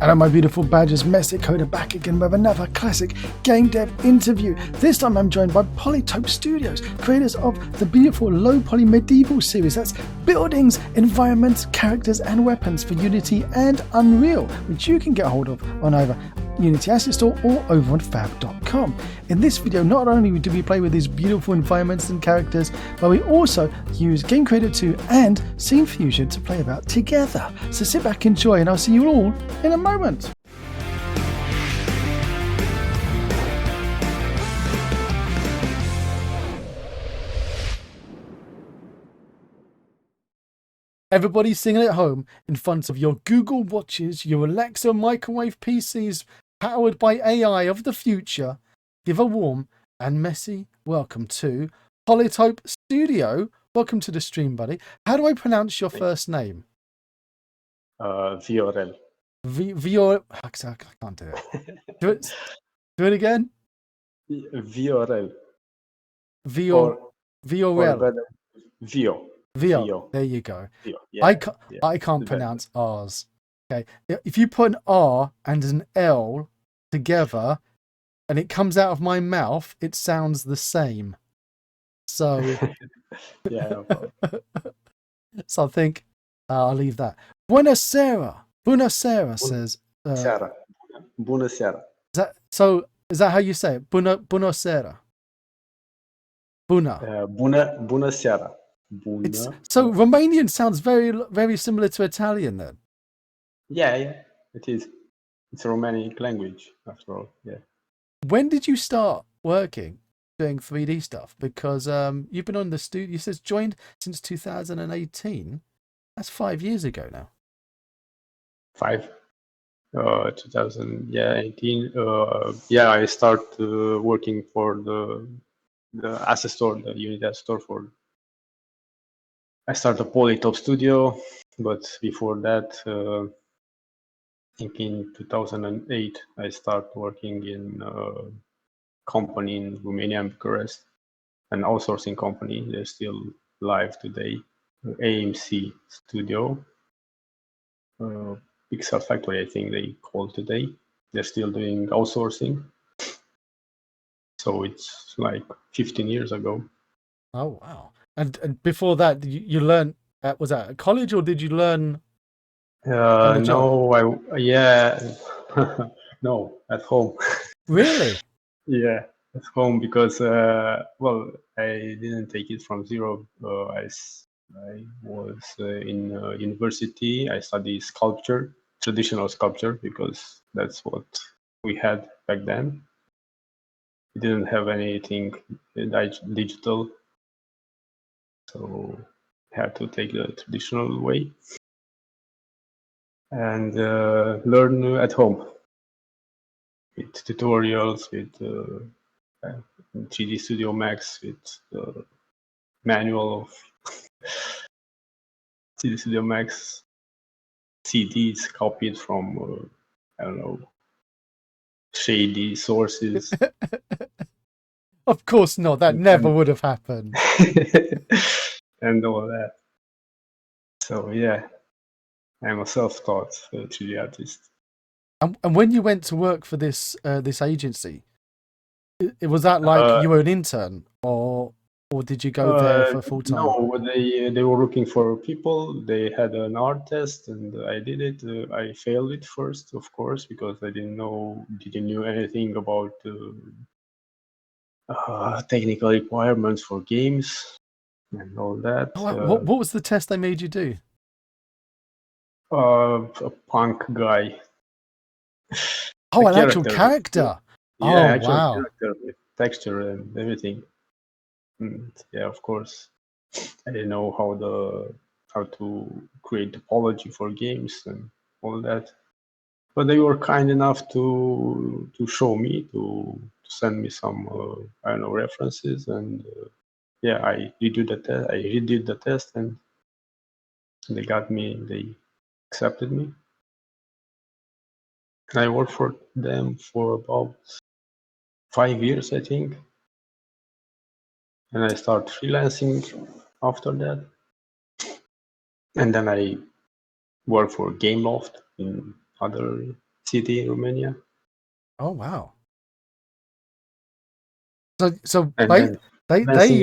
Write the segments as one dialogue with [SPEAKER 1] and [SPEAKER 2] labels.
[SPEAKER 1] Hello my beautiful badgers, Messick Coder back again with another classic game dev interview. This time I'm joined by Polytope Studios, creators of the beautiful LowPoly medieval series. That's buildings, environments, characters and weapons for Unity and Unreal, which you can get hold of on either Unity Asset Store or over on fab.com. In this video, not only do we play with these beautiful environments and characters, but we also use Game Creator 2 and Scene Fusion to play about together. So sit back, enjoy, and I'll see you all in a moment. Everybody singing at home in front of your Google Watches, your Alexa microwave PCs powered by AI of the future. Give a warm and messy welcome to Polytope Studio. Welcome to the stream, buddy. How do I pronounce your first name?
[SPEAKER 2] Viorel.
[SPEAKER 1] I can't do it. Do it again.
[SPEAKER 2] Viorel.
[SPEAKER 1] Viorel.
[SPEAKER 2] Vio.
[SPEAKER 1] There you go.
[SPEAKER 2] Vio. Yeah,
[SPEAKER 1] I can't pronounce R's. Okay. If you put an R and an L together and it comes out of my mouth, it sounds the same. So
[SPEAKER 2] yeah.
[SPEAKER 1] So I think I'll leave that. Buonasera. Buonasera says.
[SPEAKER 2] Buonasera.
[SPEAKER 1] Is that how you say it? Buonasera.
[SPEAKER 2] Buonasera.
[SPEAKER 1] So Romanian sounds very, very similar to Italian then.
[SPEAKER 2] Yeah, it is. It's a Romanian language after all. Yeah.
[SPEAKER 1] When did you start working doing 3D stuff? Because you've been on the studio. You says joined since 2018. That's 5 years ago now.
[SPEAKER 2] 2018. I started working for the asset store, the Unity asset store. I started Polytope Studio, but before that, I think in 2008, I started working in a company in Romania, Bucharest, an outsourcing company. They're still live today, AMC Studio, Pixel Factory, I think they call today. They're still doing outsourcing. So it's like 15 years ago.
[SPEAKER 1] Oh, wow. And before that, you learned, was that at college or did you learn on the job?
[SPEAKER 2] No, at home.
[SPEAKER 1] Really?
[SPEAKER 2] Yeah, at home because, I didn't take it from zero. I was in university. I studied sculpture, traditional sculpture, because that's what we had back then. We didn't have anything digital, so I had to take the traditional way and learn at home with tutorials, with 3D Studio Max, with the manual of 3D Studio Max, CDs copied from, shady sources.
[SPEAKER 1] Of course not. That never would have happened.
[SPEAKER 2] And all that. So yeah, I'm a self-taught 3D artist.
[SPEAKER 1] And when you went to work for this this agency, was that like you were an intern, or did you go there for full time?
[SPEAKER 2] No, they were looking for people. They had an art test, and I did it. I failed it first, of course, because I didn't know anything about technical requirements for games and all that.
[SPEAKER 1] What was the test they made you do?
[SPEAKER 2] A punk guy.
[SPEAKER 1] Oh, an actual character.
[SPEAKER 2] Yeah,
[SPEAKER 1] actual
[SPEAKER 2] character with texture and everything. And yeah, of course, I didn't know how to create topology for games and all that. But they were kind enough to show me, to send me some references, and I redid the test, and they got me. They accepted me. And I worked for them for about 5 years, I think. And I started freelancing after that. And then I worked for Gameloft in other city in Romania.
[SPEAKER 1] Oh wow. So
[SPEAKER 2] And
[SPEAKER 1] they
[SPEAKER 2] then
[SPEAKER 1] they
[SPEAKER 2] dancing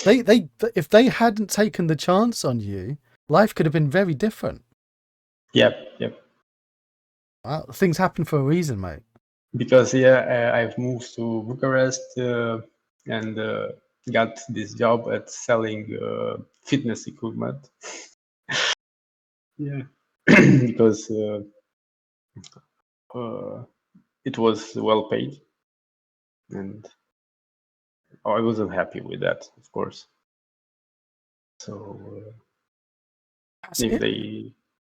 [SPEAKER 1] they
[SPEAKER 2] again.
[SPEAKER 1] they if they hadn't taken the chance on you, life could have been very different.
[SPEAKER 2] Yep.
[SPEAKER 1] Wow, things happen for a reason, mate.
[SPEAKER 2] Because I've moved to Bucharest and got this job at selling fitness equipment. Yeah, because uh, it was well paid, and I wasn't happy with that, of course. So
[SPEAKER 1] That's
[SPEAKER 2] if
[SPEAKER 1] it.
[SPEAKER 2] they,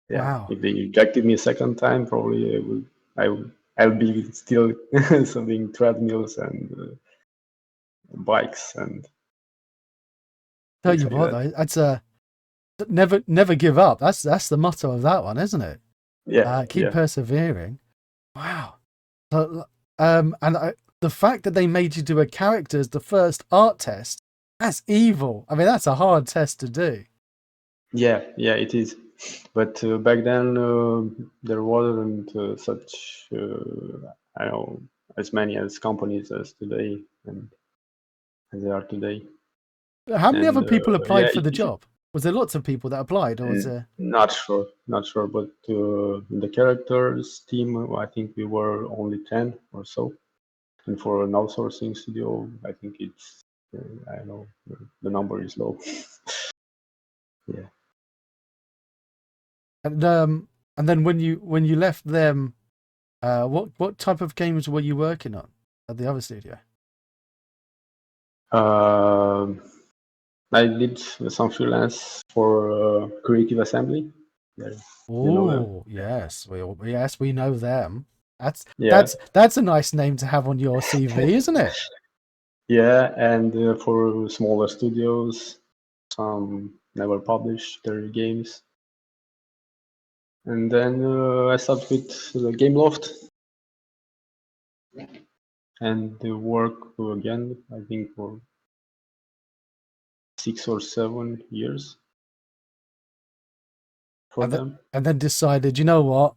[SPEAKER 2] yeah,
[SPEAKER 1] Wow.
[SPEAKER 2] if they rejected me a second time, probably I'll be still selling treadmills and bikes and
[SPEAKER 1] Tell
[SPEAKER 2] things
[SPEAKER 1] you
[SPEAKER 2] like
[SPEAKER 1] what,
[SPEAKER 2] that.
[SPEAKER 1] though, that's a never give up. That's the motto of that one, isn't it? Keep
[SPEAKER 2] Yeah.
[SPEAKER 1] persevering. Wow. So, the fact that they made you do a character as the first art test, that's evil. I mean, that's a hard test to do.
[SPEAKER 2] Yeah, it is. But back then, there wasn't such, I don't know, as many as companies as today and as there are today.
[SPEAKER 1] How many other
[SPEAKER 2] And
[SPEAKER 1] people
[SPEAKER 2] yeah,
[SPEAKER 1] applied for the job? Was there lots of people that applied, or was there?
[SPEAKER 2] not sure. But in the characters team, I think we were only 10 or so. And for an outsourcing studio, I think it's, I don't know, the number is low. Yeah.
[SPEAKER 1] And then when you left them, what type of games were you working on at the other studio?
[SPEAKER 2] Um, I did some freelance for Creative Assembly. Yeah, you know them.
[SPEAKER 1] Oh, yes, we know them. That's
[SPEAKER 2] Yeah,
[SPEAKER 1] that's a nice name to have on your CV, isn't it?
[SPEAKER 2] yeah, and for smaller studios, some never published their games. And then I started with the Game Loft and work again, I think for 6 or 7 years for them.
[SPEAKER 1] And then decided, you know what,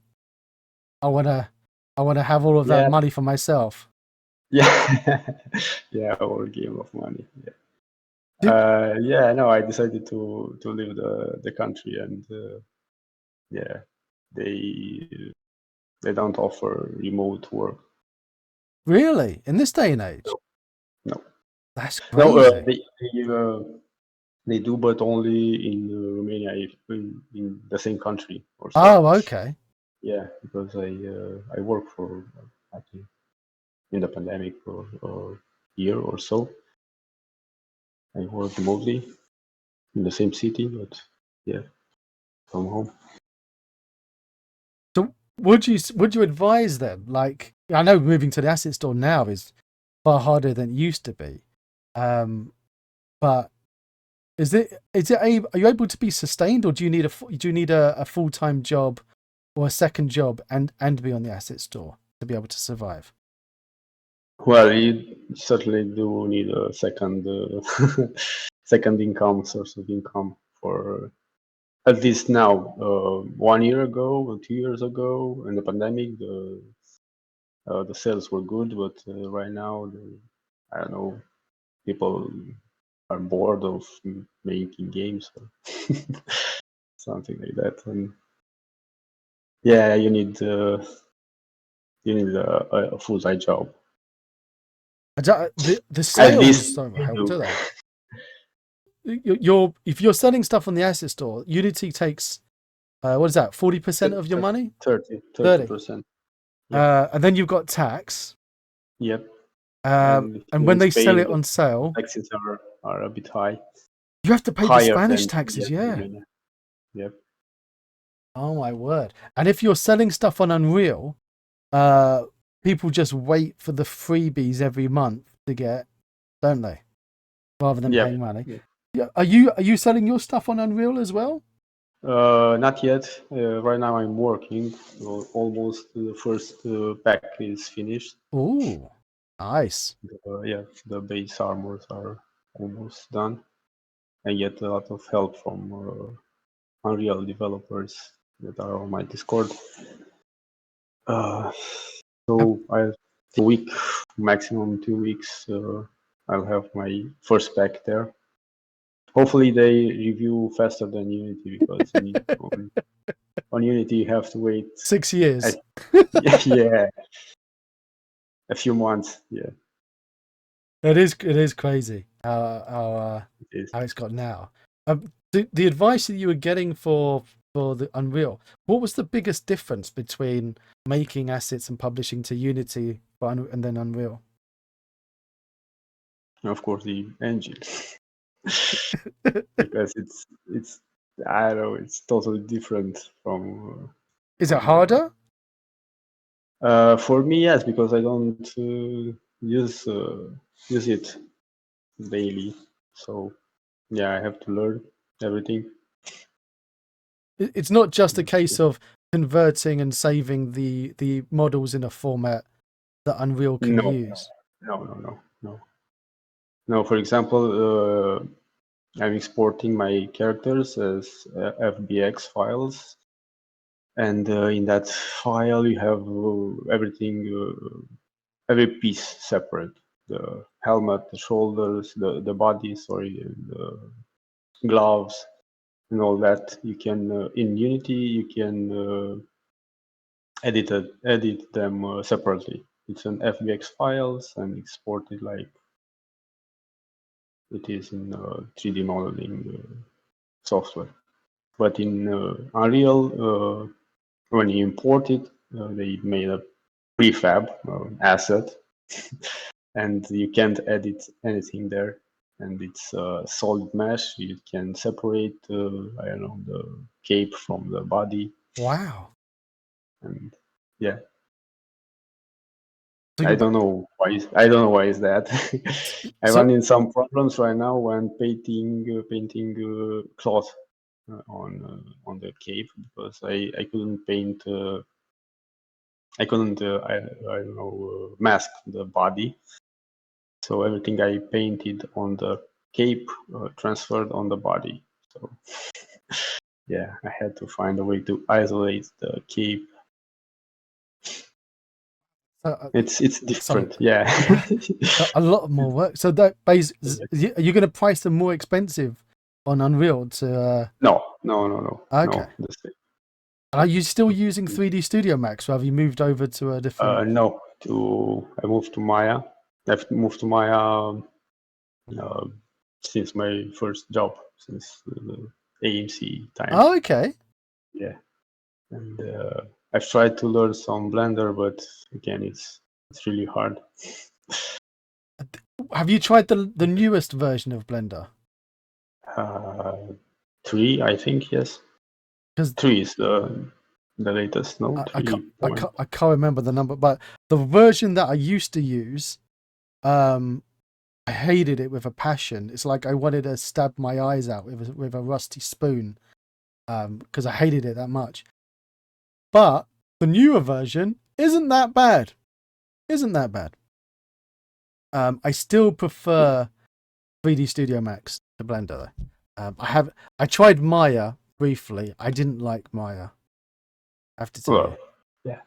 [SPEAKER 1] I wanna have all of that
[SPEAKER 2] Yeah,
[SPEAKER 1] money for myself.
[SPEAKER 2] yeah, yeah, or Game of Money. Yeah.
[SPEAKER 1] Did
[SPEAKER 2] Yeah, no, I decided to leave the country, and yeah, they they don't offer remote work.
[SPEAKER 1] really in this day and age?
[SPEAKER 2] No, no,
[SPEAKER 1] That's
[SPEAKER 2] no.
[SPEAKER 1] crazy.
[SPEAKER 2] They do, but only in Romania, if in the same country or so.
[SPEAKER 1] Oh, okay.
[SPEAKER 2] Yeah, because I work for I think in the pandemic for a year or so. I work remotely in the same city, but yeah, from home.
[SPEAKER 1] So would you advise them? Like, I know moving to the asset store now is far harder than it used to be, but are you able to be sustained, or do you need a full-time job or a second job and be on the asset store to be able to survive?
[SPEAKER 2] Well, you certainly do need a second second income source of income for at least now. 1 year ago or 2 years ago, in the pandemic, the sales were good, but right now, I don't know, people are bored of making games or something like that, and yeah, you need a full-time job.
[SPEAKER 1] The
[SPEAKER 2] At
[SPEAKER 1] sales
[SPEAKER 2] least
[SPEAKER 1] don't
[SPEAKER 2] you
[SPEAKER 1] help,
[SPEAKER 2] do.
[SPEAKER 1] do they? If you're selling stuff on the asset store, Unity takes what is that, 40% of your money?
[SPEAKER 2] 30
[SPEAKER 1] 30.
[SPEAKER 2] percent. Yep.
[SPEAKER 1] And then you've got tax.
[SPEAKER 2] Yep. And
[SPEAKER 1] And
[SPEAKER 2] here
[SPEAKER 1] when
[SPEAKER 2] in
[SPEAKER 1] they sell
[SPEAKER 2] Spain,
[SPEAKER 1] it on
[SPEAKER 2] the
[SPEAKER 1] sale,
[SPEAKER 2] taxes are a bit high,
[SPEAKER 1] you have to pay the
[SPEAKER 2] higher
[SPEAKER 1] Spanish
[SPEAKER 2] than
[SPEAKER 1] taxes,
[SPEAKER 2] here in
[SPEAKER 1] yeah.
[SPEAKER 2] Romania. Yep.
[SPEAKER 1] Oh my word. And if you're selling stuff on Unreal, uh, people just wait for the freebies every month to get, don't they? Rather than
[SPEAKER 2] Yep.
[SPEAKER 1] paying money.
[SPEAKER 2] Yep.
[SPEAKER 1] Yeah. Are you selling your stuff on Unreal as well?
[SPEAKER 2] Not yet. Right now I'm working. So almost the first pack is finished.
[SPEAKER 1] Oh, nice.
[SPEAKER 2] Yeah, the base armors are almost done. I get a lot of help from Unreal developers that are on my Discord. So I a week, maximum 2 weeks. I'll have my first pack there. Hopefully they review faster than Unity because on Unity you have to wait.
[SPEAKER 1] 6 years.
[SPEAKER 2] Yeah, a few months. Yeah,
[SPEAKER 1] It is crazy
[SPEAKER 2] it is.
[SPEAKER 1] how it's got now. The advice that you were getting for the Unreal, what was the biggest difference between making assets and publishing to Unity and then Unreal?
[SPEAKER 2] Of course, the engine because it's I don't know, it's totally different from
[SPEAKER 1] Is it harder?
[SPEAKER 2] for me, yes, because I don't use use it daily. So yeah, I have to learn everything.
[SPEAKER 1] It's not just a case of converting and saving the models in a format that Unreal can
[SPEAKER 2] No,
[SPEAKER 1] use.
[SPEAKER 2] no. For example, I'm exporting my characters as FBX files, and in that file you have everything, every piece separate: the helmet, the shoulders, the body, sorry, the gloves, and all that. You can in Unity you can edit them separately. It's an FBX files and exported like it is in 3D modeling software. But in Unreal, when you import it, they made a prefab asset, and you can't edit anything there. And it's a solid mesh. You can separate, I don't know, the cape from the body,
[SPEAKER 1] Wow.
[SPEAKER 2] and yeah,
[SPEAKER 1] So
[SPEAKER 2] I
[SPEAKER 1] you're
[SPEAKER 2] don't know why. I don't know why is that. I
[SPEAKER 1] so
[SPEAKER 2] run in some problems right now when painting cloth on the cape because I couldn't paint. I couldn't. I don't know mask the body. So everything I painted on the cape transferred on the body. So yeah, I had to find a way to isolate the cape. It's
[SPEAKER 1] some
[SPEAKER 2] different. Yeah.
[SPEAKER 1] a lot more work. So that are you going to price them more expensive on Unreal to?
[SPEAKER 2] No.
[SPEAKER 1] Okay. Are you still using 3D Studio Max, or have you moved over to a different?
[SPEAKER 2] No. I moved to Maya. I've moved to Maya uh, since my first job, since the AMC time.
[SPEAKER 1] Oh, okay.
[SPEAKER 2] Yeah, and I've tried to learn some Blender, but again, it's really hard.
[SPEAKER 1] Have you tried the newest version of Blender?
[SPEAKER 2] Uh, 3, I think, yes.
[SPEAKER 1] Because
[SPEAKER 2] 3 is the latest, no?
[SPEAKER 1] I
[SPEAKER 2] 3 point.
[SPEAKER 1] I can't remember the number, but the version that I used to use, I hated it with a passion. It's like I wanted to stab my eyes out with a rusty spoon, because I hated it that much. But the newer version isn't that bad. Isn't that bad? I still prefer 3D Studio Max to Blender though. I tried Maya briefly. I didn't like Maya. I have to tell you.
[SPEAKER 2] Well, yeah,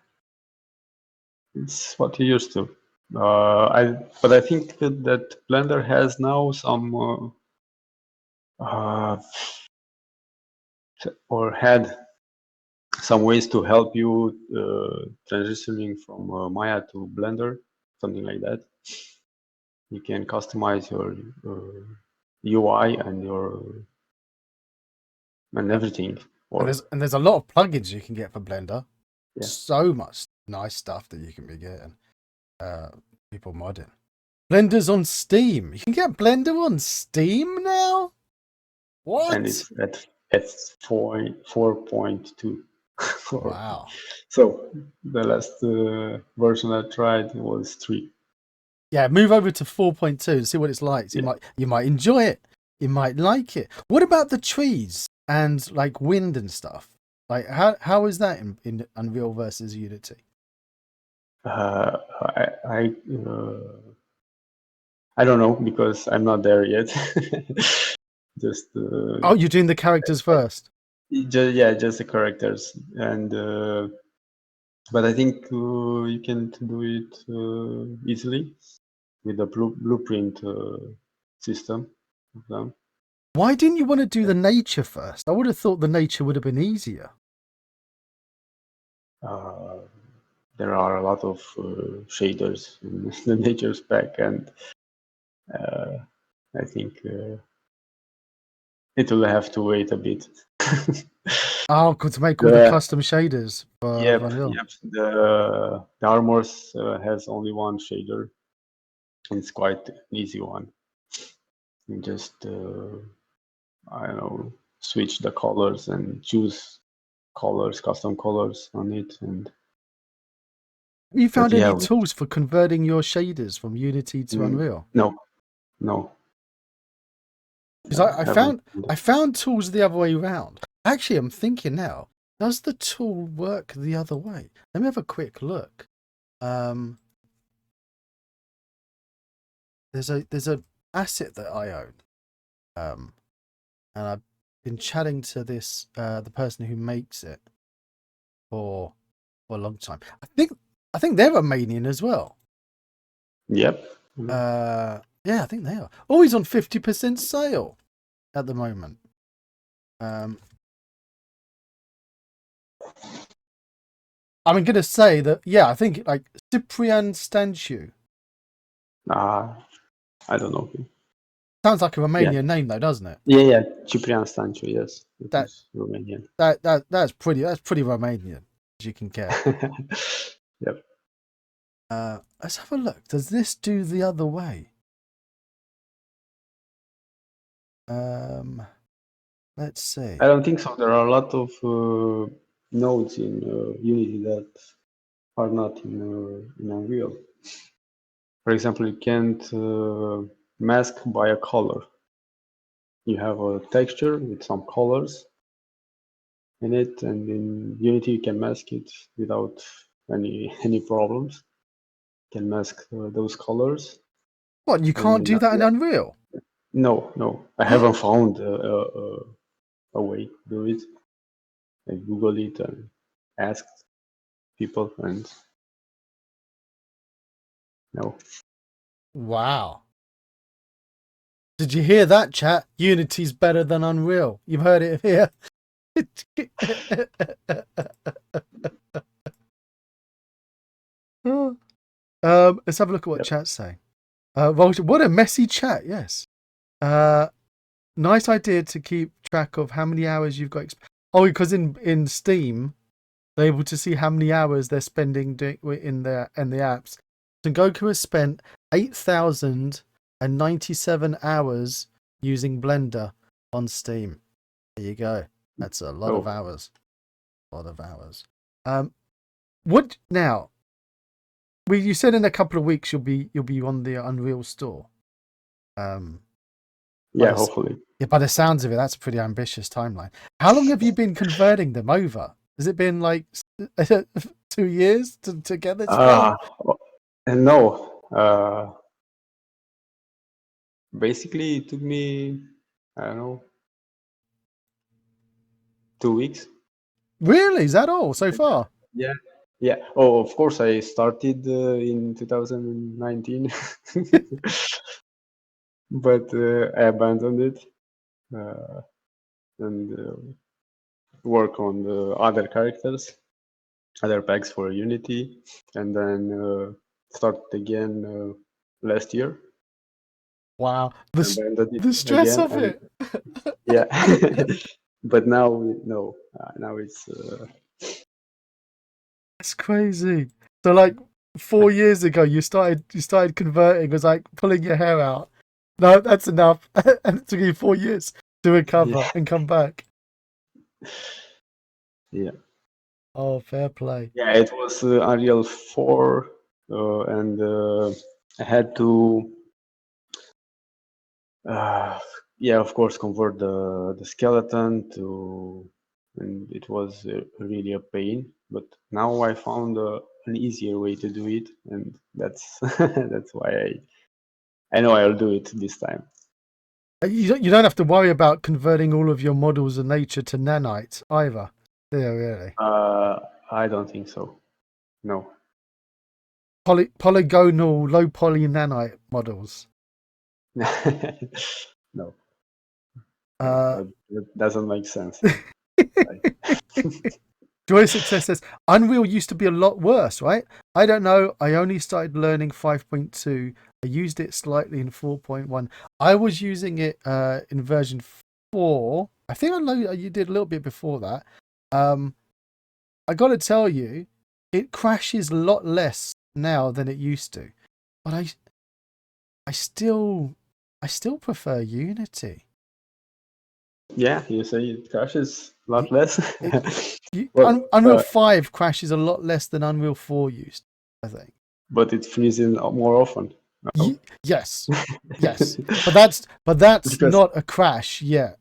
[SPEAKER 2] it's what you used to. But I think that Blender has now some or had some ways to help you transitioning from Maya to Blender, something like that. You can customize your UI and everything. Or
[SPEAKER 1] And there's a lot of plugins you can get for Blender.
[SPEAKER 2] yeah,
[SPEAKER 1] So much nice stuff that you can be getting. People modding. Blender's on Steam. You can get Blender on Steam now? What?
[SPEAKER 2] and it's at 4.2.
[SPEAKER 1] Wow.
[SPEAKER 2] So the last version I tried was 3.
[SPEAKER 1] Yeah, move over to 4.2 and see what it's like. So
[SPEAKER 2] Yeah.
[SPEAKER 1] you might enjoy it. You might like it. What about the trees and like wind and stuff? Like how is that in Unreal versus Unity?
[SPEAKER 2] I I don't know because I'm not there yet. Just
[SPEAKER 1] Oh, you're doing the characters first.
[SPEAKER 2] just yeah, just the characters, and But I think you can do it easily with the blueprint system of them.
[SPEAKER 1] Why didn't you want to do the nature first? I would have thought the nature would have been easier.
[SPEAKER 2] There are a lot of shaders in the nature spec, and I think it will have to wait a bit.
[SPEAKER 1] Oh, to make all the custom shaders for Unreal.
[SPEAKER 2] Yep. The Armors has only one shader. It's quite an easy one. You just I don't know, switch the colors and choose colors, custom colors on it, and
[SPEAKER 1] Have you found any
[SPEAKER 2] yeah,
[SPEAKER 1] tools for converting your shaders from Unity to Unreal?
[SPEAKER 2] no.
[SPEAKER 1] Because I found tools the other way around. Actually, I'm thinking now, does the tool work the other way? Let me have a quick look. There's a asset that I own, and I've been chatting to this the person who makes it for a long time. I think they're Romanian as well.
[SPEAKER 2] Yep.
[SPEAKER 1] Yeah, I think they are. Always on 50% sale at the moment. I'm going to say that, yeah, I think like Cyprian Stanciu.
[SPEAKER 2] I don't know.
[SPEAKER 1] Sounds like a Romanian name though, doesn't it?
[SPEAKER 2] Yeah. Ciprian Stanciu, yes. It is Romanian.
[SPEAKER 1] That's pretty Romanian, as you can get.
[SPEAKER 2] Yep.
[SPEAKER 1] Let's have a look. Does this do the other way? Let's see.
[SPEAKER 2] I don't think so. There are a lot of nodes in Unity that are not in Unreal. For example, you can't mask by a color. You have a texture with some colors in it, and in Unity you can mask it without any problems. You can mask those colors.
[SPEAKER 1] What, you can't do that in Unreal?
[SPEAKER 2] No. I haven't found a way to do it. I Googled it and asked people, and no.
[SPEAKER 1] Wow. Did you hear that, chat? Unity's better than Unreal. You've heard it here. Let's have a look at what chat's saying. What a messy chat, yes. Nice idea to keep track of how many hours you've got. Because in Steam, they're able to see how many hours they're spending in the apps. Sengoku has spent 8,097 hours using Blender on Steam. There you go. That's a lot of hours. What now? You said in a couple of weeks you'll be on the Unreal Store.
[SPEAKER 2] Yeah, hopefully.
[SPEAKER 1] Yeah, by the sounds of it, that's a pretty ambitious timeline. How long have you been converting them over? Has it been like 2 years to get this far?
[SPEAKER 2] No. Basically, it took me, I don't know, 2 weeks.
[SPEAKER 1] Really? Is that all so far?
[SPEAKER 2] Yeah. Oh, of course, I started in 2019, but I abandoned it and work on the other characters, other packs for Unity, and then start again last year.
[SPEAKER 1] Wow, the stress of it.
[SPEAKER 2] Yeah, but now no. Now it's.
[SPEAKER 1] That's crazy. So like 4 years ago, you started converting. It was like pulling your hair out. No, that's enough. And it took you 4 years to recover and come back.
[SPEAKER 2] Yeah.
[SPEAKER 1] Oh, fair play.
[SPEAKER 2] Yeah, it was Unreal 4, and I had to, of course, convert the skeleton to, and it was really a pain. But now I found an easier way to do it, and that's that's why I know I'll do it this time.
[SPEAKER 1] You don't have to worry about converting all of your models of nature to nanite either. Yeah, really.
[SPEAKER 2] I don't think so. No.
[SPEAKER 1] Polygonal low poly nanite models.
[SPEAKER 2] No.
[SPEAKER 1] Uh,
[SPEAKER 2] That doesn't make sense.
[SPEAKER 1] Joy Success says Unreal used to be a lot worse, right? I don't know. I only started learning 5.2. I used it slightly in 4.1. I was using it in version 4. I think I know you did a little bit before that. I got to tell you, it crashes a lot less now than it used to. But I still prefer Unity.
[SPEAKER 2] Yeah, you say it crashes a lot less. Well,
[SPEAKER 1] Unreal 5 crashes a lot less than Unreal 4 used, I think.
[SPEAKER 2] but it freezes more often. No?
[SPEAKER 1] Yes, but that's
[SPEAKER 2] Because
[SPEAKER 1] not a crash yet,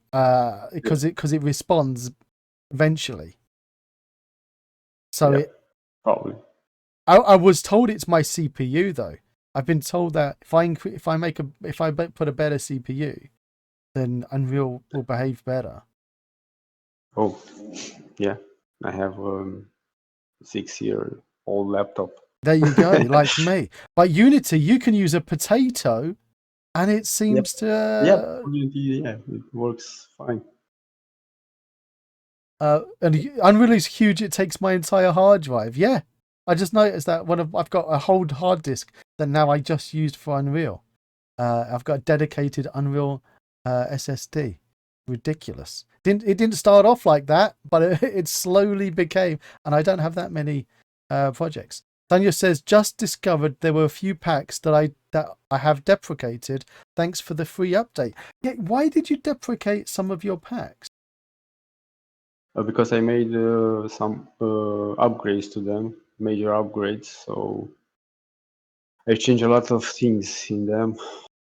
[SPEAKER 1] because it responds eventually. So
[SPEAKER 2] yeah, probably.
[SPEAKER 1] I was told it's my CPU though. I've been told that if I put a better CPU, then Unreal will behave better.
[SPEAKER 2] Oh, yeah. I have 6-year-old laptop.
[SPEAKER 1] There you go, like me. But Unity, you can use a potato, and it
[SPEAKER 2] Yep.
[SPEAKER 1] seems
[SPEAKER 2] Yeah,
[SPEAKER 1] to.
[SPEAKER 2] yeah, it works fine.
[SPEAKER 1] And Unreal is huge. It takes my entire hard drive. Yeah, I just noticed that I've got a whole hard disk that now I just used for Unreal. I've got a dedicated Unreal SSD. Ridiculous. It didn't start off like that, but it slowly became. And I don't have that many projects. Tanya says, just discovered there were a few packs that I have deprecated. Thanks for the free update. Yeah, why did you deprecate some of your packs?
[SPEAKER 2] Because I made some upgrades to them, major upgrades. So I changed a lot of things in them,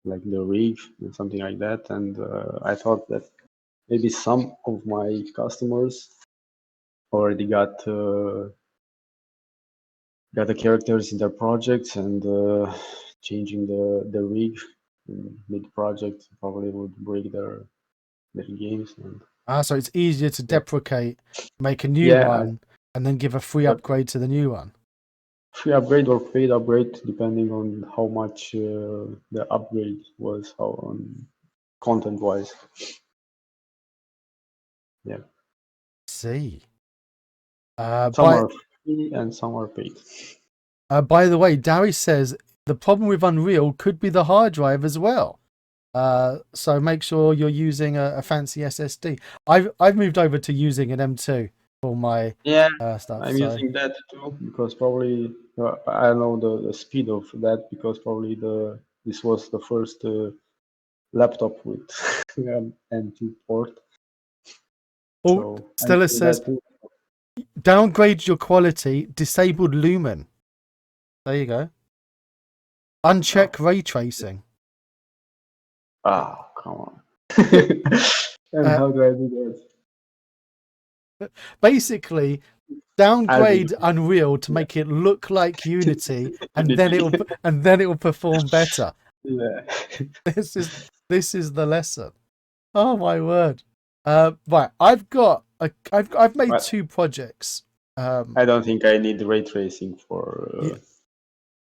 [SPEAKER 2] like the rig and something like that. And I thought that maybe some of my customers already got the characters in their projects, and changing the rig mid project probably would break their games. And
[SPEAKER 1] So it's easier to
[SPEAKER 2] yeah,
[SPEAKER 1] deprecate, make a new
[SPEAKER 2] yeah,
[SPEAKER 1] one, and then give a free
[SPEAKER 2] but
[SPEAKER 1] upgrade to the new one.
[SPEAKER 2] free upgrade or paid upgrade depending on how much the upgrade was, how content wise. Yeah,
[SPEAKER 1] See.
[SPEAKER 2] some are free and some are paid.
[SPEAKER 1] By the way, Darius says the problem with Unreal could be the hard drive as well. So make sure you're using a fancy SSD. I've moved over to using an M2 for my
[SPEAKER 2] Yeah,
[SPEAKER 1] stuff.
[SPEAKER 2] I'm
[SPEAKER 1] So
[SPEAKER 2] using that too because probably I know the speed of that because probably this was the first laptop with M2 port.
[SPEAKER 1] oh,
[SPEAKER 2] So I'm
[SPEAKER 1] Stella
[SPEAKER 2] using
[SPEAKER 1] says
[SPEAKER 2] that too.
[SPEAKER 1] downgrade your quality, disabled lumen. There you go. Uncheck ray tracing.
[SPEAKER 2] Come on. And
[SPEAKER 1] Uh,
[SPEAKER 2] how do I do
[SPEAKER 1] Basically,
[SPEAKER 2] that?
[SPEAKER 1] downgrade Unreal to make it look like Unity, and then it'll perform better.
[SPEAKER 2] Yeah.
[SPEAKER 1] This is the lesson. Oh my word! Right, I've made
[SPEAKER 2] But
[SPEAKER 1] 2 projects.
[SPEAKER 2] I don't think I need ray tracing for
[SPEAKER 1] Yeah,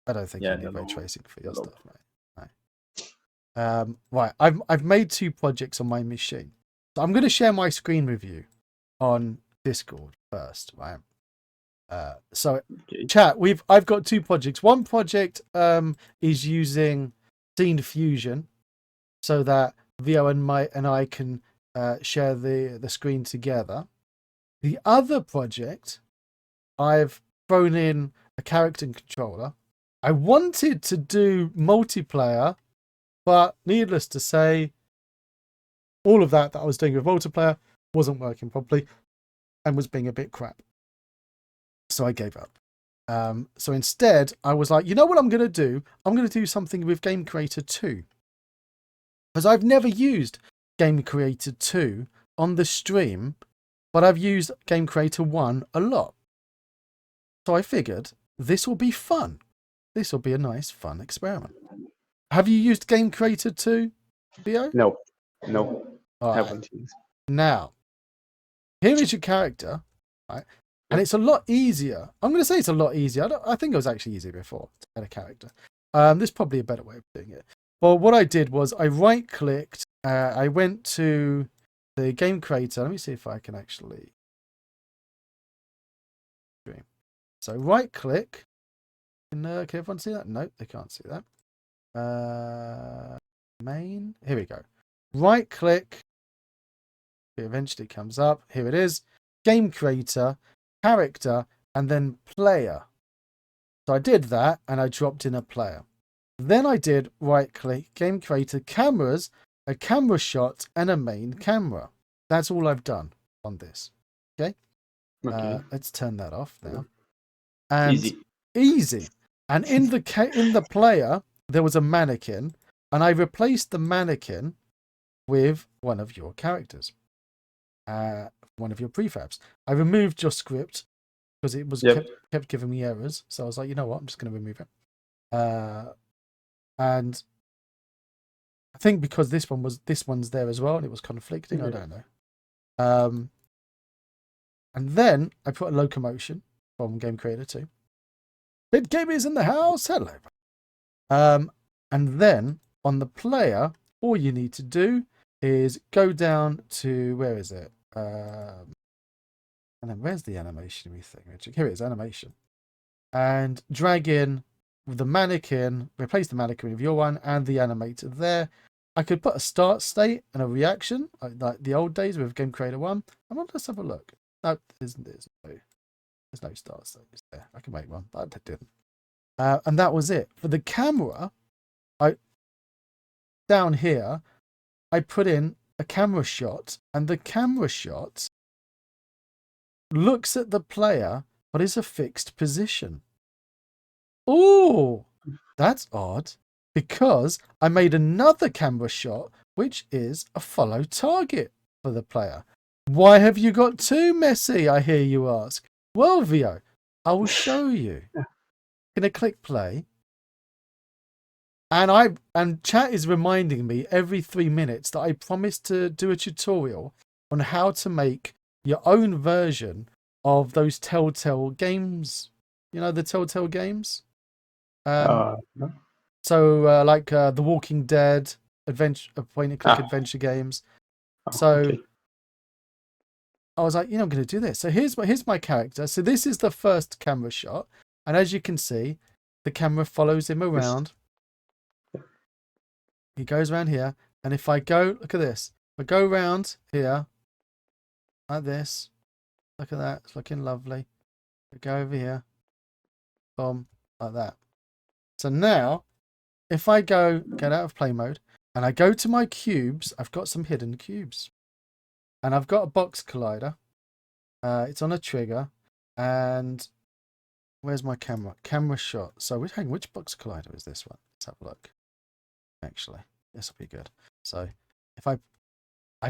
[SPEAKER 1] I don't think you
[SPEAKER 2] the
[SPEAKER 1] need ray tracing for
[SPEAKER 2] the
[SPEAKER 1] your
[SPEAKER 2] low.
[SPEAKER 1] stuff, mate. No. Right, I've made 2 projects on my machine. So I'm going to share my screen with you on Discord first, right? So
[SPEAKER 2] Okay.
[SPEAKER 1] chat, I've got 2 projects. One project is using Scene Fusion so that Vio and I can share the screen together. The other project, I've thrown in a character controller. I wanted to do multiplayer, but needless to say, all of that I was doing with multiplayer wasn't working properly and was being a bit crap. So I gave up. So instead, I was like, you know what I'm going to do? I'm going to do something with Game Creator 2. Because I've never used Game Creator 2 on the stream, but I've used Game Creator 1 a lot. So I figured this will be fun. This will be a nice, fun experiment. Have you used Game Creator 2, Theo?
[SPEAKER 2] No,
[SPEAKER 1] All right.
[SPEAKER 2] haven't used.
[SPEAKER 1] Now, here is your character. Right? And it's a lot easier. I'm going to say it's a lot easier. I think it was actually easier before to add a character. There's probably a better way of doing it. Well, what I did was I right-clicked. I went to the game creator. Let me see if I can actually. So right-click. Can everyone see that? No, they can't see that. Main. Here we go. Right-click. It eventually comes up. Here it is. Game creator, character, and then player. So I did that, and I dropped in a player. Then I did right-click, game creator, cameras, a camera shot, and a main camera. That's all I've done on this. Okay. Let's turn that off now. And easy. And in the player, there was a mannequin, and I replaced the mannequin with one of your characters, one of your prefabs. I removed your script because it was kept giving me errors. So I was like, you know what, I'm just going to remove it. And I think because this one's there as well, and it was conflicting. I don't know. And then I put a locomotion from Game Creator 2. Bit Gamers in the house. Hello. And then on the player, all you need to do is go down to, where is it? And then where's the animation thing? Here it is, animation. And drag in the mannequin, replace the mannequin with your one and the animator there. I could put a start state and a reaction, like the old days with Game Creator 1. Let's have a look. No, there's no start state there. I can make one, but I didn't. And that was it. For the camera, down here, I put in a camera shot, and the camera shot looks at the player, but is a fixed position. Oh, that's odd, because I made another camera shot, which is a follow target for the player. Why have you got two, Messi? I hear you ask. Well, Vio, I will show you. Gonna click play. And chat is reminding me every 3 minutes that I promised to do a tutorial on how to make your own version of those Telltale games. You know, the Telltale games?
[SPEAKER 2] No.
[SPEAKER 1] So like The Walking Dead, point-and-click adventure games. So I was like, I'm going to do this. So here's my character. So this is the first camera shot. And as you can see, the camera follows him around. He goes around here. And if I go, look at this. If I go around here, like this. Look at that. It's looking lovely. I go over here. Boom. Like that. So now, if I get out of play mode, and I go to my cubes, I've got some hidden cubes. And I've got a box collider. It's on a trigger. And where's my camera? Camera shot. So hang on, which box collider is this one? Let's have a look. Actually, this will be good. So if I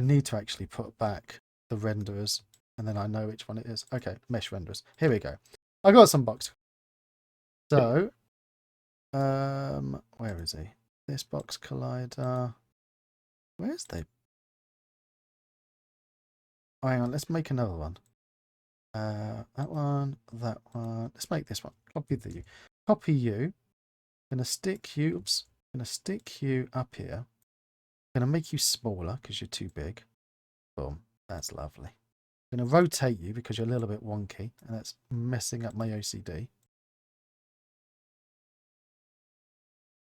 [SPEAKER 1] need to actually put back the renderers, and then I know which one it is. Okay, mesh renderers. Here we go. I got some box. So, where is he? This box collider. Where's they? Oh, hang on, let's make another one. That one, that one. Let's make this one. Copy you. Gonna stick you. Oops. Gonna stick you up here. Gonna make you smaller because you're too big. Boom. That's lovely. Gonna rotate you because you're a little bit wonky, and that's messing up my OCD.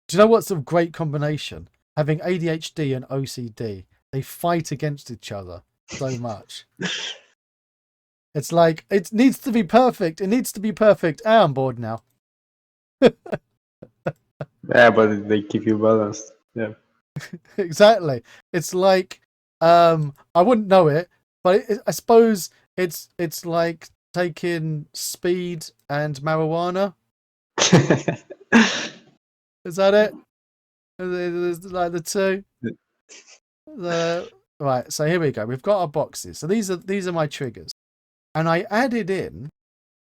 [SPEAKER 1] Do you know what's a great combination? Having ADHD and OCD. They fight against each other so much. It's like, it needs to be perfect. It needs to be perfect. I'm bored now.
[SPEAKER 2] Yeah, but they keep you balanced. Yeah.
[SPEAKER 1] Exactly. It's like, I wouldn't know it, but I suppose it's like taking speed and marijuana. Is that it? Is like the two? Right. So here we go. We've got our boxes. So these are my triggers, and I added in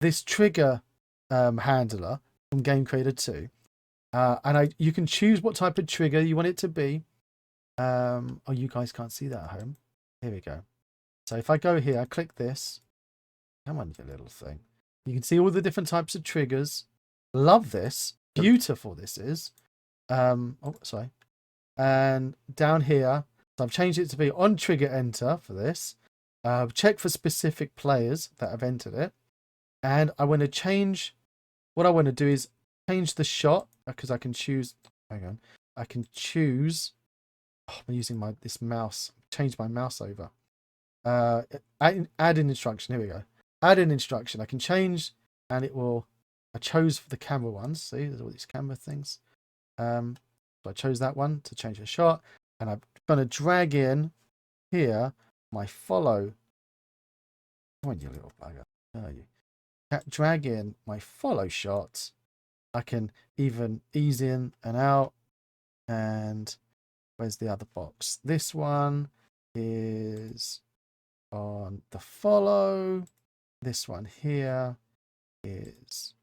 [SPEAKER 1] this trigger handler from Game Creator 2. And you can choose what type of trigger you want it to be. Oh, you guys can't see that at home. Here we go. So if I go here, I click this. Come on, you little thing. You can see all the different types of triggers. Love this. Beautiful this is. Oh, sorry. And down here, so I've changed it to be on trigger enter for this. Check for specific players that have entered it. And I want to change, what I want to do is change the shot because I can choose, hang on. I can choose, I'm using this mouse, change my mouse over. Add an instruction, here we go. Add an instruction, I can change and it will, I chose for the camera ones. See, there's all these camera things. So I chose that one to change the shot, and I'm going to drag in here my follow. Come on, you little bugger. Are you? Drag in my follow shots. I can even ease in and out. And where's the other box? This one is on the follow. This one here is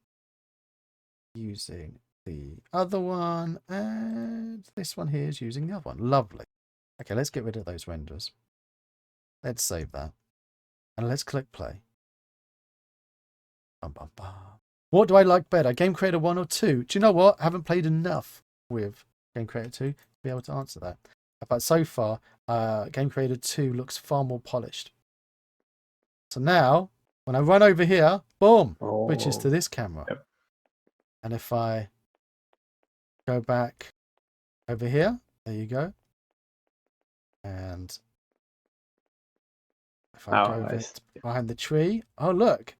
[SPEAKER 1] using the other one, and this one here is using the other one. Lovely. Okay, let's get rid of those renders. Let's save that. And let's click play. Bum, bum, bum. What do I like better? Game Creator 1 or 2? Do you know what? I haven't played enough with Game Creator 2 to be able to answer that. But so far, Game Creator 2 looks far more polished. So now, when I run over here, boom, switches to this camera.
[SPEAKER 2] Yep.
[SPEAKER 1] And if I go back over here, there you go. And if I go over behind the tree, oh look,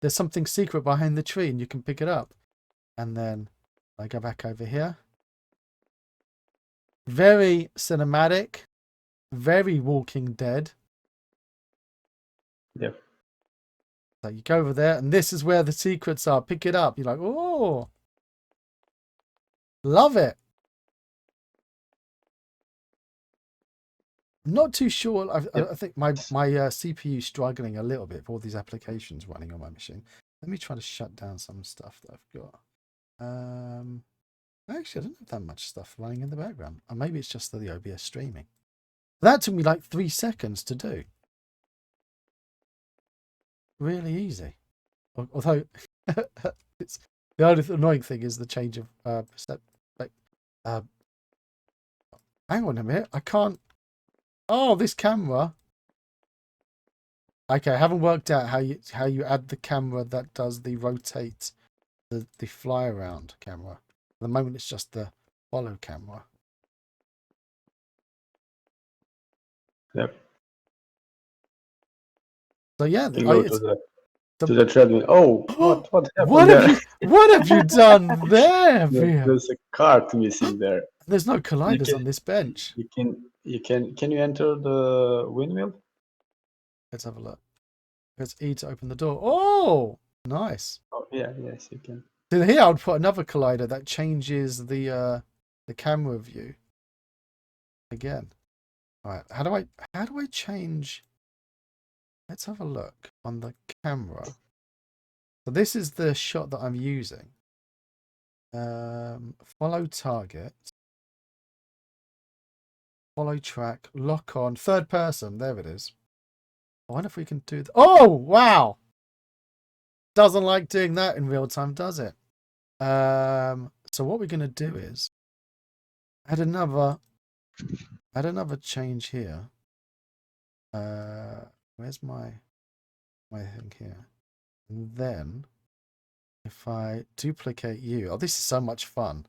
[SPEAKER 1] there's something secret behind the tree and you can pick it up. And then I go back over here. Very cinematic, very Walking Dead.
[SPEAKER 2] Yep.
[SPEAKER 1] So you go over there and this is where the secrets are. Pick it up. You're like, oh, love it. I'm not too sure. I think my CPU is struggling a little bit with all these applications running on my machine. Let me try to shut down some stuff that I've got. Actually, I don't have that much stuff running in the background. Or maybe it's just the OBS streaming. That took me like 3 seconds to do. Really easy. Although, it's the only annoying thing is the change of hang on a minute. I can't. Oh, this camera. Okay, I haven't worked out how you add the camera that does the rotate, the fly around camera. At the moment, it's just the follow camera.
[SPEAKER 2] Yep.
[SPEAKER 1] So yeah,
[SPEAKER 2] You go to the treadmill. Oh, what happened there?
[SPEAKER 1] What have you done there, Via?
[SPEAKER 2] There's a cart missing there.
[SPEAKER 1] There's no colliders on this bench.
[SPEAKER 2] Can you enter the windmill?
[SPEAKER 1] Let's have a look. Let's E to open the door. Oh, nice.
[SPEAKER 2] Oh yeah, yes, you can.
[SPEAKER 1] So here I would put another collider that changes the camera view. Again. All right. How do I change? Let's have a look on the camera. So this is the shot that I'm using. Follow target. Follow track. Lock on. Third person. There it is. I wonder if we can do that. Oh, wow. Doesn't like doing that in real time, does it? So what we're going to do is add another change here. Where's my thing here? And then if I duplicate you, oh, this is so much fun.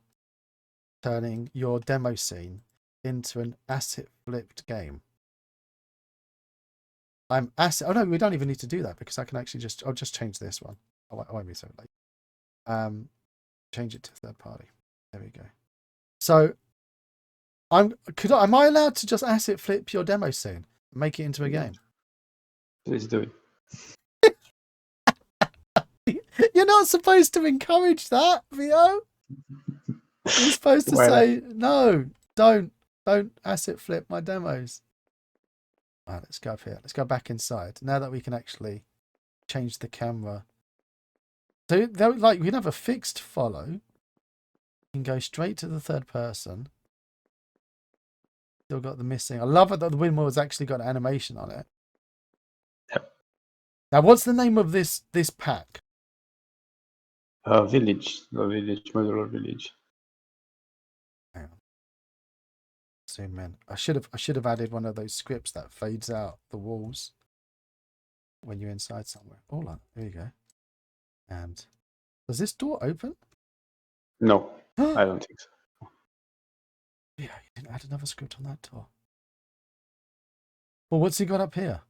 [SPEAKER 1] Turning your demo scene into an asset flipped game. Oh no, we don't even need to do that because I can actually I'll just change this one. I won't be so late. Change it to third party. There we go. So am I allowed to just asset flip your demo scene and make it into a game?
[SPEAKER 2] Please do it.
[SPEAKER 1] You're not supposed to encourage that, Vio. You're supposed to say no, don't asset flip my demos. All right, let's go up here. Let's go back inside. Now that we can actually change the camera. So like we can have a fixed follow. You can go straight to the third person. Still got the missing. I love it that the windmill has actually got an animation on it.
[SPEAKER 2] Yep.
[SPEAKER 1] Now, what's the name of this pack?
[SPEAKER 2] Village, the village, modular village.
[SPEAKER 1] Hang on. Zoom in. I should have added one of those scripts that fades out the walls when you're inside somewhere. Hold on. There you go. And does this door open?
[SPEAKER 2] No, I don't think so.
[SPEAKER 1] Yeah, you didn't add another script on that door. Well, what's he got up here?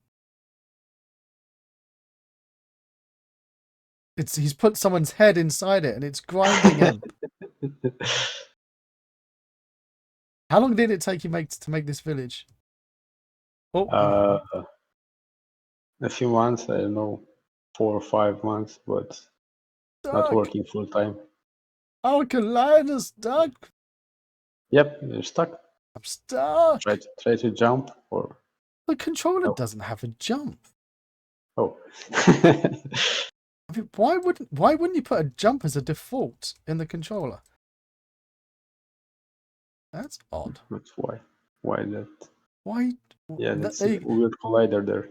[SPEAKER 1] He's put someone's head inside it and it's grinding him. How long did it take you to make this village? Oh, hang on.
[SPEAKER 2] A few months, I don't know, 4 or 5 months, but not working full time.
[SPEAKER 1] How can line stuck?
[SPEAKER 2] Yep, you're stuck.
[SPEAKER 1] I'm stuck.
[SPEAKER 2] Try to jump or
[SPEAKER 1] the controller doesn't have a jump.
[SPEAKER 2] Oh.
[SPEAKER 1] I mean, why wouldn't you put a jump as a default in the controller? That's odd.
[SPEAKER 2] That's why. Why that?
[SPEAKER 1] Why?
[SPEAKER 2] Yeah, that's a weird collider there.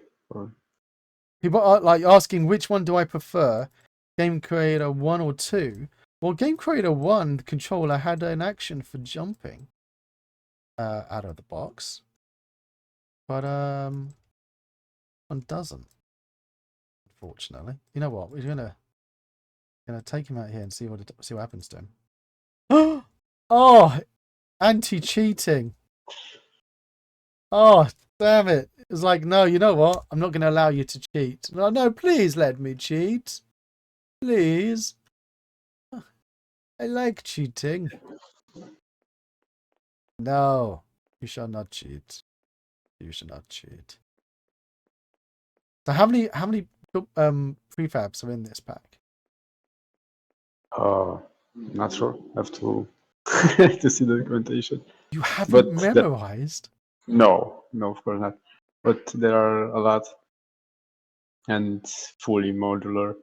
[SPEAKER 1] People are like asking which one do I prefer, Game Creator 1 or 2? Well, Game Creator 1 controller had an action for jumping out of the box, but one doesn't. Unfortunately, you know what? We're gonna take him out here and see what happens to him. Oh, anti-cheating. Oh, damn it. It's like, no, you know what? I'm not going to allow you to cheat. No, please let me cheat. Please. I like cheating. No, you shall not cheat. You shall not cheat. So how many prefabs are in this pack?
[SPEAKER 2] Not sure. Have to to see the documentation.
[SPEAKER 1] You haven't memorized?
[SPEAKER 2] No, of course not. But there are a lot, and fully modular.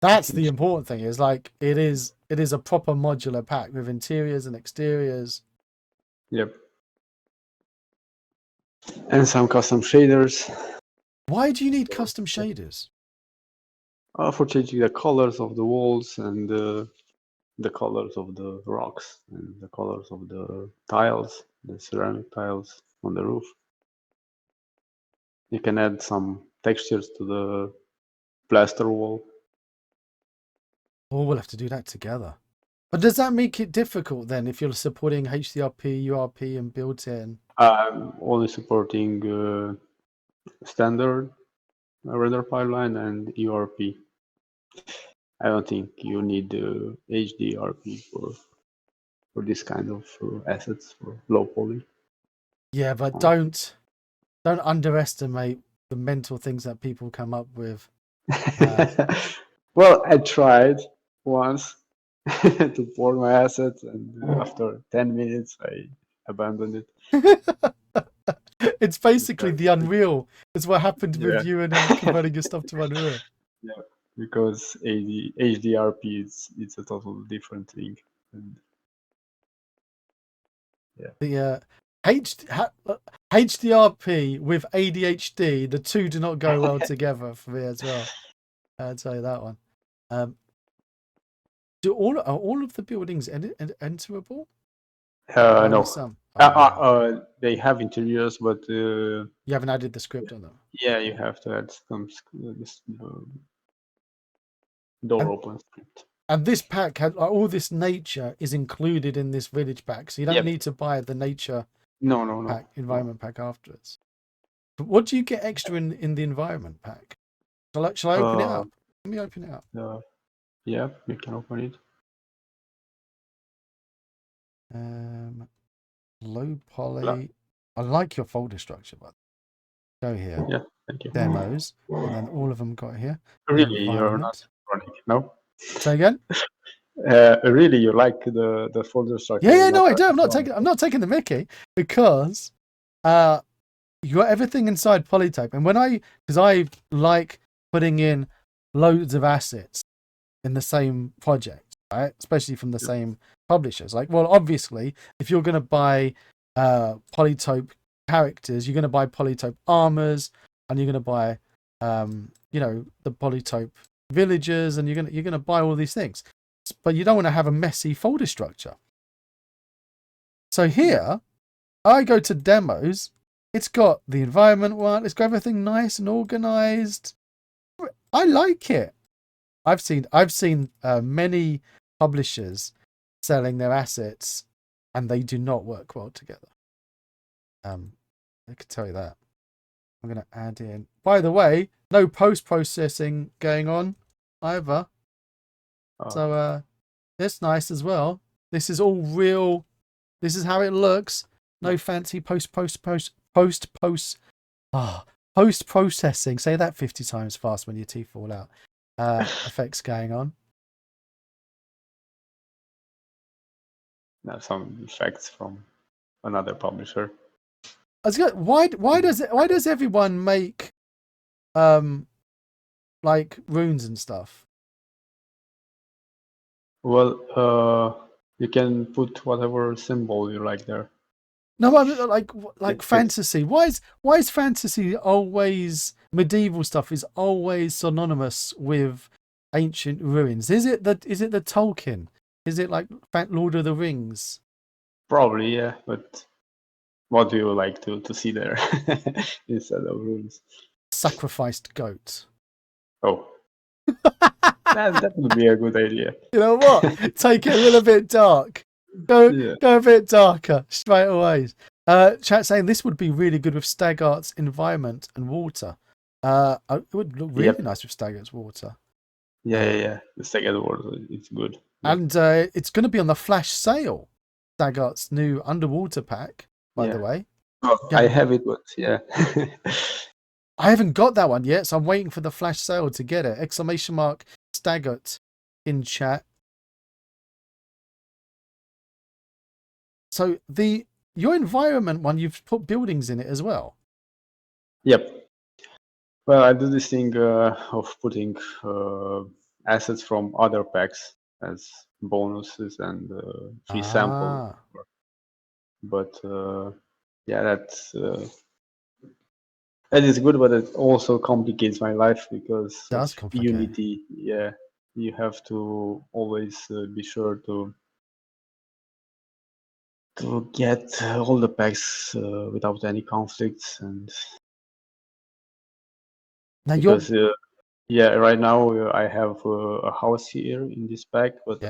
[SPEAKER 1] That's the important thing. Is like it is a proper modular pack with interiors and exteriors.
[SPEAKER 2] Yep. And some custom shaders.
[SPEAKER 1] Why do you need custom shaders?
[SPEAKER 2] For changing the colors of the walls and the colors of the rocks and the colors of the tiles, the ceramic tiles on the roof. You can add some textures to the plaster wall.
[SPEAKER 1] Oh, we'll have to do that together. But does that make it difficult then if you're supporting HDRP, URP, and built-in?
[SPEAKER 2] I'm only supporting standard render pipeline and URP. I don't think you need HDRP for this kind of assets for low poly.
[SPEAKER 1] Yeah, but don't underestimate the mental things that people come up with.
[SPEAKER 2] Well, I tried once to port my assets, and after 10 minutes, I abandoned it.
[SPEAKER 1] It's basically the Unreal. It's what happened with you and converting your stuff to Unreal.
[SPEAKER 2] Yeah, because HDRP it's a totally different thing. And
[SPEAKER 1] the HDRP with ADHD, the two do not go well together for me as well. I'll tell you that one. Are all of the buildings enterable?
[SPEAKER 2] No.
[SPEAKER 1] Some.
[SPEAKER 2] They have interiors, but
[SPEAKER 1] you haven't added the script on them.
[SPEAKER 2] Yeah, you have to add some door open script.
[SPEAKER 1] And this pack had all this nature is included in this village pack, so you don't need to buy the nature pack, environment pack afterwards. But what do you get extra in the environment pack? Shall I open it up? Let me open it up.
[SPEAKER 2] Yeah, you can open it.
[SPEAKER 1] Low poly. I like your folder structure, but go here.
[SPEAKER 2] Yeah, thank you.
[SPEAKER 1] Demos, and then all of them got here.
[SPEAKER 2] Really, you're not running, no?
[SPEAKER 1] Say again.
[SPEAKER 2] Really, you like the folder structure?
[SPEAKER 1] Yeah, no, I do. I'm not taking the Mickey because you got everything inside Polytope, and because I like putting in loads of assets in the same project, right? Especially from the same publishers. Like, well, obviously, if you're going to buy Polytope characters, you're going to buy Polytope armors, and you're going to buy you know, the Polytope villages, and you're gonna buy all these things, but you don't want to have a messy folder structure. So here, I go to demos. It's got the environment one. It's got everything nice and organized. I like it. I've seen many publishers selling their assets, and they do not work well together. I can tell you that. I'm going to add in. By the way, no post-processing going on either. So that's nice as well. This is all real. This is how it looks. No fancy post-processing. Say that 50 times fast when your teeth fall out. Effects going on.
[SPEAKER 2] Now some effects from another publisher.
[SPEAKER 1] Why does everyone make like runes and stuff?
[SPEAKER 2] Well, you can put whatever symbol you like there.
[SPEAKER 1] No, I mean, like fantasy. Why is fantasy always medieval stuff is always synonymous with ancient ruins? Is it the Tolkien? Is it like Lord of the Rings?
[SPEAKER 2] Probably, yeah. But what do you like to see there instead of runes?
[SPEAKER 1] Sacrificed goat.
[SPEAKER 2] Oh, that would be a good idea.
[SPEAKER 1] You know what? Take it a little bit dark. Go a bit darker straight away. Chat saying this would be really good with Stagart's environment and water. It would look really nice with Stagart's water.
[SPEAKER 2] Yeah. The Stagart water, it's good.
[SPEAKER 1] And it's going to be on the flash sale. Stagart's new underwater pack, by the way.
[SPEAKER 2] Oh, I have it, but yeah.
[SPEAKER 1] I haven't got that one yet, so I'm waiting for the flash sale to get it. Exclamation mark Stagart in chat. So your environment one, you've put buildings in it as well.
[SPEAKER 2] Yep. Well, I do this thing of putting assets from other packs as bonuses and free sample. But yeah, that is good, but it also complicates my life because of Unity. Yeah, you have to always be sure to get all the packs without any conflicts, and
[SPEAKER 1] now
[SPEAKER 2] because right now I have a house here in this pack, but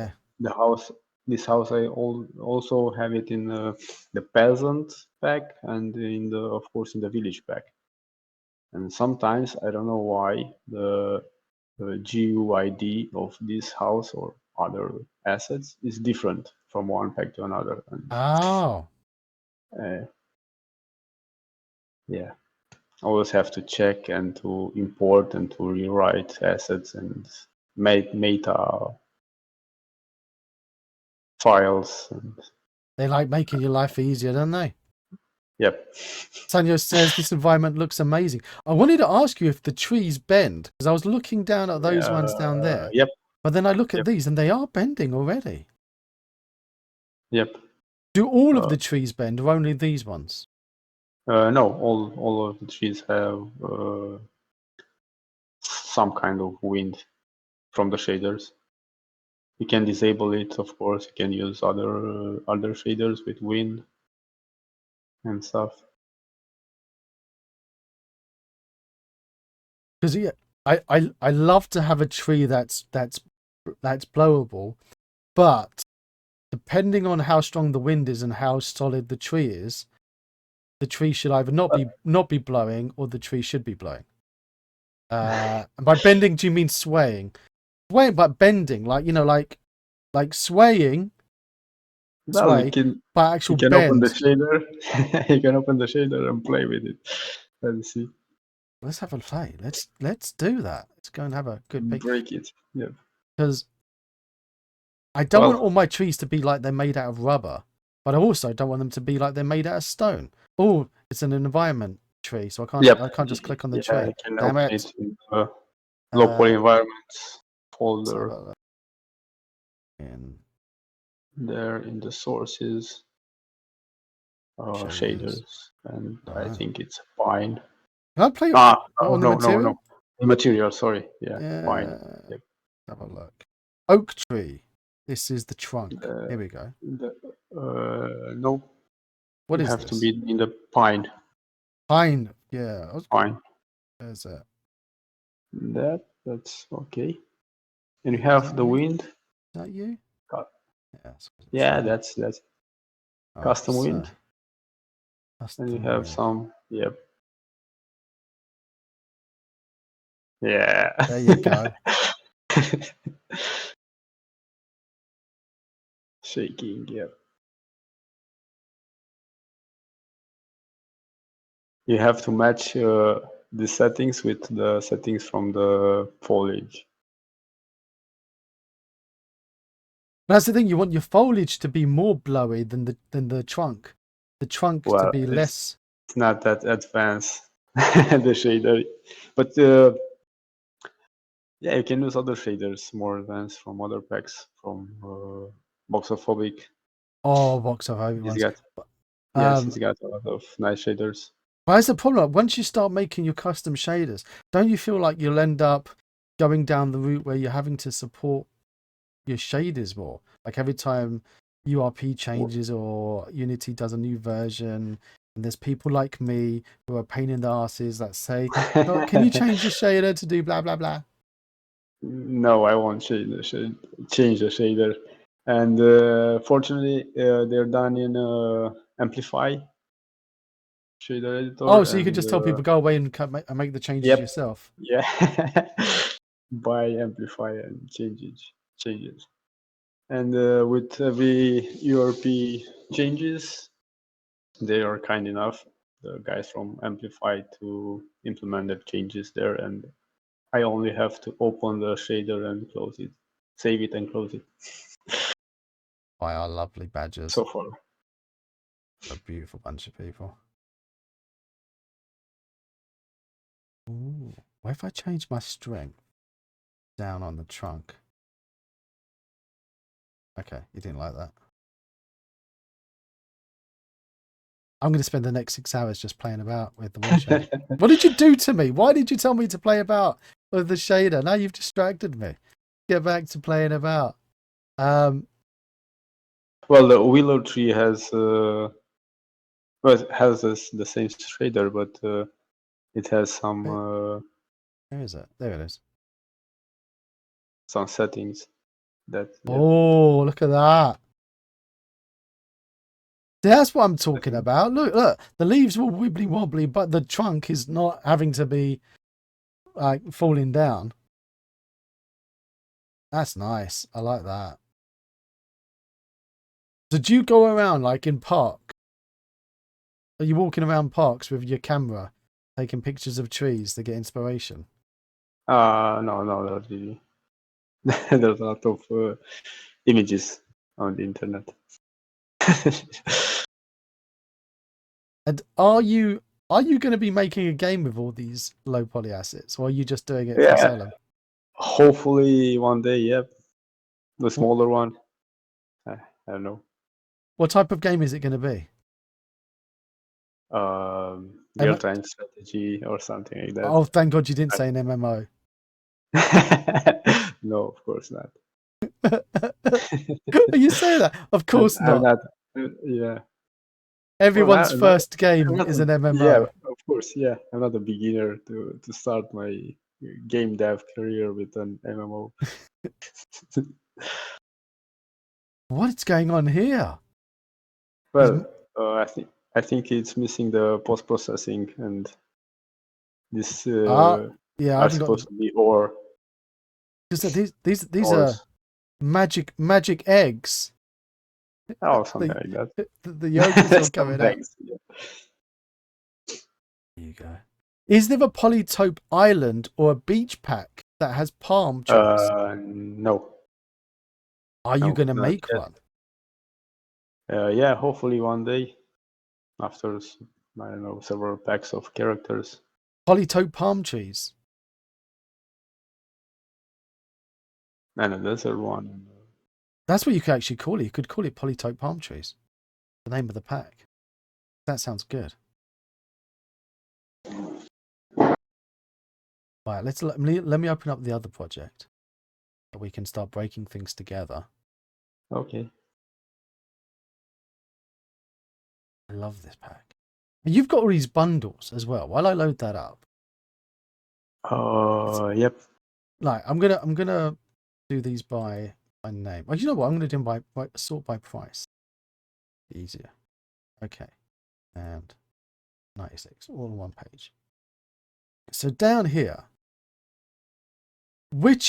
[SPEAKER 2] this house I also have it in the peasant pack and of course in the village pack. And sometimes I don't know why the GUID of this house or other assets is different from one pack to another. And, yeah, always have to check and to import and to rewrite assets and meta files. And
[SPEAKER 1] they like making your life easier, don't they?
[SPEAKER 2] Yep.
[SPEAKER 1] Sanyo says this environment looks amazing. I wanted to ask you if the trees bend, because I was looking down at those ones down there.
[SPEAKER 2] Yep.
[SPEAKER 1] But then I look at these and they are bending already.
[SPEAKER 2] Yep.
[SPEAKER 1] Do all of the trees bend or only these ones?
[SPEAKER 2] No, all of the trees have some kind of wind from the shaders. You can disable it, of course. You can use other shaders with wind and stuff.
[SPEAKER 1] Because I love to have a tree that's blowable, but depending on how strong the wind is and how solid the tree is, the tree should either not be blowing or the tree should be blowing. And by bending, do you mean swaying? Swaying, but bending, like swaying.
[SPEAKER 2] Well, you can
[SPEAKER 1] bend.
[SPEAKER 2] open the shader. You can open the shader and play with it. Let's see.
[SPEAKER 1] Let's have a play. Let's do that. Let's go and have a good pick.
[SPEAKER 2] Break it. Yeah.
[SPEAKER 1] Because I don't want all my trees to be like they're made out of rubber, but I also don't want them to be like they're made out of stone. Oh, it's an environment tree, so I can't just click on the tree.
[SPEAKER 2] Damn it! LowPoly environments folder. There in the sources, shaders, and I think it's fine.
[SPEAKER 1] Can I play
[SPEAKER 2] on the material? Material, sorry. Yeah, fine.
[SPEAKER 1] Yeah.
[SPEAKER 2] Yep.
[SPEAKER 1] Have a look. Oak tree. This is the trunk. Here we go.
[SPEAKER 2] No,
[SPEAKER 1] What
[SPEAKER 2] you
[SPEAKER 1] is
[SPEAKER 2] have to
[SPEAKER 1] this?
[SPEAKER 2] be in the pine.
[SPEAKER 1] Pine. Yeah.
[SPEAKER 2] Pine.
[SPEAKER 1] There's it.
[SPEAKER 2] That's okay. And you
[SPEAKER 1] Is
[SPEAKER 2] have
[SPEAKER 1] that
[SPEAKER 2] the
[SPEAKER 1] you?
[SPEAKER 2] wind.
[SPEAKER 1] Is that you? Yeah.
[SPEAKER 2] Yeah, that's
[SPEAKER 1] All right.
[SPEAKER 2] custom
[SPEAKER 1] So
[SPEAKER 2] wind. And you
[SPEAKER 1] custom
[SPEAKER 2] have
[SPEAKER 1] wind.
[SPEAKER 2] some. Yep. Yeah.
[SPEAKER 1] There you go.
[SPEAKER 2] Shaking. Yep. You have to match the settings with the settings from the foliage.
[SPEAKER 1] That's the thing. You want your foliage to be more blowy than the trunk. The trunk to
[SPEAKER 2] Well,
[SPEAKER 1] be less.
[SPEAKER 2] it's not that advanced, the shader, but yeah, you can use other shaders more advanced from other packs from Boxophobic.
[SPEAKER 1] Oh, box of over
[SPEAKER 2] He's
[SPEAKER 1] ones.
[SPEAKER 2] got yes,
[SPEAKER 1] Um,
[SPEAKER 2] he's got a lot of nice shaders.
[SPEAKER 1] but that's the problem. Once you start making your custom shaders, don't you feel like you'll end up going down the route where you're having to support your shaders more? Like every time URP changes or Unity does a new version, and there's people like me who are pain in the asses that say, "Oh, can you change your shader to do blah blah blah?"
[SPEAKER 2] No, I won't change change the shader. And fortunately, they're done in Amplify shader editor.
[SPEAKER 1] Oh, so you could
[SPEAKER 2] And
[SPEAKER 1] just tell people go away and and make the changes
[SPEAKER 2] yep,
[SPEAKER 1] yourself.
[SPEAKER 2] yeah, buy Amplify and changes. And with every URP changes, they are kind enough, the guys from Amplify, to implement the changes there. And I only have to open the shader and close it, save it and close it.
[SPEAKER 1] By our lovely badgers,
[SPEAKER 2] So far.
[SPEAKER 1] a beautiful bunch of people. Ooh, what if I change my strength down on the trunk? Okay, you didn't like that. I'm going to spend the next 6 hours just playing about with the wash shader. What did you do to me? Why did you tell me to play about with the shader? Now you've distracted me. Get back to playing about.
[SPEAKER 2] Well, the willow tree has the same shader, but it has
[SPEAKER 1] Where is it? There it is.
[SPEAKER 2] some settings that. Yeah.
[SPEAKER 1] Oh, look at that. That's what I'm talking about. Look, the leaves will wibbly wobbly, but the trunk is not having to be like falling down. That's nice. I like that. Did you go around like in park? Are you walking around parks with your camera, taking pictures of trees to get inspiration?
[SPEAKER 2] No, not really. There's a lot of images on the internet.
[SPEAKER 1] And are you going to be making a game with all these low poly assets, or are you just doing it for
[SPEAKER 2] Yeah,
[SPEAKER 1] selling?
[SPEAKER 2] hopefully one day. Yep, the smaller one. I don't know.
[SPEAKER 1] What type of game is it going to be?
[SPEAKER 2] Real-time strategy or something like that.
[SPEAKER 1] Oh, thank God you didn't say an MMO.
[SPEAKER 2] No, of course not.
[SPEAKER 1] You say that? Of course
[SPEAKER 2] I'm
[SPEAKER 1] not.
[SPEAKER 2] not. Yeah. Well,
[SPEAKER 1] Everyone's first
[SPEAKER 2] I'm
[SPEAKER 1] game
[SPEAKER 2] not
[SPEAKER 1] is an
[SPEAKER 2] yeah,
[SPEAKER 1] MMO.
[SPEAKER 2] of course. Yeah, I'm not a beginner to start my game dev career with an MMO.
[SPEAKER 1] What's going on here?
[SPEAKER 2] Well, I think it's missing the post processing, and this
[SPEAKER 1] Yeah, I
[SPEAKER 2] are
[SPEAKER 1] haven't got
[SPEAKER 2] supposed to be ore
[SPEAKER 1] because these are
[SPEAKER 2] ores.
[SPEAKER 1] magic eggs.
[SPEAKER 2] Oh, something
[SPEAKER 1] The
[SPEAKER 2] like that.
[SPEAKER 1] the yolk is all
[SPEAKER 2] Some
[SPEAKER 1] coming out.
[SPEAKER 2] bags. Yeah.
[SPEAKER 1] There you go. Is there a Polytope island or a beach pack that has palm trees?
[SPEAKER 2] No,
[SPEAKER 1] Are you
[SPEAKER 2] no,
[SPEAKER 1] going to
[SPEAKER 2] not
[SPEAKER 1] make
[SPEAKER 2] yet.
[SPEAKER 1] one?
[SPEAKER 2] Yeah, hopefully one day after I don't know, several packs of characters.
[SPEAKER 1] Polytope palm trees.
[SPEAKER 2] And another one.
[SPEAKER 1] That's what you could actually call it. You could call it Polytope palm trees. The name of the pack. That sounds good. Right, let me open up the other project so we can start breaking things together.
[SPEAKER 2] Okay.
[SPEAKER 1] I love this pack. And you've got all these bundles as well. While I load that up,
[SPEAKER 2] Yep.
[SPEAKER 1] like I'm gonna do these by name. Oh, you know what? I'm gonna do them by sort by price. Easier. Okay, and 96 all on one page. So down here, what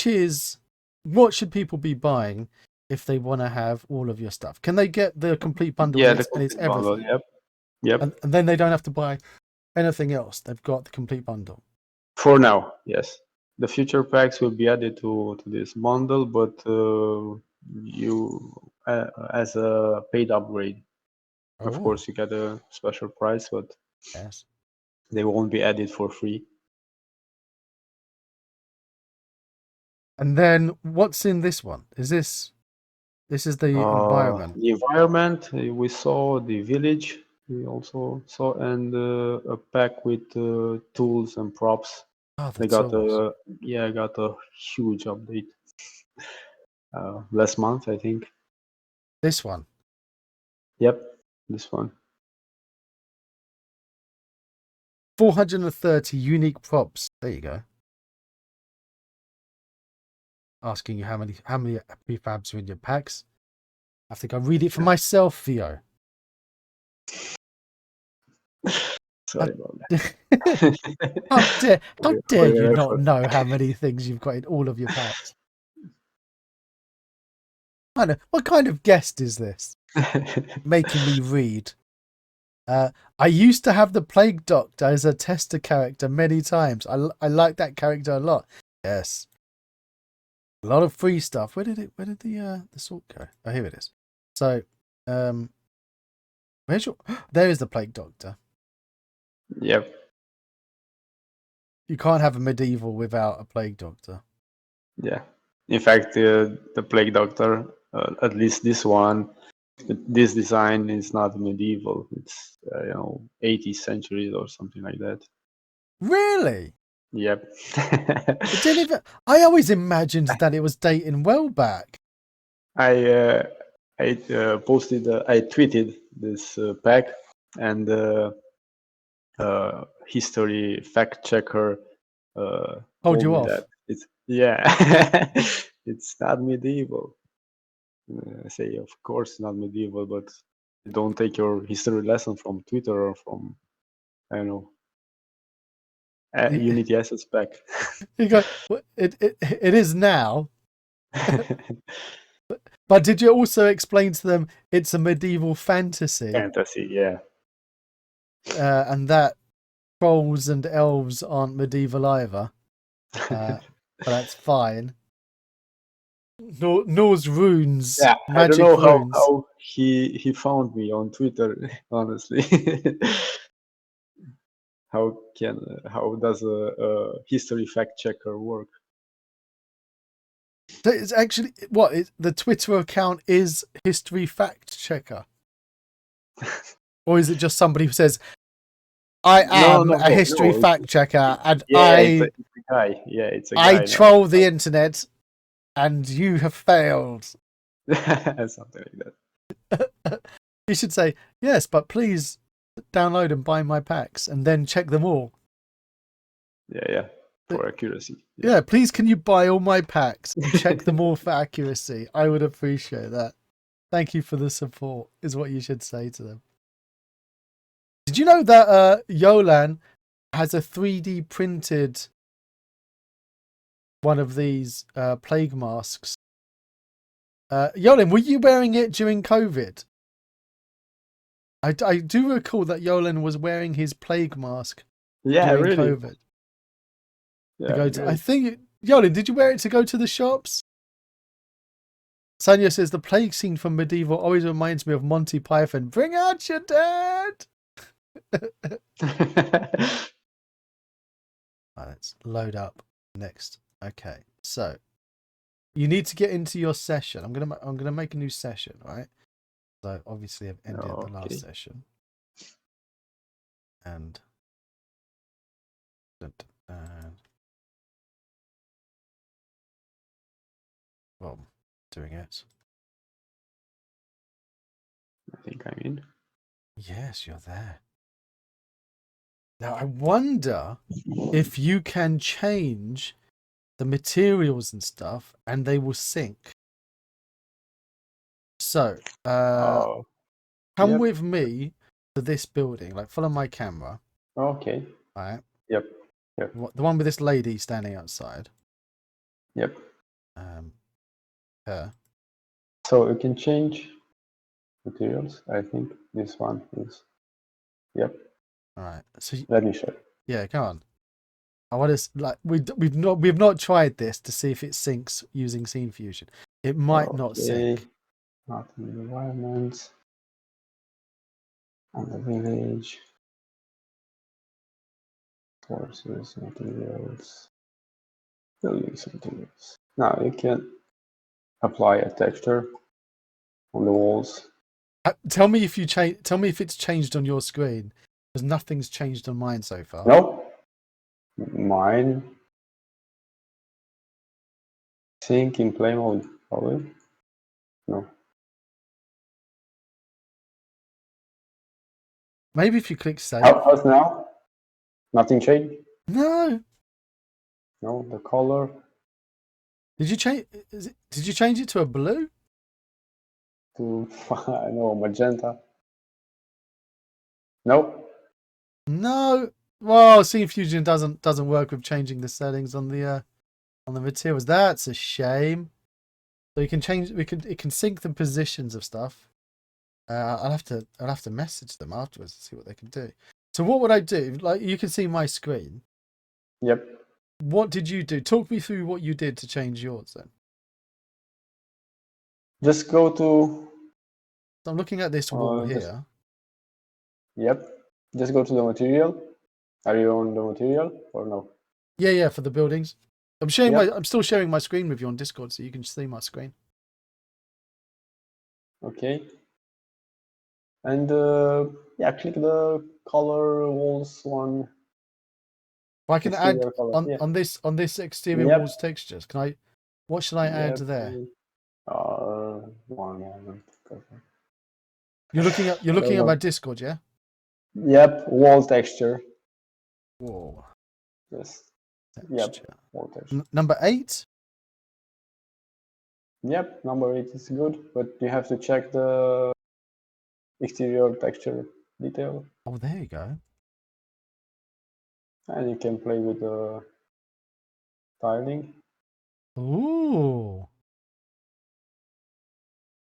[SPEAKER 1] should people be buying if they want to have all of your stuff? Can they get the complete bundle
[SPEAKER 2] Yeah,
[SPEAKER 1] and
[SPEAKER 2] the
[SPEAKER 1] it's
[SPEAKER 2] complete bundle.
[SPEAKER 1] everything?
[SPEAKER 2] Yep. Yep.
[SPEAKER 1] And then they don't have to buy anything else. They've got the complete bundle.
[SPEAKER 2] For now, yes. The future packs will be added to this bundle, but you as a paid upgrade. Of
[SPEAKER 1] Oh,
[SPEAKER 2] course, you get a special price, but
[SPEAKER 1] yes.
[SPEAKER 2] they won't be added for free.
[SPEAKER 1] And then what's in this one? This is the environment.
[SPEAKER 2] The environment, we saw the village, we also saw, and a pack with tools and props.
[SPEAKER 1] Oh, the
[SPEAKER 2] They got
[SPEAKER 1] tools.
[SPEAKER 2] got a huge update last month, I think.
[SPEAKER 1] This one.
[SPEAKER 2] Yep, this one.
[SPEAKER 1] 430 unique props. There you go. Asking you how many prefabs are in your packs. I have to go read it for myself, Theo.
[SPEAKER 2] Sorry about that.
[SPEAKER 1] How dare
[SPEAKER 2] For
[SPEAKER 1] you
[SPEAKER 2] your
[SPEAKER 1] not
[SPEAKER 2] effort.
[SPEAKER 1] know how many things you've got in all of your packs? What kind of guest is this? Making me read. I used to have the Plague Doctor as a tester character many times. I like that character a lot. Yes. A lot of free stuff. Where did the sort go? Oh, here it is. So, where's your there is the Plague Doctor.
[SPEAKER 2] Yep.
[SPEAKER 1] You can't have a medieval without a Plague Doctor.
[SPEAKER 2] Yeah. In fact, the Plague Doctor, at least this one, this design is not medieval. It's 80th centuries or something like that.
[SPEAKER 1] Really?
[SPEAKER 2] Yep.
[SPEAKER 1] It didn't even. I always imagined that it was dating well back.
[SPEAKER 2] I posted, I tweeted this pack, and history fact checker
[SPEAKER 1] Hold
[SPEAKER 2] told
[SPEAKER 1] you
[SPEAKER 2] me
[SPEAKER 1] off.
[SPEAKER 2] that it's it's not medieval. I say, of course, not medieval, but don't take your history lesson from Twitter or from, I don't know,
[SPEAKER 1] You,
[SPEAKER 2] Unity Assets pack.
[SPEAKER 1] you go. "Well, it is now." But did you also explain to them it's a medieval fantasy,
[SPEAKER 2] Fantasy, yeah.
[SPEAKER 1] and that trolls and elves aren't medieval either? But that's fine. Norse runes,
[SPEAKER 2] Yeah, I don't
[SPEAKER 1] magic
[SPEAKER 2] know
[SPEAKER 1] runes.
[SPEAKER 2] how he found me on Twitter, honestly. How does a history fact checker work?
[SPEAKER 1] So it's actually the Twitter account is History Fact Checker, or is it just somebody who says, "I
[SPEAKER 2] No,
[SPEAKER 1] am
[SPEAKER 2] no,
[SPEAKER 1] a
[SPEAKER 2] no,
[SPEAKER 1] history
[SPEAKER 2] no.
[SPEAKER 1] fact checker and
[SPEAKER 2] Yeah, it's a guy. Yeah, it's a
[SPEAKER 1] I
[SPEAKER 2] guy now.
[SPEAKER 1] troll the internet and you have failed"?
[SPEAKER 2] Something like that.
[SPEAKER 1] You should say, "Yes, but please download and buy my packs and then check them all."
[SPEAKER 2] Yeah, for accuracy.
[SPEAKER 1] Yeah, please can you buy all my packs and check them all for accuracy? I would appreciate that. Thank you for the support, is what you should say to them. Did you know that Yolan has a 3D printed one of these plague masks? Yolan, were you wearing it during COVID? I do recall that Yolan was wearing his plague mask
[SPEAKER 2] Yeah,
[SPEAKER 1] during
[SPEAKER 2] really.
[SPEAKER 1] COVID.
[SPEAKER 2] Yeah,
[SPEAKER 1] I
[SPEAKER 2] great.
[SPEAKER 1] think, Yolan, did you wear it to go to the shops? Sanya says the plague scene from Medieval always reminds me of Monty Python. Bring out your dead! Let's load up next. Okay, so you need to get into your session. I'm gonna make a new session, right? So obviously I've ended the last
[SPEAKER 2] Okay.
[SPEAKER 1] session, and Well, doing it.
[SPEAKER 2] I think I'm in.
[SPEAKER 1] Yes, you're there. Now, I wonder if you can change the materials and stuff and they will sync. So,
[SPEAKER 2] Oh,
[SPEAKER 1] come
[SPEAKER 2] yep.
[SPEAKER 1] with me to this building. Like, follow my camera.
[SPEAKER 2] Okay.
[SPEAKER 1] All right.
[SPEAKER 2] Yep. Yep.
[SPEAKER 1] The one with this lady standing outside.
[SPEAKER 2] Yep.
[SPEAKER 1] Her.
[SPEAKER 2] So you can change materials. I think this one is. Yep.
[SPEAKER 1] All right. So,
[SPEAKER 2] Let me show.
[SPEAKER 1] yeah, come on. I want to like we've not tried this to see if it syncs using Scene Fusion. It might not
[SPEAKER 2] Okay.
[SPEAKER 1] sync.
[SPEAKER 2] Not in the environment. On the village. Sources, materials. Buildings, materials. Now you can apply a texture on the walls.
[SPEAKER 1] Tell me if you change. Tell me if it's changed on your screen, because nothing's changed on mine so far.
[SPEAKER 2] No, mine. Sync in play mode. Probably. No.
[SPEAKER 1] Maybe if you click save.
[SPEAKER 2] How's now? Nothing changed.
[SPEAKER 1] No.
[SPEAKER 2] No, the color.
[SPEAKER 1] Did you change? Did you change it to a blue?
[SPEAKER 2] To no magenta. Nope.
[SPEAKER 1] No. Well, Scene Fusion doesn't work with changing the settings on the materials. That's a shame. So you can change. It can sync the positions of stuff. I'll have to message them afterwards to see what they can do. So what would I do? Like, you can see my screen.
[SPEAKER 2] Yep.
[SPEAKER 1] What did you do? Talk me through what you did to change yours then.
[SPEAKER 2] Just go to.
[SPEAKER 1] So I'm looking at this wall here.
[SPEAKER 2] Yep. Just go to the material. Are you on the material or no?
[SPEAKER 1] Yeah, for the buildings. I'm sharing
[SPEAKER 2] Yep.
[SPEAKER 1] I'm still sharing my screen with you on Discord, so you can see my screen.
[SPEAKER 2] Okay. And yeah, click the color walls one.
[SPEAKER 1] If I can add
[SPEAKER 2] Color. Yeah.
[SPEAKER 1] on this exterior
[SPEAKER 2] Yep.
[SPEAKER 1] walls textures, can I? What should I add there?
[SPEAKER 2] One moment.
[SPEAKER 1] You're looking at my Discord, yeah?
[SPEAKER 2] Yep, wall texture.
[SPEAKER 1] Whoa.
[SPEAKER 2] Yes.
[SPEAKER 1] Texture.
[SPEAKER 2] Yep, wall texture.
[SPEAKER 1] Number 8.
[SPEAKER 2] Yep, number 8 is good, but you have to check the exterior texture detail.
[SPEAKER 1] Oh, there you go.
[SPEAKER 2] And you can play with the tiling.
[SPEAKER 1] Ooh.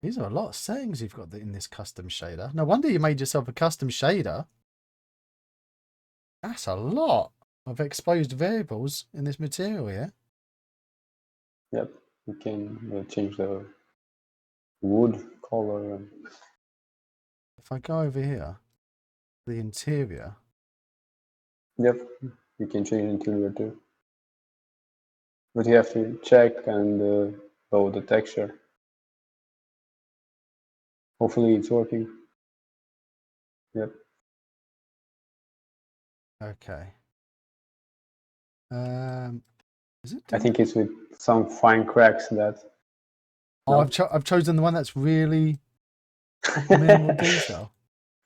[SPEAKER 1] These are a lot of settings you've got in this custom shader. No wonder you made yourself a custom shader. That's a lot of exposed variables in this material here.
[SPEAKER 2] Yep, you can change the wood color.
[SPEAKER 1] If I go over here, the interior.
[SPEAKER 2] Yep, you can change interior too. But you have to check and load the texture. Hopefully it's working. Yep.
[SPEAKER 1] Okay. Is it?
[SPEAKER 2] I think it's with some fine cracks that.
[SPEAKER 1] Oh, no? I've chosen the one that's really minimal detail.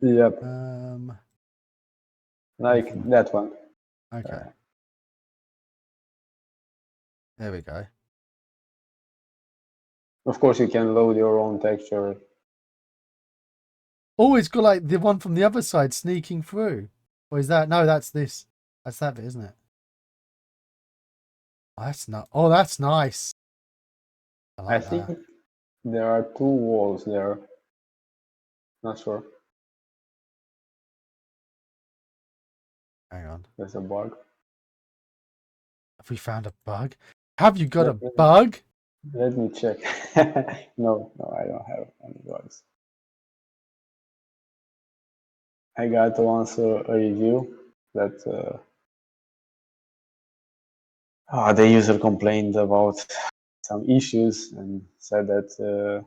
[SPEAKER 2] Yep. Like that one.
[SPEAKER 1] Okay. There we go.
[SPEAKER 2] Of course, you can load your own texture.
[SPEAKER 1] Oh, it's got like the one from the other side sneaking through. Or is that? No, that's this. That's that bit, isn't it? Oh, that's not. Oh, that's nice. I
[SPEAKER 2] think there are 2 walls there. Not sure.
[SPEAKER 1] Hang on.
[SPEAKER 2] There's a bug.
[SPEAKER 1] Have we found a bug? Have you got a bug?
[SPEAKER 2] Let me check. No, I don't have any bugs. I got once a review that the user complained about some issues and said that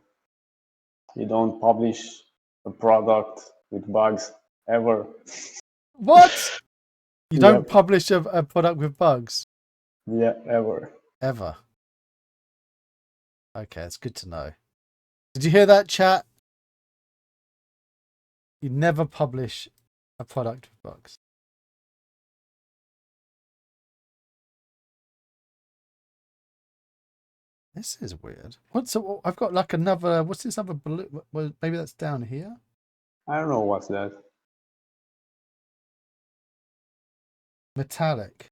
[SPEAKER 2] you don't publish a product with bugs ever.
[SPEAKER 1] What? You don't
[SPEAKER 2] Yep.
[SPEAKER 1] publish a product with bugs?
[SPEAKER 2] Yeah, ever.
[SPEAKER 1] Ever. Okay, it's good to know. Did you hear that, chat? You never publish a product with bugs. This is weird. What's I've got like another. What's this other blue? Well, maybe that's down here.
[SPEAKER 2] I don't know what's that.
[SPEAKER 1] Metallic.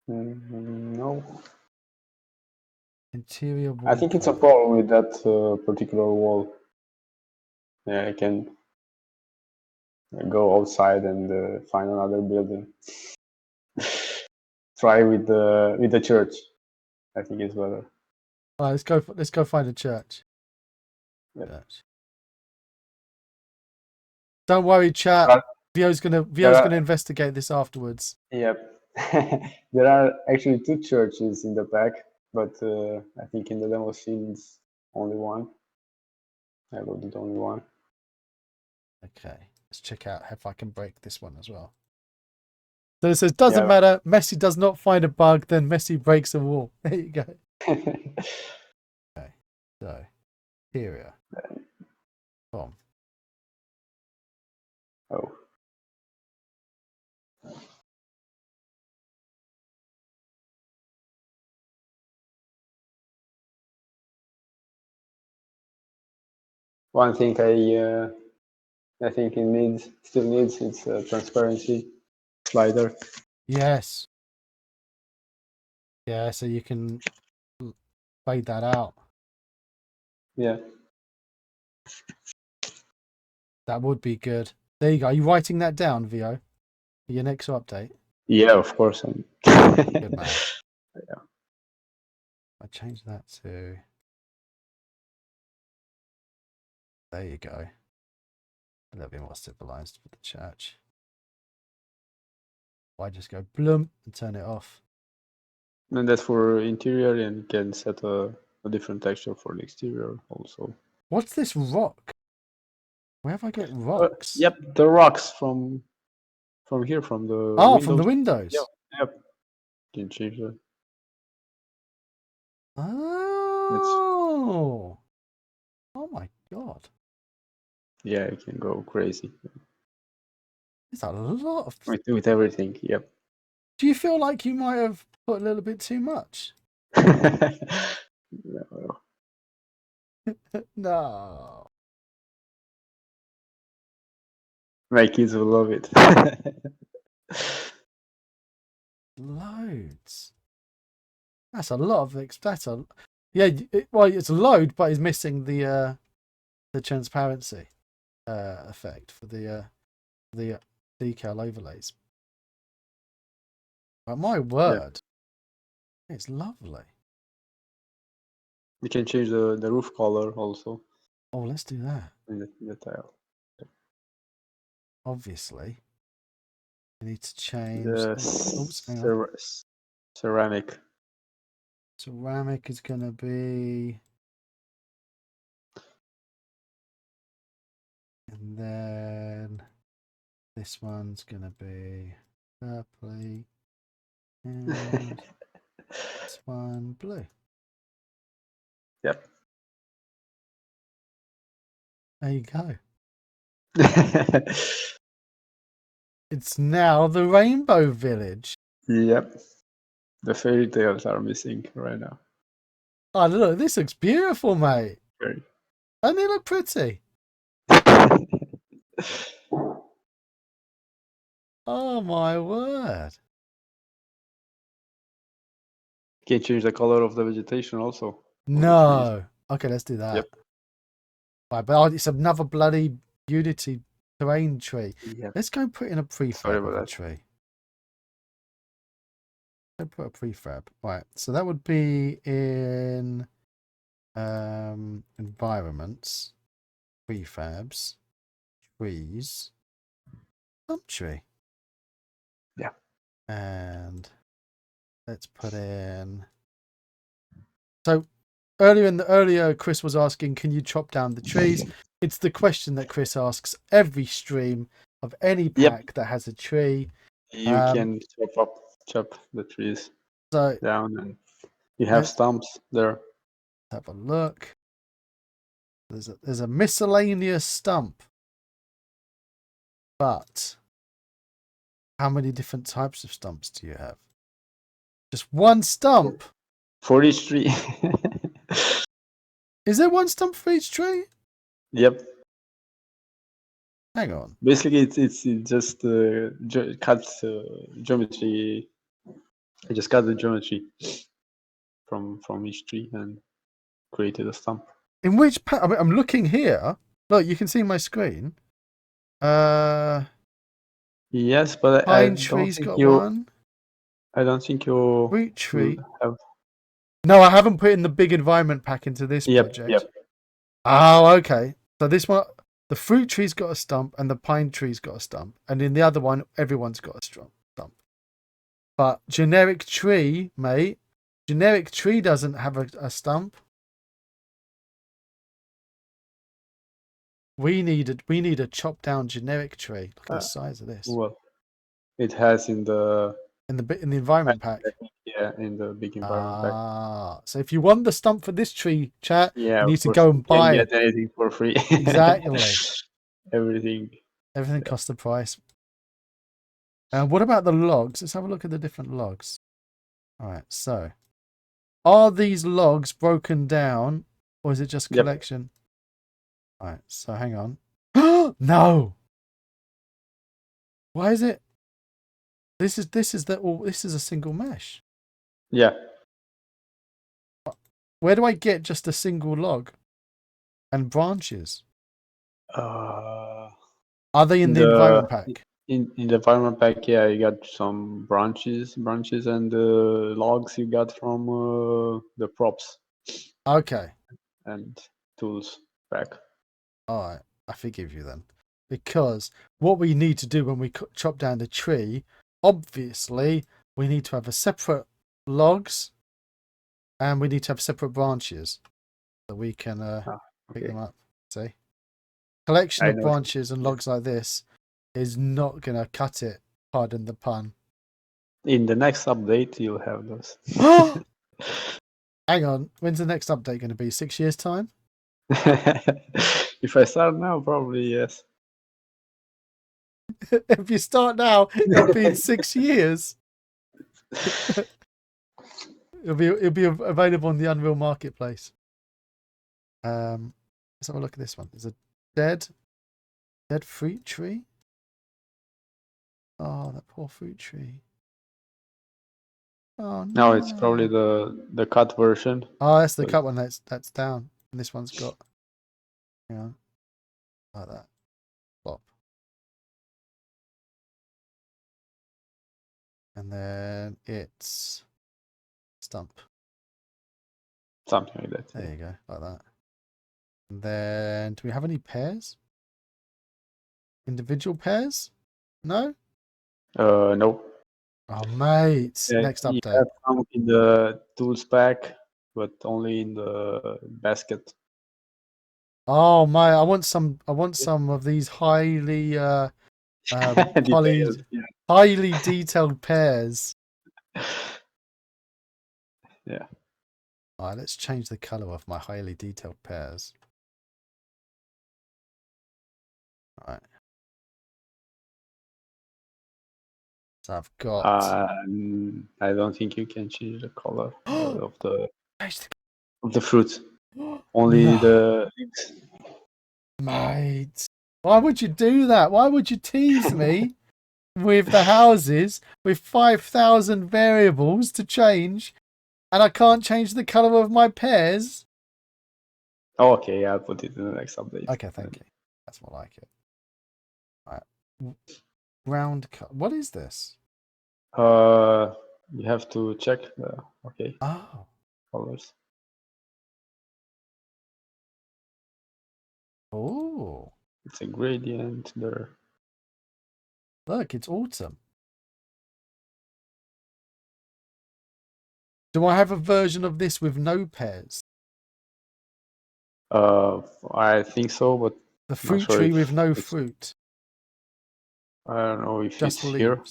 [SPEAKER 2] No.
[SPEAKER 1] Interior wall.
[SPEAKER 2] I think it's a problem with that particular wall. Yeah, I can go outside and find another building. Try with the church. I think it's better.
[SPEAKER 1] All right, let's go find a church.
[SPEAKER 2] Yep.
[SPEAKER 1] Church. Don't worry, chat.
[SPEAKER 2] But
[SPEAKER 1] Vio's gonna investigate this afterwards.
[SPEAKER 2] Yep. There are actually 2 churches in the pack, but I think in the demo scene it's only one. I loaded only one.
[SPEAKER 1] Okay, let's check out if I can break this one as well. So it says, doesn't matter. Messi does not find a bug, then Messi breaks a wall. There you go. Okay, so interior. Boom.
[SPEAKER 2] Oh. One thing I think it still needs it's a transparency slider.
[SPEAKER 1] Yes. Yeah, so you can fade that out.
[SPEAKER 2] Yeah.
[SPEAKER 1] That would be good. There you go. Are you writing that down, Vio? For your next update?
[SPEAKER 2] Yeah, of course.
[SPEAKER 1] Good man.
[SPEAKER 2] Yeah.
[SPEAKER 1] I changed that to... There you go. A little bit more civilized for the church. I just go bloom and turn it off.
[SPEAKER 2] And that's for interior, and you can set a different texture for the exterior also.
[SPEAKER 1] What's this rock? Where have I got rocks?
[SPEAKER 2] Yep, the rocks from here, from the windows.
[SPEAKER 1] From the windows.
[SPEAKER 2] Yep. You can change that.
[SPEAKER 1] Oh. Oh my god.
[SPEAKER 2] Yeah, it can go crazy.
[SPEAKER 1] There's a lot of...
[SPEAKER 2] With everything, yep.
[SPEAKER 1] Do you feel like you might have put a little bit too much?
[SPEAKER 2] No.
[SPEAKER 1] No.
[SPEAKER 2] My kids will love it.
[SPEAKER 1] Loads. That's a lot of... That's a... Yeah, well, it's a load, but it's missing the transparency effect for the decal overlays. But my word, it's lovely.
[SPEAKER 2] You can change the roof color also.
[SPEAKER 1] Oh, let's do that.
[SPEAKER 2] In the tile.
[SPEAKER 1] Obviously, we need to change
[SPEAKER 2] the ceramic.
[SPEAKER 1] Ceramic is going to be, and then this one's going to be purpley, and this one blue.
[SPEAKER 2] Yep.
[SPEAKER 1] There you go. It's now the Rainbow Village.
[SPEAKER 2] Yep. The fairy tales are missing right now.
[SPEAKER 1] Oh, look, this looks beautiful, mate.
[SPEAKER 2] Very.
[SPEAKER 1] And they look pretty. Oh, my word.
[SPEAKER 2] Can you change the color of the vegetation also?
[SPEAKER 1] No. Okay, let's do that.
[SPEAKER 2] Yep.
[SPEAKER 1] Right, but it's another bloody Unity terrain tree.
[SPEAKER 2] Yep.
[SPEAKER 1] Let's go put in a prefab of a
[SPEAKER 2] that.
[SPEAKER 1] tree. Let's put a prefab. Right, so that would be in environments, prefabs, trees, plum tree.
[SPEAKER 2] Yeah.
[SPEAKER 1] And let's put in... So earlier Chris was asking, can you chop down the trees? It's the question that Chris asks every stream of any pack that has a tree.
[SPEAKER 2] You can chop the trees down and You have
[SPEAKER 1] Let's
[SPEAKER 2] stumps there.
[SPEAKER 1] have a look. There's a miscellaneous stump. But how many different types of stumps do you have? Just one stump?
[SPEAKER 2] For each tree.
[SPEAKER 1] Is there one stump for each tree?
[SPEAKER 2] Yep.
[SPEAKER 1] Hang on.
[SPEAKER 2] Basically, it's just cut geometry. I just cut the geometry from each tree and created a stump.
[SPEAKER 1] In which I mean, I'm looking here. Look, you can see my screen.
[SPEAKER 2] Yes, but I
[SPEAKER 1] Pine
[SPEAKER 2] don't
[SPEAKER 1] tree's
[SPEAKER 2] think
[SPEAKER 1] got
[SPEAKER 2] you.
[SPEAKER 1] one.
[SPEAKER 2] I don't think you
[SPEAKER 1] Fruit tree.
[SPEAKER 2] have.
[SPEAKER 1] No, I haven't put in the big environment pack into this
[SPEAKER 2] Yep.
[SPEAKER 1] project.
[SPEAKER 2] Yep.
[SPEAKER 1] Oh, okay. So this one, the fruit tree's got a stump and the pine tree's got a stump. And in the other one, everyone's got a stump. But generic tree, mate, generic tree doesn't have a stump. We need a chopped down generic tree. Look at the size of this.
[SPEAKER 2] Well, it has in the
[SPEAKER 1] environment pack.
[SPEAKER 2] Yeah, in the big environment pack.
[SPEAKER 1] So if you want the stump for this tree, chat,
[SPEAKER 2] Yeah,
[SPEAKER 1] you need
[SPEAKER 2] of
[SPEAKER 1] to
[SPEAKER 2] course,
[SPEAKER 1] go
[SPEAKER 2] you
[SPEAKER 1] and
[SPEAKER 2] can't
[SPEAKER 1] buy
[SPEAKER 2] get
[SPEAKER 1] it.
[SPEAKER 2] anything for free.
[SPEAKER 1] Exactly.
[SPEAKER 2] Everything
[SPEAKER 1] Costs the price. And what about the logs? Let's have a look at the different logs. All right. So, are these logs broken down, or is it just collection? All right. So hang on. No. Why is it? This is a single mesh.
[SPEAKER 2] Yeah.
[SPEAKER 1] Where do I get just a single log and branches?
[SPEAKER 2] Are
[SPEAKER 1] they in the environment pack?
[SPEAKER 2] In the environment pack, yeah, you got some branches, and logs you got from the props.
[SPEAKER 1] Okay.
[SPEAKER 2] And tools pack.
[SPEAKER 1] All right, I forgive you then, because what we need to do when we chop down the tree, obviously, we need to have a separate logs, and we need to have separate branches, so we can pick them up. See, collection of branches and logs like this is not gonna cut it. Pardon the pun.
[SPEAKER 2] In the next update, you'll have those.
[SPEAKER 1] Hang on, when's the next update going to be? 6 years time?
[SPEAKER 2] If I start now, probably yes.
[SPEAKER 1] If you start now, it'll be in 6 years. It'll be available on the Unreal Marketplace. Let's have a look at this one. There's a dead fruit tree. Oh, that poor fruit tree. Oh no.
[SPEAKER 2] No, it's probably the cut version.
[SPEAKER 1] Oh, that's the cut one. That's down, and this one's got, like that. Plop. And then it's stump.
[SPEAKER 2] Something like that.
[SPEAKER 1] There you go, like that. And then, do we have any pairs? Individual pairs? No?
[SPEAKER 2] No.
[SPEAKER 1] Oh, mate. Next update.
[SPEAKER 2] You have some in the tools pack, but only in the basket.
[SPEAKER 1] Oh my! I want some of these highly highly detailed pairs.
[SPEAKER 2] Yeah.
[SPEAKER 1] All right, let's change the color of my highly detailed pairs. All right. So I've got.
[SPEAKER 2] I don't think you can change the color of the fruit. Only the leaves.
[SPEAKER 1] Mate, why would you do that? Why would you tease me with the houses with 5,000 variables to change, and I can't change the color of my pairs?
[SPEAKER 2] Oh, okay, I'll put it in the next update.
[SPEAKER 1] Okay, thank you. That's more like it. All right. Round cut. What is this?
[SPEAKER 2] You have to check the colors.
[SPEAKER 1] Oh,
[SPEAKER 2] it's a gradient there.
[SPEAKER 1] Look, it's autumn. Do I have a version of this with no pairs?
[SPEAKER 2] I think so, but
[SPEAKER 1] the fruit tree with no fruit.
[SPEAKER 2] I don't know if
[SPEAKER 1] just
[SPEAKER 2] it's
[SPEAKER 1] leaves.
[SPEAKER 2] here.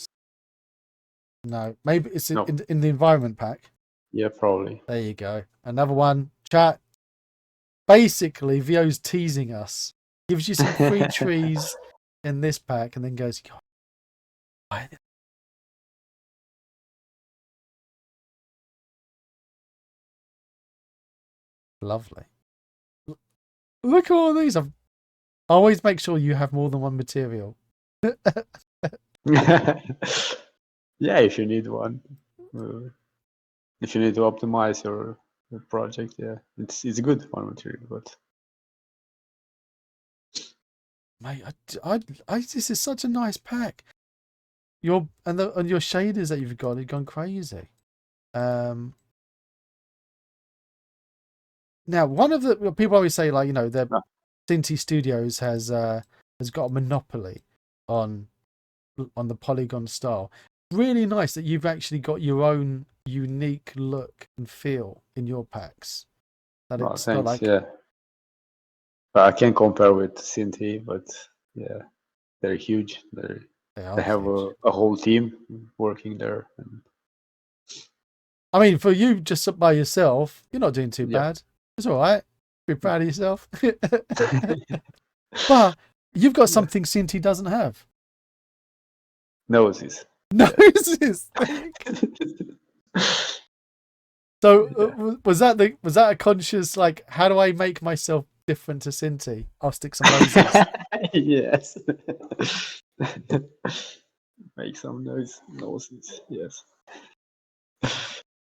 [SPEAKER 1] No, maybe it's in the environment pack.
[SPEAKER 2] Yeah, probably.
[SPEAKER 1] There you go. Another one. Chat. Basically, Vio's teasing us. Gives you some free trees in this pack, and then goes, "God, why the-" Lovely. Look at all these. I always make sure you have more than one material.
[SPEAKER 2] Yeah, if you need one. If you need to optimize your project, yeah, it's good one material, but
[SPEAKER 1] Mate, this is such a nice pack. Your shaders that you've got have gone crazy. Now, one of the people always say, like, the
[SPEAKER 2] no.
[SPEAKER 1] Cinti Studios has got a monopoly on the polygon style. Really nice that you've actually got your own unique look and feel in your packs. That
[SPEAKER 2] Oh,
[SPEAKER 1] it's not
[SPEAKER 2] thanks.
[SPEAKER 1] like
[SPEAKER 2] Yeah, but I can't compare with Cinti, but yeah, they're huge.
[SPEAKER 1] they
[SPEAKER 2] They
[SPEAKER 1] are
[SPEAKER 2] have
[SPEAKER 1] huge.
[SPEAKER 2] a whole team working there. And
[SPEAKER 1] I mean, for you just by yourself, you're not doing too
[SPEAKER 2] yeah,
[SPEAKER 1] bad. It's all right. Be proud of yourself. But you've got
[SPEAKER 2] yeah.
[SPEAKER 1] something Cinti doesn't have.
[SPEAKER 2] Noses.
[SPEAKER 1] Noses. So
[SPEAKER 2] Yeah.
[SPEAKER 1] was that a conscious, like, how do I make myself different to Cinti? I'll stick some noses.
[SPEAKER 2] Yes. Make some noses. Yes.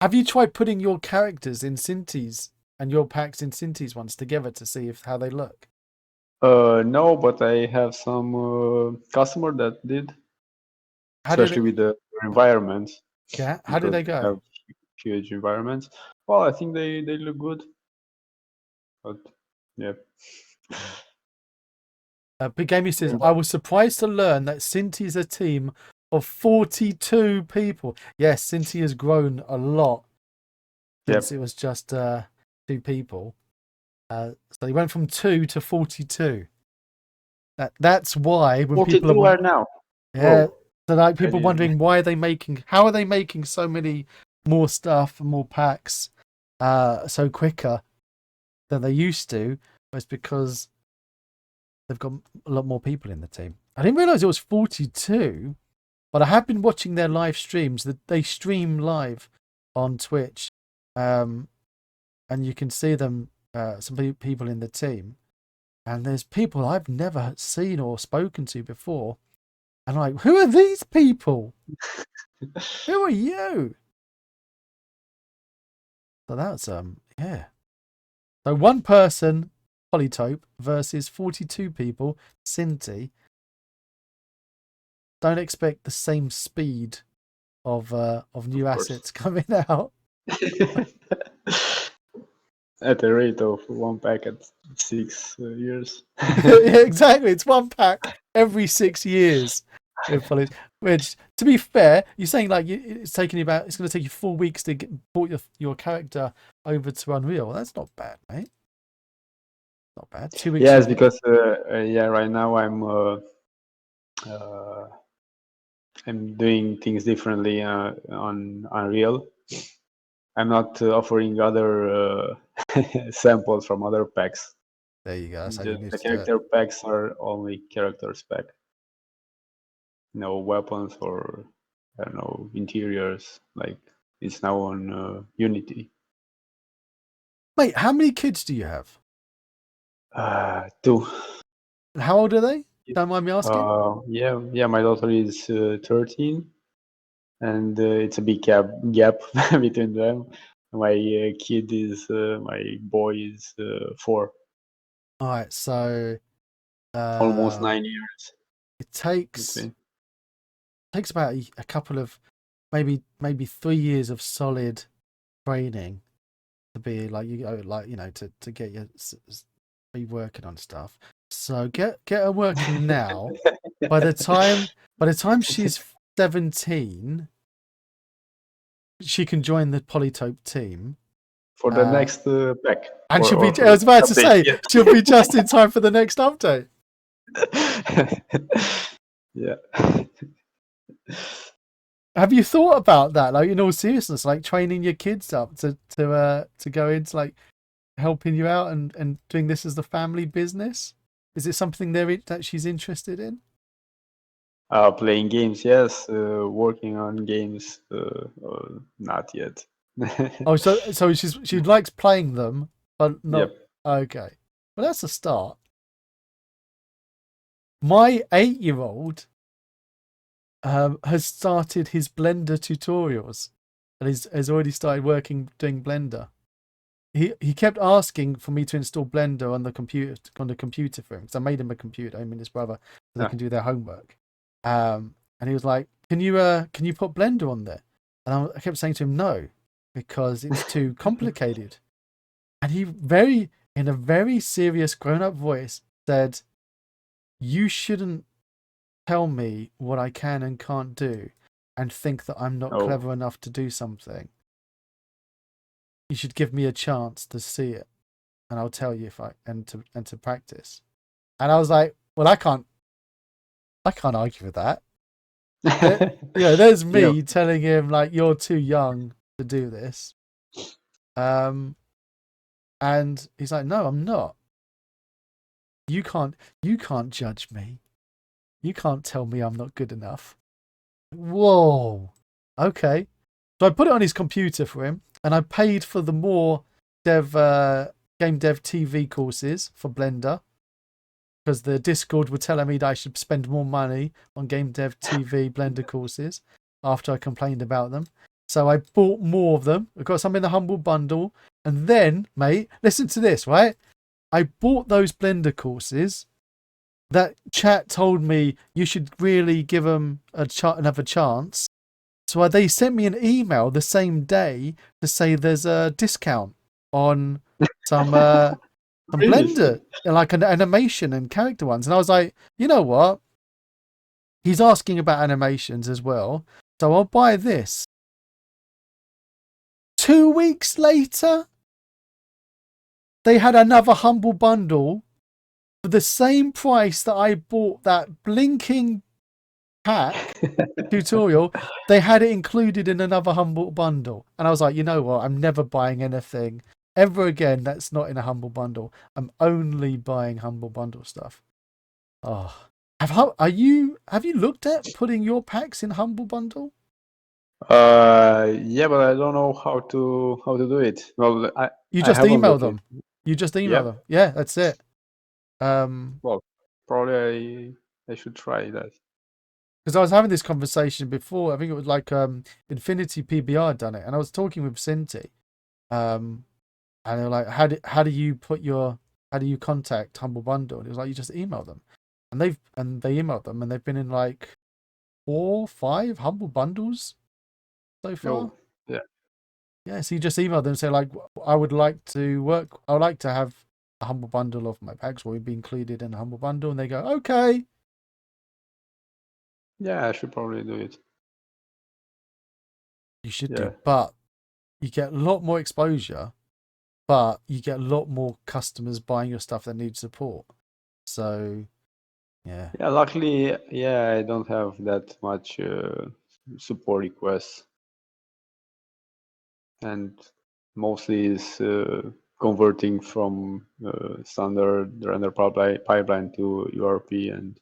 [SPEAKER 1] Have you tried putting your characters in Cinti's and your packs in Cinti's ones together to see how they look?
[SPEAKER 2] No, but I have some customer that did,
[SPEAKER 1] How did
[SPEAKER 2] especially
[SPEAKER 1] it?
[SPEAKER 2] with the environments,
[SPEAKER 1] Yeah. How did
[SPEAKER 2] because
[SPEAKER 1] they
[SPEAKER 2] we
[SPEAKER 1] go?
[SPEAKER 2] have huge environments. Well, I think they look good, but yeah.
[SPEAKER 1] Big Gamey says, I was surprised to learn that Cinti is a team of 42 people. Yes, Cinti has grown a lot since
[SPEAKER 2] Yep.
[SPEAKER 1] it was just 2 people. So they went from 2 to 42. That's why when people
[SPEAKER 2] 42
[SPEAKER 1] are
[SPEAKER 2] are now.
[SPEAKER 1] yeah,
[SPEAKER 2] Whoa.
[SPEAKER 1] so like
[SPEAKER 2] I
[SPEAKER 1] people
[SPEAKER 2] didn't.
[SPEAKER 1] wondering how are they making so many more stuff and more packs so quicker than they used to? It's because they've got a lot more people in the team. I didn't realize it was 42, but I have been watching their live streams. That they stream live on Twitch, and you can see them. Some people in the team, and there's people I've never seen or spoken to before. And I'm like, who are these people? Who are you? So that's yeah. So one person, Polytope, versus 42 people, Cinti. Don't expect the same speed of new
[SPEAKER 2] Of course.
[SPEAKER 1] assets coming out.
[SPEAKER 2] At the rate of one pack at 6 years.
[SPEAKER 1] Yeah, exactly. It's one pack every 6 years with Poly. Which, to be fair, you're saying like it's going to take you 4 weeks to port your character over to Unreal. That's not bad, mate. Not bad. 2 weeks.
[SPEAKER 2] Yes, because yeah, right now I'm doing things differently on Unreal. I'm not offering other samples from other packs.
[SPEAKER 1] There you go. That's how you
[SPEAKER 2] Just
[SPEAKER 1] need
[SPEAKER 2] the
[SPEAKER 1] to do it.
[SPEAKER 2] character packs are only character spec. No weapons or I don't know interiors. Like it's now on Unity.
[SPEAKER 1] Mate, how many kids do you have?
[SPEAKER 2] 2.
[SPEAKER 1] And how old are they? Don't mind me asking.
[SPEAKER 2] Yeah. My daughter is 13, and it's a big gap between them. My my boy is 4.
[SPEAKER 1] All right, so
[SPEAKER 2] Almost 9 years
[SPEAKER 1] it takes
[SPEAKER 2] between.
[SPEAKER 1] about a couple of maybe 3 years of solid training to be like to get you be working on stuff. So get her working now. By the time she's 17, she can join the Polytope team.
[SPEAKER 2] For the next pack.
[SPEAKER 1] And she'll be,
[SPEAKER 2] Or for
[SPEAKER 1] I
[SPEAKER 2] the
[SPEAKER 1] was about to
[SPEAKER 2] update.
[SPEAKER 1] say,
[SPEAKER 2] Yeah.
[SPEAKER 1] she'll be just in time for the next update.
[SPEAKER 2] Yeah.
[SPEAKER 1] Have you thought about that? Like in all seriousness, like training your kids up to go into like helping you out and doing this as the family business? Is it something that she's interested in?
[SPEAKER 2] Playing games, yes. Working on games, not yet.
[SPEAKER 1] Oh, so she likes playing them, but not
[SPEAKER 2] Yep.
[SPEAKER 1] okay. Well, that's a start. My 8-year-old has started his Blender tutorials, and has already started doing Blender. He kept asking for me to install Blender on the computer for him because I made him a computer, him and his brother, so they
[SPEAKER 2] Yeah.
[SPEAKER 1] can do their homework. And he was like, can you put Blender on there? And I kept saying to him no, because it's too complicated. And he in a very serious grown-up voice said, you shouldn't tell me what I can and can't do and think that I'm not
[SPEAKER 2] Oh.
[SPEAKER 1] clever enough to do something. You should give me a chance to see it, and I'll tell you if I and to practice. And I was like, well, I can't argue with that. There's
[SPEAKER 2] Yep.
[SPEAKER 1] me telling him like you're too young to do this. And he's like, no, I'm not. You can't judge me. You can't tell me I'm not good enough. Whoa. Okay. So I put it on his computer for him, and I paid for the more game dev TV courses for Blender, because the Discord were telling me that I should spend more money on game dev TV Blender courses after I complained about them. So I bought more of them. I got some in the Humble Bundle. And then, mate, listen to this, right? I bought those Blender courses. That chat told me you should really give them another chance. So they sent me an email the same day to say there's a discount on some
[SPEAKER 2] Really?
[SPEAKER 1] Blender, like an animation and character ones. And I was like, you know what? He's asking about animations as well, so I'll buy this. 2 weeks later, they had another Humble Bundle for the same price that I bought that blinking pack tutorial. They had it included in another Humble Bundle. And I was like, you know what? I'm never buying anything ever again that's not in a Humble Bundle. I'm only buying Humble Bundle stuff. Oh, have you looked at putting your packs in Humble Bundle?
[SPEAKER 2] Yeah, but I don't know how to do it. Well,
[SPEAKER 1] You
[SPEAKER 2] I
[SPEAKER 1] just
[SPEAKER 2] haven't
[SPEAKER 1] email
[SPEAKER 2] looked
[SPEAKER 1] them.
[SPEAKER 2] at.
[SPEAKER 1] You just email
[SPEAKER 2] Yep.
[SPEAKER 1] them. Yeah, that's it. Because
[SPEAKER 2] Well, probably I should try that.
[SPEAKER 1] I was having this conversation before. I think it was like Infinity PBR had done it, and I was talking with Cinti, and they were like, how do you contact Humble Bundle? And it was like you just email them, and they emailed them, and they've been in like 4, 5 Humble Bundles so far.
[SPEAKER 2] Oh, yeah.
[SPEAKER 1] Yeah, so you just email them and say like, I would like to have a Humble Bundle of my packs, will be included in a Humble Bundle, and they go, okay.
[SPEAKER 2] Yeah, I should probably do it.
[SPEAKER 1] You should
[SPEAKER 2] Yeah.
[SPEAKER 1] do, but you get a lot more exposure, but you get a lot more customers buying your stuff that need support. So, yeah.
[SPEAKER 2] Yeah, luckily, yeah, I don't have that much support requests, and mostly is converting from standard render pipeline to URP, and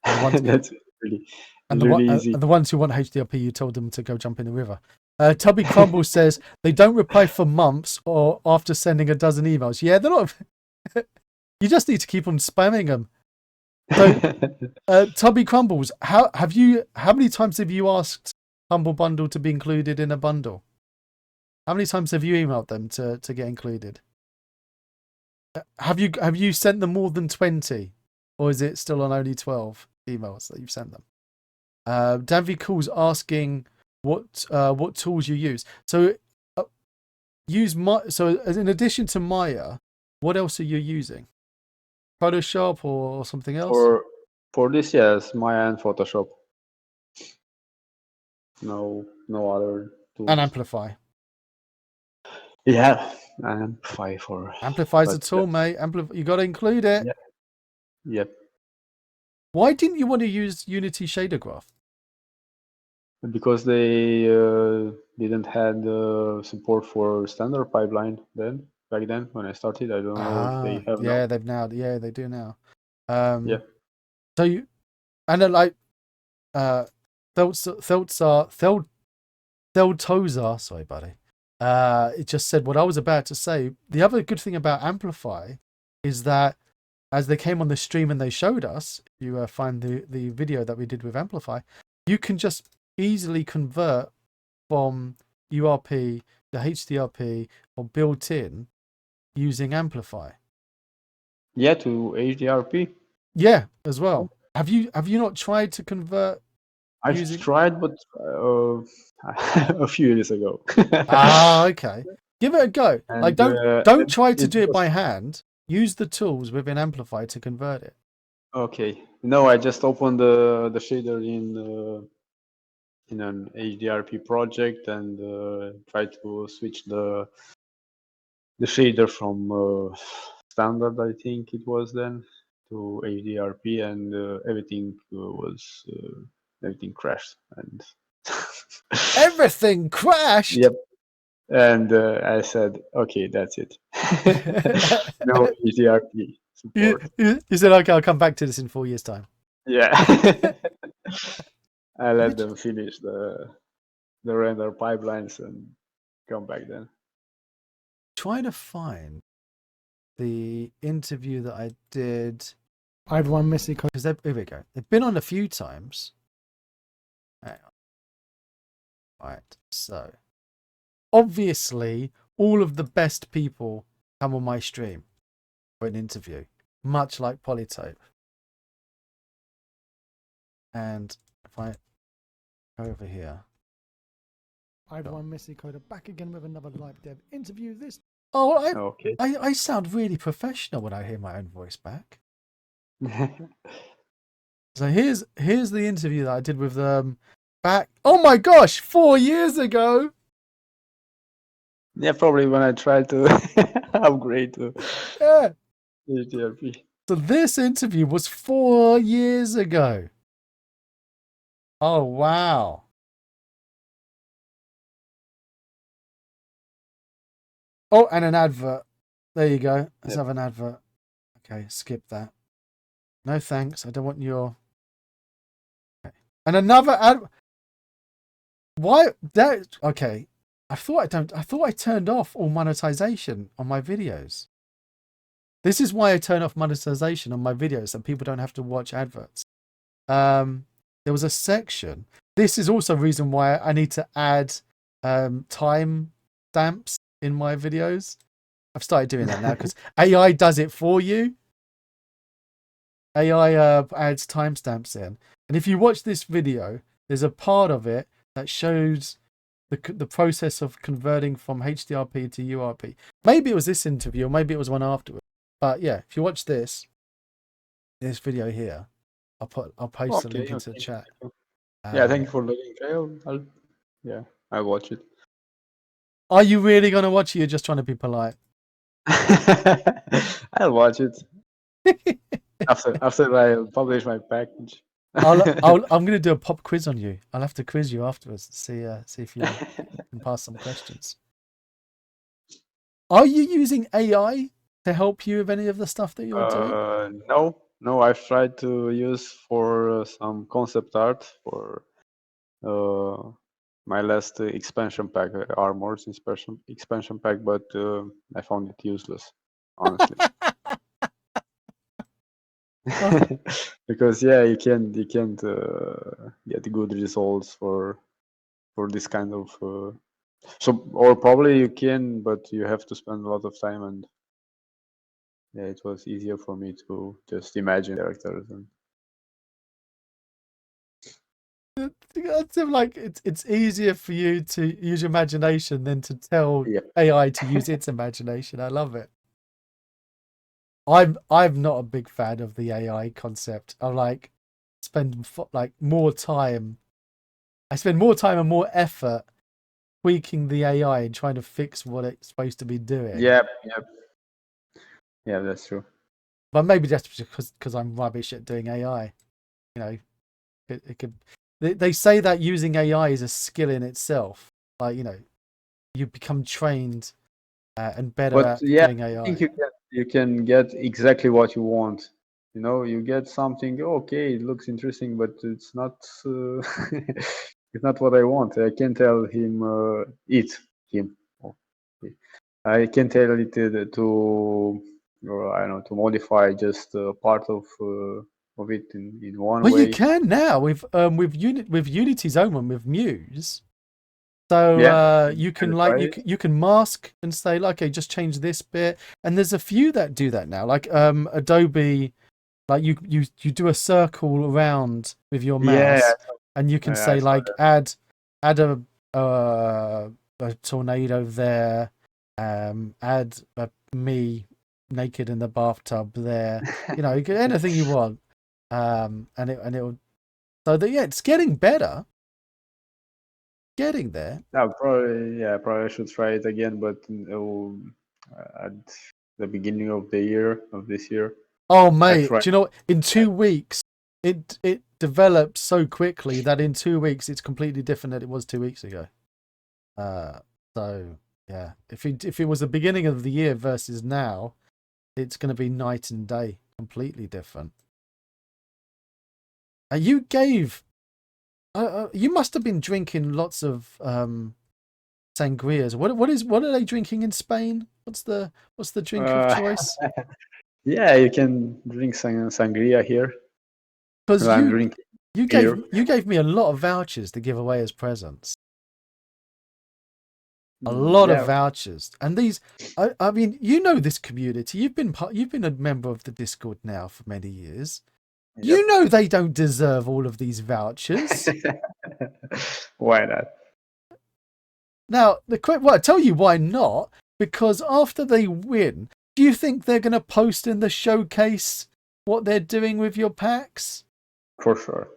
[SPEAKER 1] And the ones
[SPEAKER 2] that's really
[SPEAKER 1] and
[SPEAKER 2] it's really
[SPEAKER 1] and
[SPEAKER 2] easy.
[SPEAKER 1] the ones who want HDRP, you told them to go jump in the river. Tubby Crumble says they don't reply for months or after sending a dozen emails. Yeah, they're not. You just need to keep on spamming them. So, Tubby Crumbles, how many times have you asked Humble Bundle to be included in a bundle? How many times have you emailed them to get included? Have you sent them more than 20, or is it still on only 12 emails that you've sent them? Danvi Cool's asking what tools you use. So so in addition to Maya, what else are you using? Photoshop or something else?
[SPEAKER 2] For this, yes, Maya and Photoshop. No other
[SPEAKER 1] And
[SPEAKER 2] tools.
[SPEAKER 1] Amplify.
[SPEAKER 2] Yeah, and Amplify for.
[SPEAKER 1] Amplify's a
[SPEAKER 2] But
[SPEAKER 1] tool, mate. You got to include it.
[SPEAKER 2] yeah, yep.
[SPEAKER 1] Why didn't you want to use Unity Shader Graph?
[SPEAKER 2] because they didn't had support for standard pipeline then back then when I started. I don't know if they have now.
[SPEAKER 1] Yeah, they do now.
[SPEAKER 2] Yeah.
[SPEAKER 1] So you and then like Theltozar, sorry, buddy. It just said what I was about to say. The other good thing about Amplify is that as they came on the stream and they showed us, you find the video that we did with Amplify, you can just easily convert from URP to HDRP or built in using Amplify.
[SPEAKER 2] Yeah, to HDRP.
[SPEAKER 1] Yeah, as well. Have you not tried to convert?
[SPEAKER 2] I've tried, but a few years ago.
[SPEAKER 1] Okay. Give it a go.
[SPEAKER 2] And,
[SPEAKER 1] like don't try to
[SPEAKER 2] it
[SPEAKER 1] do it
[SPEAKER 2] was-
[SPEAKER 1] by hand. Use the tools within Amplify to convert it.
[SPEAKER 2] Okay. No, I just opened the shader in an HDRP project and tried to switch the shader from standard, I think it was then, to HDRP, and everything everything crashed. And
[SPEAKER 1] Everything crashed.
[SPEAKER 2] Yep. And I said, okay, that's it. No HDRP support.
[SPEAKER 1] You said, okay, I'll come back to this in 4 years' time.
[SPEAKER 2] Yeah. I let them finish the render pipelines and come back then.
[SPEAKER 1] Trying to find the interview that I did. I had one missing because here we go. They've been on a few times. Hang on. Right, so obviously all of the best people come on my stream for an interview, much like Polytope. And if I go over here, I have one Missy Coder back again with another live dev interview.
[SPEAKER 2] Okay.
[SPEAKER 1] I sound really professional when I hear my own voice back. So here's the interview that I did with them back. Oh my gosh, 4 years ago.
[SPEAKER 2] Yeah, probably when I tried to upgrade to HDRP.
[SPEAKER 1] So this interview was 4 years ago. Oh wow. Oh, and an advert. There you go. Let's have an advert. Okay, skip that. No thanks. I don't want your. Okay. And another ad. Why that? Okay. I thought I turned off all monetization on my videos. This is why I turn off monetization on my videos, so people don't have to watch adverts. There was a section. This is also a reason why I need to add time stamps in my videos. I've started doing that now because AI does it for you. AI adds timestamps in, and if you watch this video, there's a part of it that shows the process of converting from HDRP to URP. Maybe it was this interview, or maybe it was one afterwards. But yeah, if you watch this video here, I'll post the link into the chat.
[SPEAKER 2] Yeah, thank you for the link. I'll watch it.
[SPEAKER 1] Are you really gonna watch it? You're just trying to be polite.
[SPEAKER 2] I'll watch it after I publish my package.
[SPEAKER 1] I'm gonna do a pop quiz on you. I'll have to quiz you afterwards to see if you can pass some questions. Are you using AI to help you with any of the stuff that you're doing?
[SPEAKER 2] No. I've tried to use for some concept art for my last expansion pack, Armors expansion pack, but I found it useless, honestly. Because you can't get good results for this kind of or probably you can, but you have to spend a lot of time, and it was easier for me to just imagine characters. And
[SPEAKER 1] like it's easier for you to use your imagination than to tell AI to use its imagination. I love it. I'm not a big fan of the AI concept. I spend more time. I spend more time and more effort tweaking the AI and trying to fix what it's supposed to be doing.
[SPEAKER 2] Yep. Yeah, that's true.
[SPEAKER 1] But maybe just because I'm rubbish at doing AI, it could. They say that using AI is a skill in itself. Like, you become trained and better
[SPEAKER 2] But
[SPEAKER 1] at
[SPEAKER 2] yeah,
[SPEAKER 1] doing
[SPEAKER 2] I think
[SPEAKER 1] AI.
[SPEAKER 2] you can get exactly what you want. You get something. Okay, it looks interesting, but it's not. It's not what I want. I can tell him it him. Okay. I can tell it I don't know, to modify just part of it in one
[SPEAKER 1] Well, you
[SPEAKER 2] way.
[SPEAKER 1] can now with Unity's own one with Muse. So
[SPEAKER 2] Yeah,
[SPEAKER 1] you can
[SPEAKER 2] and
[SPEAKER 1] like
[SPEAKER 2] try it.
[SPEAKER 1] you can mask and say like, okay, just change this bit. And there's a few that do that now. Like Adobe, like you do a circle around with your
[SPEAKER 2] Yeah,
[SPEAKER 1] mouse, and you can
[SPEAKER 2] I
[SPEAKER 1] say
[SPEAKER 2] saw
[SPEAKER 1] like add a tornado there, add me naked in the bathtub there. You can anything you want, and it'll. So that, yeah, it's getting better, getting there.
[SPEAKER 2] No, probably, yeah, probably I should try it again, but at the beginning of the year of this year,
[SPEAKER 1] Oh
[SPEAKER 2] I
[SPEAKER 1] mate,
[SPEAKER 2] tried.
[SPEAKER 1] do you know what? In 2 weeks, it develops so quickly that in 2 weeks it's completely different than it was 2 weeks ago. Uh, so yeah, if it was the beginning of the year versus now, it's going to be night and day, completely different. You gave, you must have been drinking lots of sangrias. What are they drinking in Spain? What's the drink of
[SPEAKER 2] Uh,
[SPEAKER 1] choice?
[SPEAKER 2] yeah, you can drink sangria here.
[SPEAKER 1] Because
[SPEAKER 2] Well, I'm drinking beer.
[SPEAKER 1] you gave me a lot of vouchers to give away as presents. A lot of
[SPEAKER 2] Yeah,
[SPEAKER 1] vouchers, and these. I mean, you know this community. You've been a member of the Discord now for many years.
[SPEAKER 2] yep.
[SPEAKER 1] You know they don't deserve all of these vouchers.
[SPEAKER 2] Why not?
[SPEAKER 1] Now, well, I tell you why not. Because after they win, do you think they're going to post in the showcase what they're doing with your packs?
[SPEAKER 2] For sure.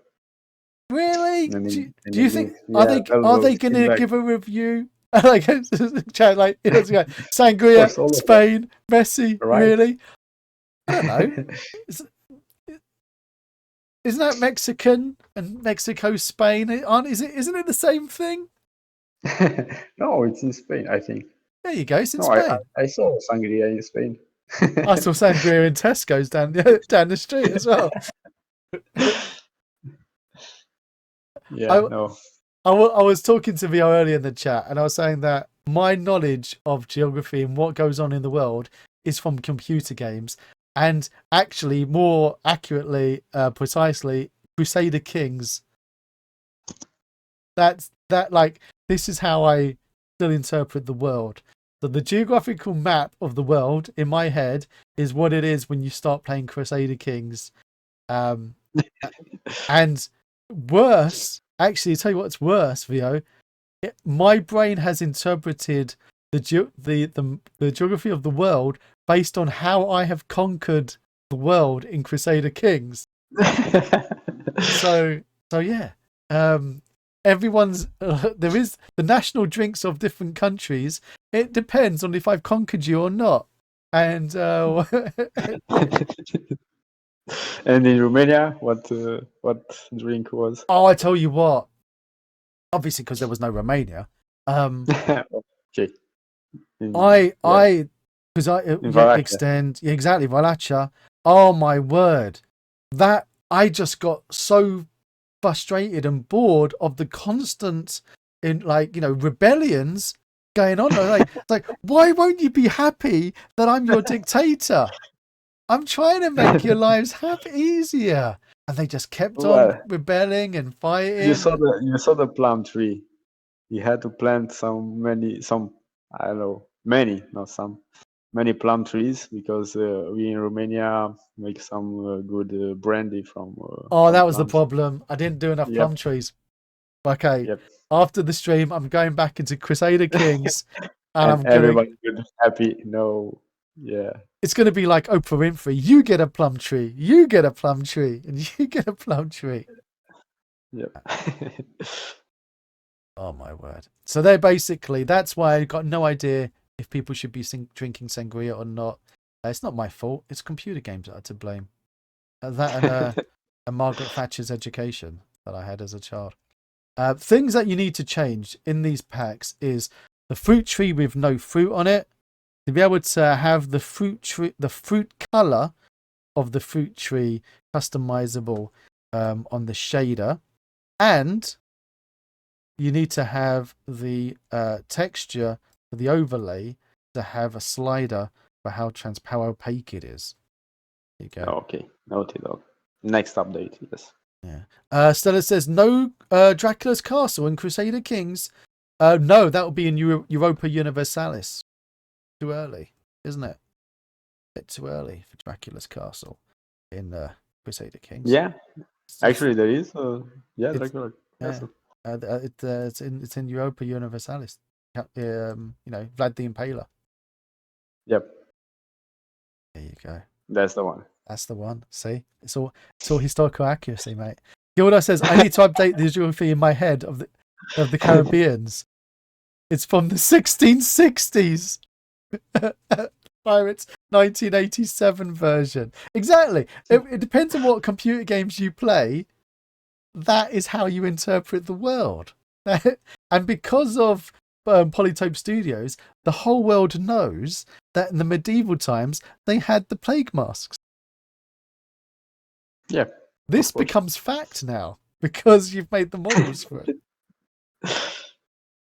[SPEAKER 1] Really?
[SPEAKER 2] And
[SPEAKER 1] Do you think
[SPEAKER 2] yeah,
[SPEAKER 1] are
[SPEAKER 2] valuable
[SPEAKER 1] they going to
[SPEAKER 2] feedback.
[SPEAKER 1] give a review? Like, chat, like,
[SPEAKER 2] Of
[SPEAKER 1] Sangria,
[SPEAKER 2] course, all of them,
[SPEAKER 1] Spain, Messi.
[SPEAKER 2] right?
[SPEAKER 1] Really? I don't know. Is- Isn't that Mexican and Mexico, Spain? Isn't it the same thing?
[SPEAKER 2] No, it's in Spain, I think.
[SPEAKER 1] There you go. It's in
[SPEAKER 2] No, I, I
[SPEAKER 1] Spain.
[SPEAKER 2] I saw sangria in Spain.
[SPEAKER 1] I saw Sangria in Tesco's down the street as well.
[SPEAKER 2] Yeah,
[SPEAKER 1] I,
[SPEAKER 2] no.
[SPEAKER 1] I was talking to Vio earlier in the chat, and I was saying that my knowledge of geography and what goes on in the world is from computer games, and actually, more accurately, precisely, Crusader Kings. Like, this is how I still interpret the world. So the geographical map of the world in my head is what it is when you start playing Crusader Kings. Um, and worse, actually, tell you what's worse, Vio. My brain has interpreted the geography of the world based on how I have conquered the world in Crusader Kings. So yeah, everyone's there is the national drinks of different countries. It depends on if I've conquered you or not. And
[SPEAKER 2] And in Romania, what drink was?
[SPEAKER 1] oh, I tell you what, obviously because there was no Romania.
[SPEAKER 2] Okay. Yeah,
[SPEAKER 1] I because I
[SPEAKER 2] in
[SPEAKER 1] yeah,
[SPEAKER 2] Valaquia.
[SPEAKER 1] extend, yeah, exactly, Valacha. Oh my word, that I just got so frustrated and bored of the constant in rebellions going on. Like, why won't you be happy that I'm your dictator? I'm trying to make your lives easier, and they just kept on
[SPEAKER 2] Well,
[SPEAKER 1] rebelling and
[SPEAKER 2] you
[SPEAKER 1] fighting.
[SPEAKER 2] saw the plum tree. You had to plant some I don't know, many, not some, many plum trees because we in Romania make some good brandy
[SPEAKER 1] Oh,
[SPEAKER 2] from
[SPEAKER 1] that was the
[SPEAKER 2] plums.
[SPEAKER 1] problem. I didn't do enough
[SPEAKER 2] Yep,
[SPEAKER 1] plum trees. Okay,
[SPEAKER 2] yep.
[SPEAKER 1] after the stream, I'm going back into Crusader Kings, and
[SPEAKER 2] And
[SPEAKER 1] I'm gonna.
[SPEAKER 2] everybody good, happy. No, yeah,
[SPEAKER 1] It's gonna be like Oprah Winfrey. You get a plum tree. You get a plum tree, and you get a plum tree.
[SPEAKER 2] yep.
[SPEAKER 1] Oh my word! So they're basically. That's why I got no idea if people should be drinking sangria or not. It's not my fault. It's computer games that are to blame. That and Margaret Thatcher's education. that I had as a child. Things that you need to change in these packs is the fruit tree with no fruit on it. To be able to have the fruit tree, the fruit color of the fruit tree customizable on the shader, and you need to have the texture for the overlay to have a slider for how opaque it is. There you go.
[SPEAKER 2] Okay, noted. Next update, yes.
[SPEAKER 1] Yeah. Stella says no Dracula's Castle in Crusader Kings. No, that would be in Europa Universalis. Too early, isn't it? A bit too early for Dracula's Castle in Crusader Kings.
[SPEAKER 2] Yeah, actually there is. Dracula
[SPEAKER 1] Yeah.
[SPEAKER 2] Castle.
[SPEAKER 1] It's in Europa Universalis. Vlad the Impaler.
[SPEAKER 2] Yep,
[SPEAKER 1] There you go.
[SPEAKER 2] that's the one.
[SPEAKER 1] That's the one. See, it's all historical accuracy, mate. Gilda says I need to update the geography in my head of the Caribbeans. It's from the 1660s. Pirates 1987 version. Exactly. It depends on what computer games you play. That is how you interpret the world. And because of Polytope Studios, the whole world knows that in the medieval times they had the plague masks.
[SPEAKER 2] Yeah.
[SPEAKER 1] This becomes fact now because you've made the models for it.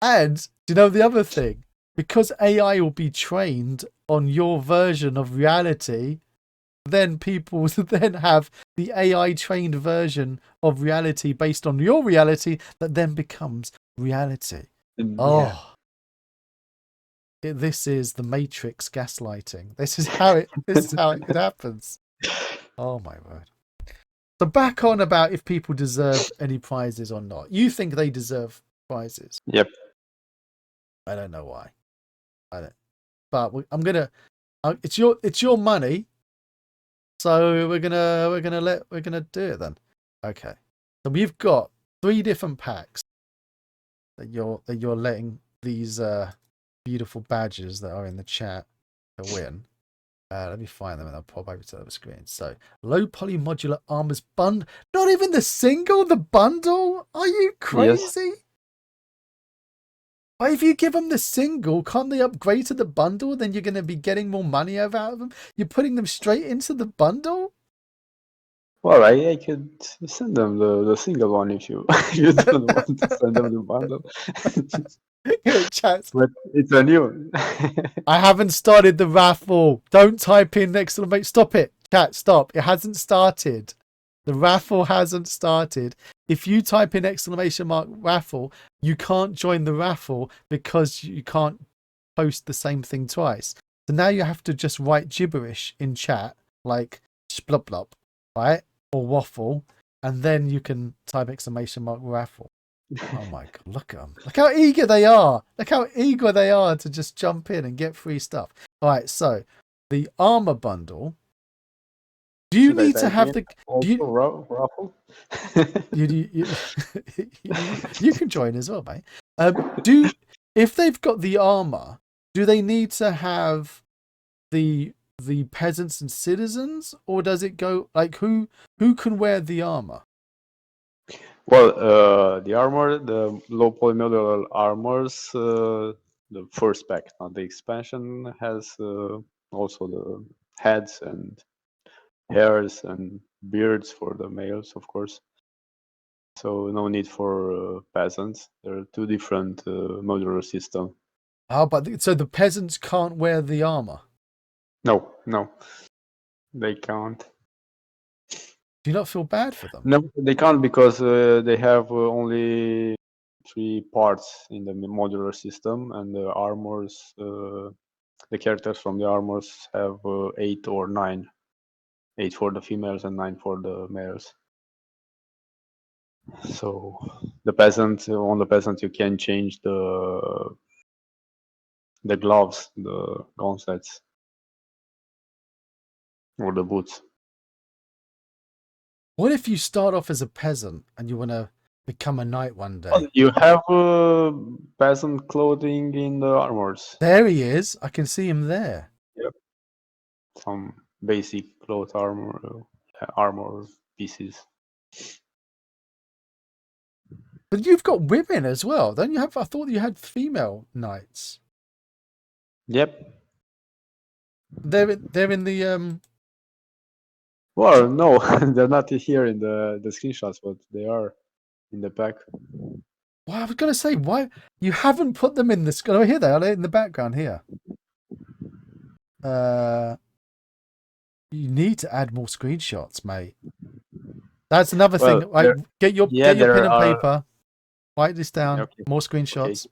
[SPEAKER 1] And do you know the other thing? Because AI will be trained on your version of reality, then people will then have the AI trained version of reality based on your reality that then becomes reality.
[SPEAKER 2] Yeah.
[SPEAKER 1] This is the Matrix gaslighting. This is how it happens. Oh my word. So back on about if people deserve any prizes or not. You think they deserve prizes?
[SPEAKER 2] Yep.
[SPEAKER 1] I don't know why. I don't. But I'm gonna. It's your money. So we're gonna do it then. Okay. So we've got 3 different packs that you're letting these beautiful badges that are in the chat to win. Let me find them and I'll pop over to the other screen. So LowPoly modular armors bundle. Not even the single, the bundle? Are you crazy? Yes. Why, if you give them the single, can't they upgrade to the bundle? Then you're going to be getting more money out of them. You're putting them straight into the bundle?
[SPEAKER 2] Well, I could send them the single one if you don't want to send them the bundle.
[SPEAKER 1] Chat.
[SPEAKER 2] But it's a new.
[SPEAKER 1] I haven't started the raffle. Don't type in exclamation. Stop it. Chat, stop. It hasn't started. The raffle hasn't started. If you type in exclamation mark raffle, you can't join the raffle because you can't post the same thing twice. So now you have to just write gibberish in chat, like splub blub, right? Or waffle. And then you can type exclamation mark raffle. Oh my God, look at them. Look how eager they are. Look how eager they are to just jump in and get free stuff. All right, so the armor bundle. Do you need to have the...
[SPEAKER 2] raffle?
[SPEAKER 1] You can join as well, mate. If they've got the armor, do they need to have the peasants and citizens, or does it go like who can wear the armor?
[SPEAKER 2] Well, the armor, the LowPoly modular armors, the first pack, not the expansion, has also the heads and hairs and beards for the males, of course. So no need for peasants. There are 2 different modular systems.
[SPEAKER 1] Oh, but so the peasants can't wear the armor?
[SPEAKER 2] No, they can't.
[SPEAKER 1] Do you not feel bad for them?
[SPEAKER 2] No, they can't because they have only 3 parts in the modular system, and the armors, the characters from the armors have 8 or 9. 8 for the females and 9 for the males. So the peasant, on the peasant, you can change the gloves, the gauntlets, or the boots.
[SPEAKER 1] What if you start off as a peasant and you want to become a knight one day?
[SPEAKER 2] Well, you have peasant clothing in the armors.
[SPEAKER 1] There he is. I can see him there.
[SPEAKER 2] Yep. Some basic cloth armor pieces.
[SPEAKER 1] But you've got women as well, don't you have? I thought you had female knights.
[SPEAKER 2] Yep.
[SPEAKER 1] They're in the
[SPEAKER 2] Well, no, they're not here in the screenshots, but they are in the pack.
[SPEAKER 1] Well, I was going to say, why you haven't put them in this? Oh, here they are. They're in the background here. You need to add more screenshots, mate. That's another thing.
[SPEAKER 2] Well,
[SPEAKER 1] Like, get your pen
[SPEAKER 2] there
[SPEAKER 1] and
[SPEAKER 2] are.
[SPEAKER 1] paper. Write this down.
[SPEAKER 2] Okay.
[SPEAKER 1] More
[SPEAKER 2] Okay.
[SPEAKER 1] screenshots.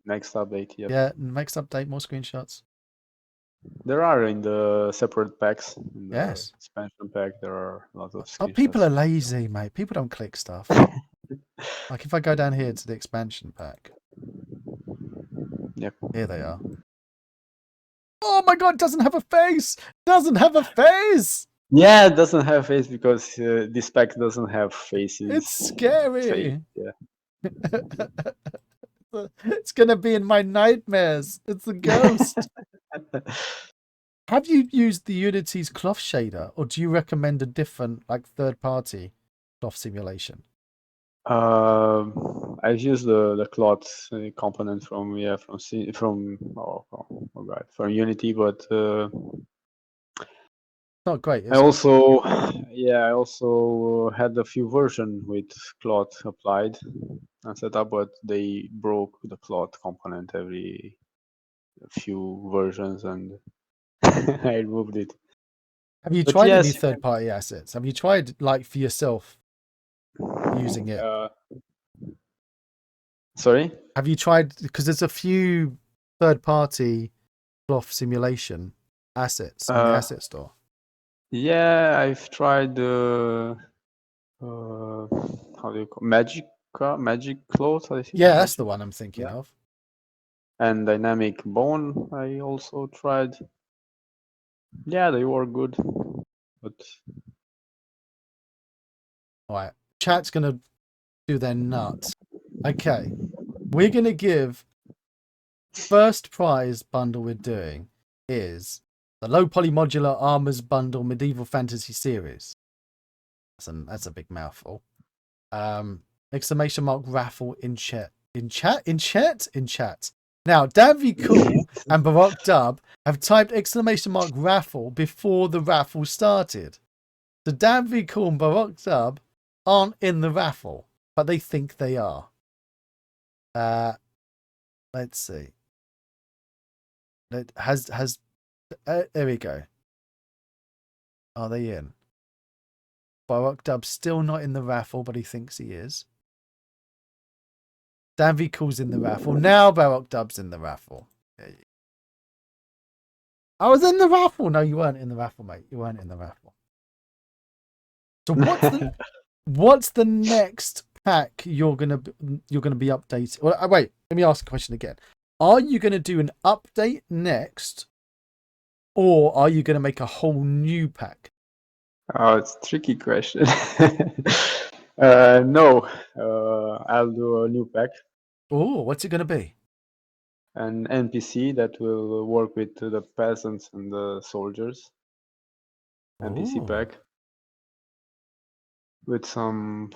[SPEAKER 2] Next update. Yep.
[SPEAKER 1] Yeah, next update. More screenshots.
[SPEAKER 2] There are in the separate packs. In the
[SPEAKER 1] Yes.
[SPEAKER 2] expansion pack, there are a lot of
[SPEAKER 1] But people
[SPEAKER 2] screenshots.
[SPEAKER 1] are lazy, mate. People don't click stuff. Like if I go down here to the expansion pack,
[SPEAKER 2] Yep.
[SPEAKER 1] here they are. Oh my god! Doesn't have a face. Doesn't have a face.
[SPEAKER 2] Yeah, it doesn't have face because this pack doesn't have faces.
[SPEAKER 1] It's scary.
[SPEAKER 2] Yeah.
[SPEAKER 1] It's gonna be in my nightmares. It's a ghost. Have you used the Unity's cloth shader, or do you recommend a different, like, third-party cloth simulation?
[SPEAKER 2] I've used the cloth component from from Unity, but
[SPEAKER 1] Not great,
[SPEAKER 2] I
[SPEAKER 1] is it?
[SPEAKER 2] also had a few versions with cloth applied and set up, but they broke the cloth component every few versions, and I removed it.
[SPEAKER 1] Have you
[SPEAKER 2] But
[SPEAKER 1] tried any
[SPEAKER 2] yes, you
[SPEAKER 1] third-party assets? Have you tried, like, for yourself using
[SPEAKER 2] can.
[SPEAKER 1] it?
[SPEAKER 2] Sorry.
[SPEAKER 1] Have you tried? Because there's a few third-party cloth simulation assets on the asset store.
[SPEAKER 2] Yeah, I've tried how do you call magic cloth, I think.
[SPEAKER 1] Yeah, that's the
[SPEAKER 2] Magic,
[SPEAKER 1] one I'm thinking
[SPEAKER 2] yeah.
[SPEAKER 1] of.
[SPEAKER 2] And dynamic bone I also tried. Yeah, they were good, but
[SPEAKER 1] All right, chat's gonna do their nuts. Okay, we're gonna give first prize bundle we're doing is the low poly modular armors bundle medieval fantasy series. That's a big mouthful. Exclamation mark raffle in chat. In chat. Now, Danvy Cool and Baroque Dub have typed exclamation mark raffle before the raffle started. So Danvy Cool and Baroque Dub aren't in the raffle, but they think they are. Let's see. It has there we go. Are they in? Baroque Dub's still not in the raffle, but he thinks he is. Danvy Cool's in the raffle. Now Baroque Dub's in the raffle. I was in the raffle. No, you weren't in the raffle, mate. You weren't in the raffle. So what's the next pack you're gonna be updating? Well, wait. Let me ask a question again. Are you gonna do an update next, or are you gonna make a whole new pack?
[SPEAKER 2] Oh, it's a tricky question. No, I'll do a new pack.
[SPEAKER 1] Oh, what's it gonna be?
[SPEAKER 2] An NPC that will work with the peasants and the soldiers. NPC pack with some,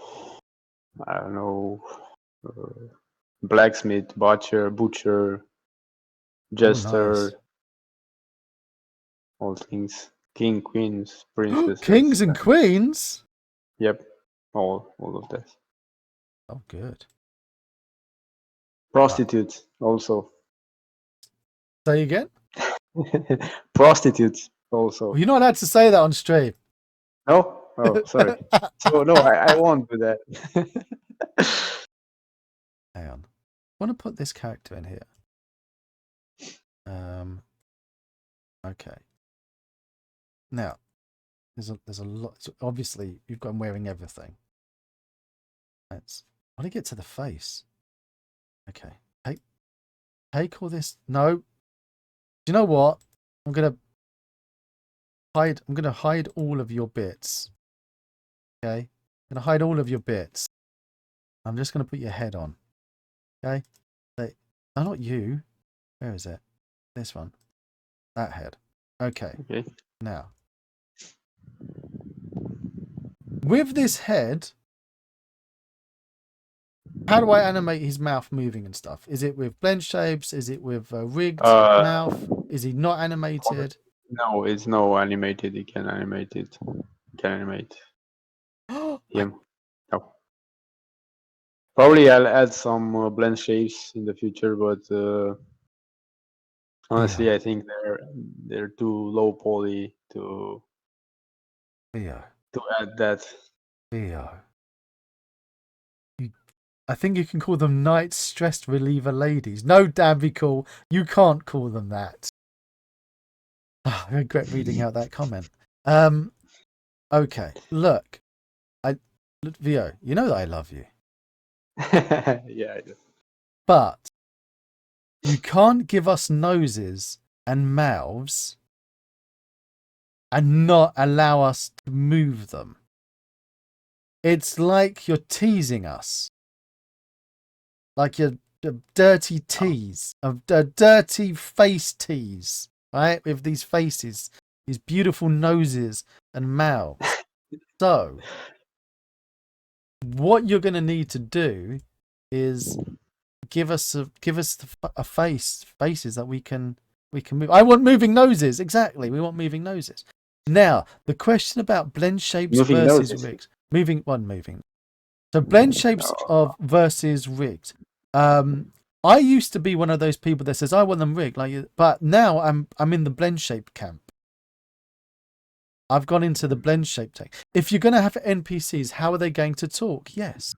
[SPEAKER 2] I don't know, blacksmith, butcher, jester,
[SPEAKER 1] Nice.
[SPEAKER 2] all things, king, queens, princesses.
[SPEAKER 1] Kings and queens.
[SPEAKER 2] Yep, all of that.
[SPEAKER 1] Oh, good.
[SPEAKER 2] Prostitutes also.
[SPEAKER 1] Say again.
[SPEAKER 2] Prostitutes also.
[SPEAKER 1] Well, you're not allowed to say that on stream.
[SPEAKER 2] No? Oh, sorry. So no, I won't do that.
[SPEAKER 1] Hang on. I want to put this character in here. Okay. Now, there's a lot. So obviously, you've got him wearing everything. I want to get to the face. Okay. Take all this. No. Do you know what? I'm gonna hide all of your bits. Okay. I'm gonna hide all of your bits. I'm just gonna put your head on. Okay. No, not you. Where is it? This one. That head. Okay.
[SPEAKER 2] Okay.
[SPEAKER 1] Now, with this head, How do I animate his mouth moving and stuff? Is it with blend shapes? Is it with rigged
[SPEAKER 2] Uh,
[SPEAKER 1] mouth? Is he not animated?
[SPEAKER 2] no, it's no animated. You can animate it. You can animate him. No. Probably I'll add some blend shapes in the future, but honestly,
[SPEAKER 1] Theo,
[SPEAKER 2] I think they're too low poly
[SPEAKER 1] Theo,
[SPEAKER 2] to add that.
[SPEAKER 1] Theo. I think you can call them night stress reliever ladies. No, damn, be cool. You can't call them that. I regret reading out that comment. Okay, look, Theo, you know that I love you,
[SPEAKER 2] Yeah. I do.
[SPEAKER 1] but you can't give us noses and mouths and not allow us to move them. It's like you're teasing us, like you're a dirty tease, a dirty face tease, right? With these faces, these beautiful noses and mouths. So, what you're going to need to do is give us a faces that we can move. I want moving noses. Exactly, we want moving noses. Now, the question about blend shapes
[SPEAKER 2] Moving
[SPEAKER 1] versus
[SPEAKER 2] noses.
[SPEAKER 1] rigs. Moving. So blend shapes
[SPEAKER 2] No.
[SPEAKER 1] of versus rigged. I used to be one of those people that says I want them rigged, but now I'm in the blend shape camp. I've gone into the blend shape tank. If you're going to have NPCs, how are they going to talk? Yes.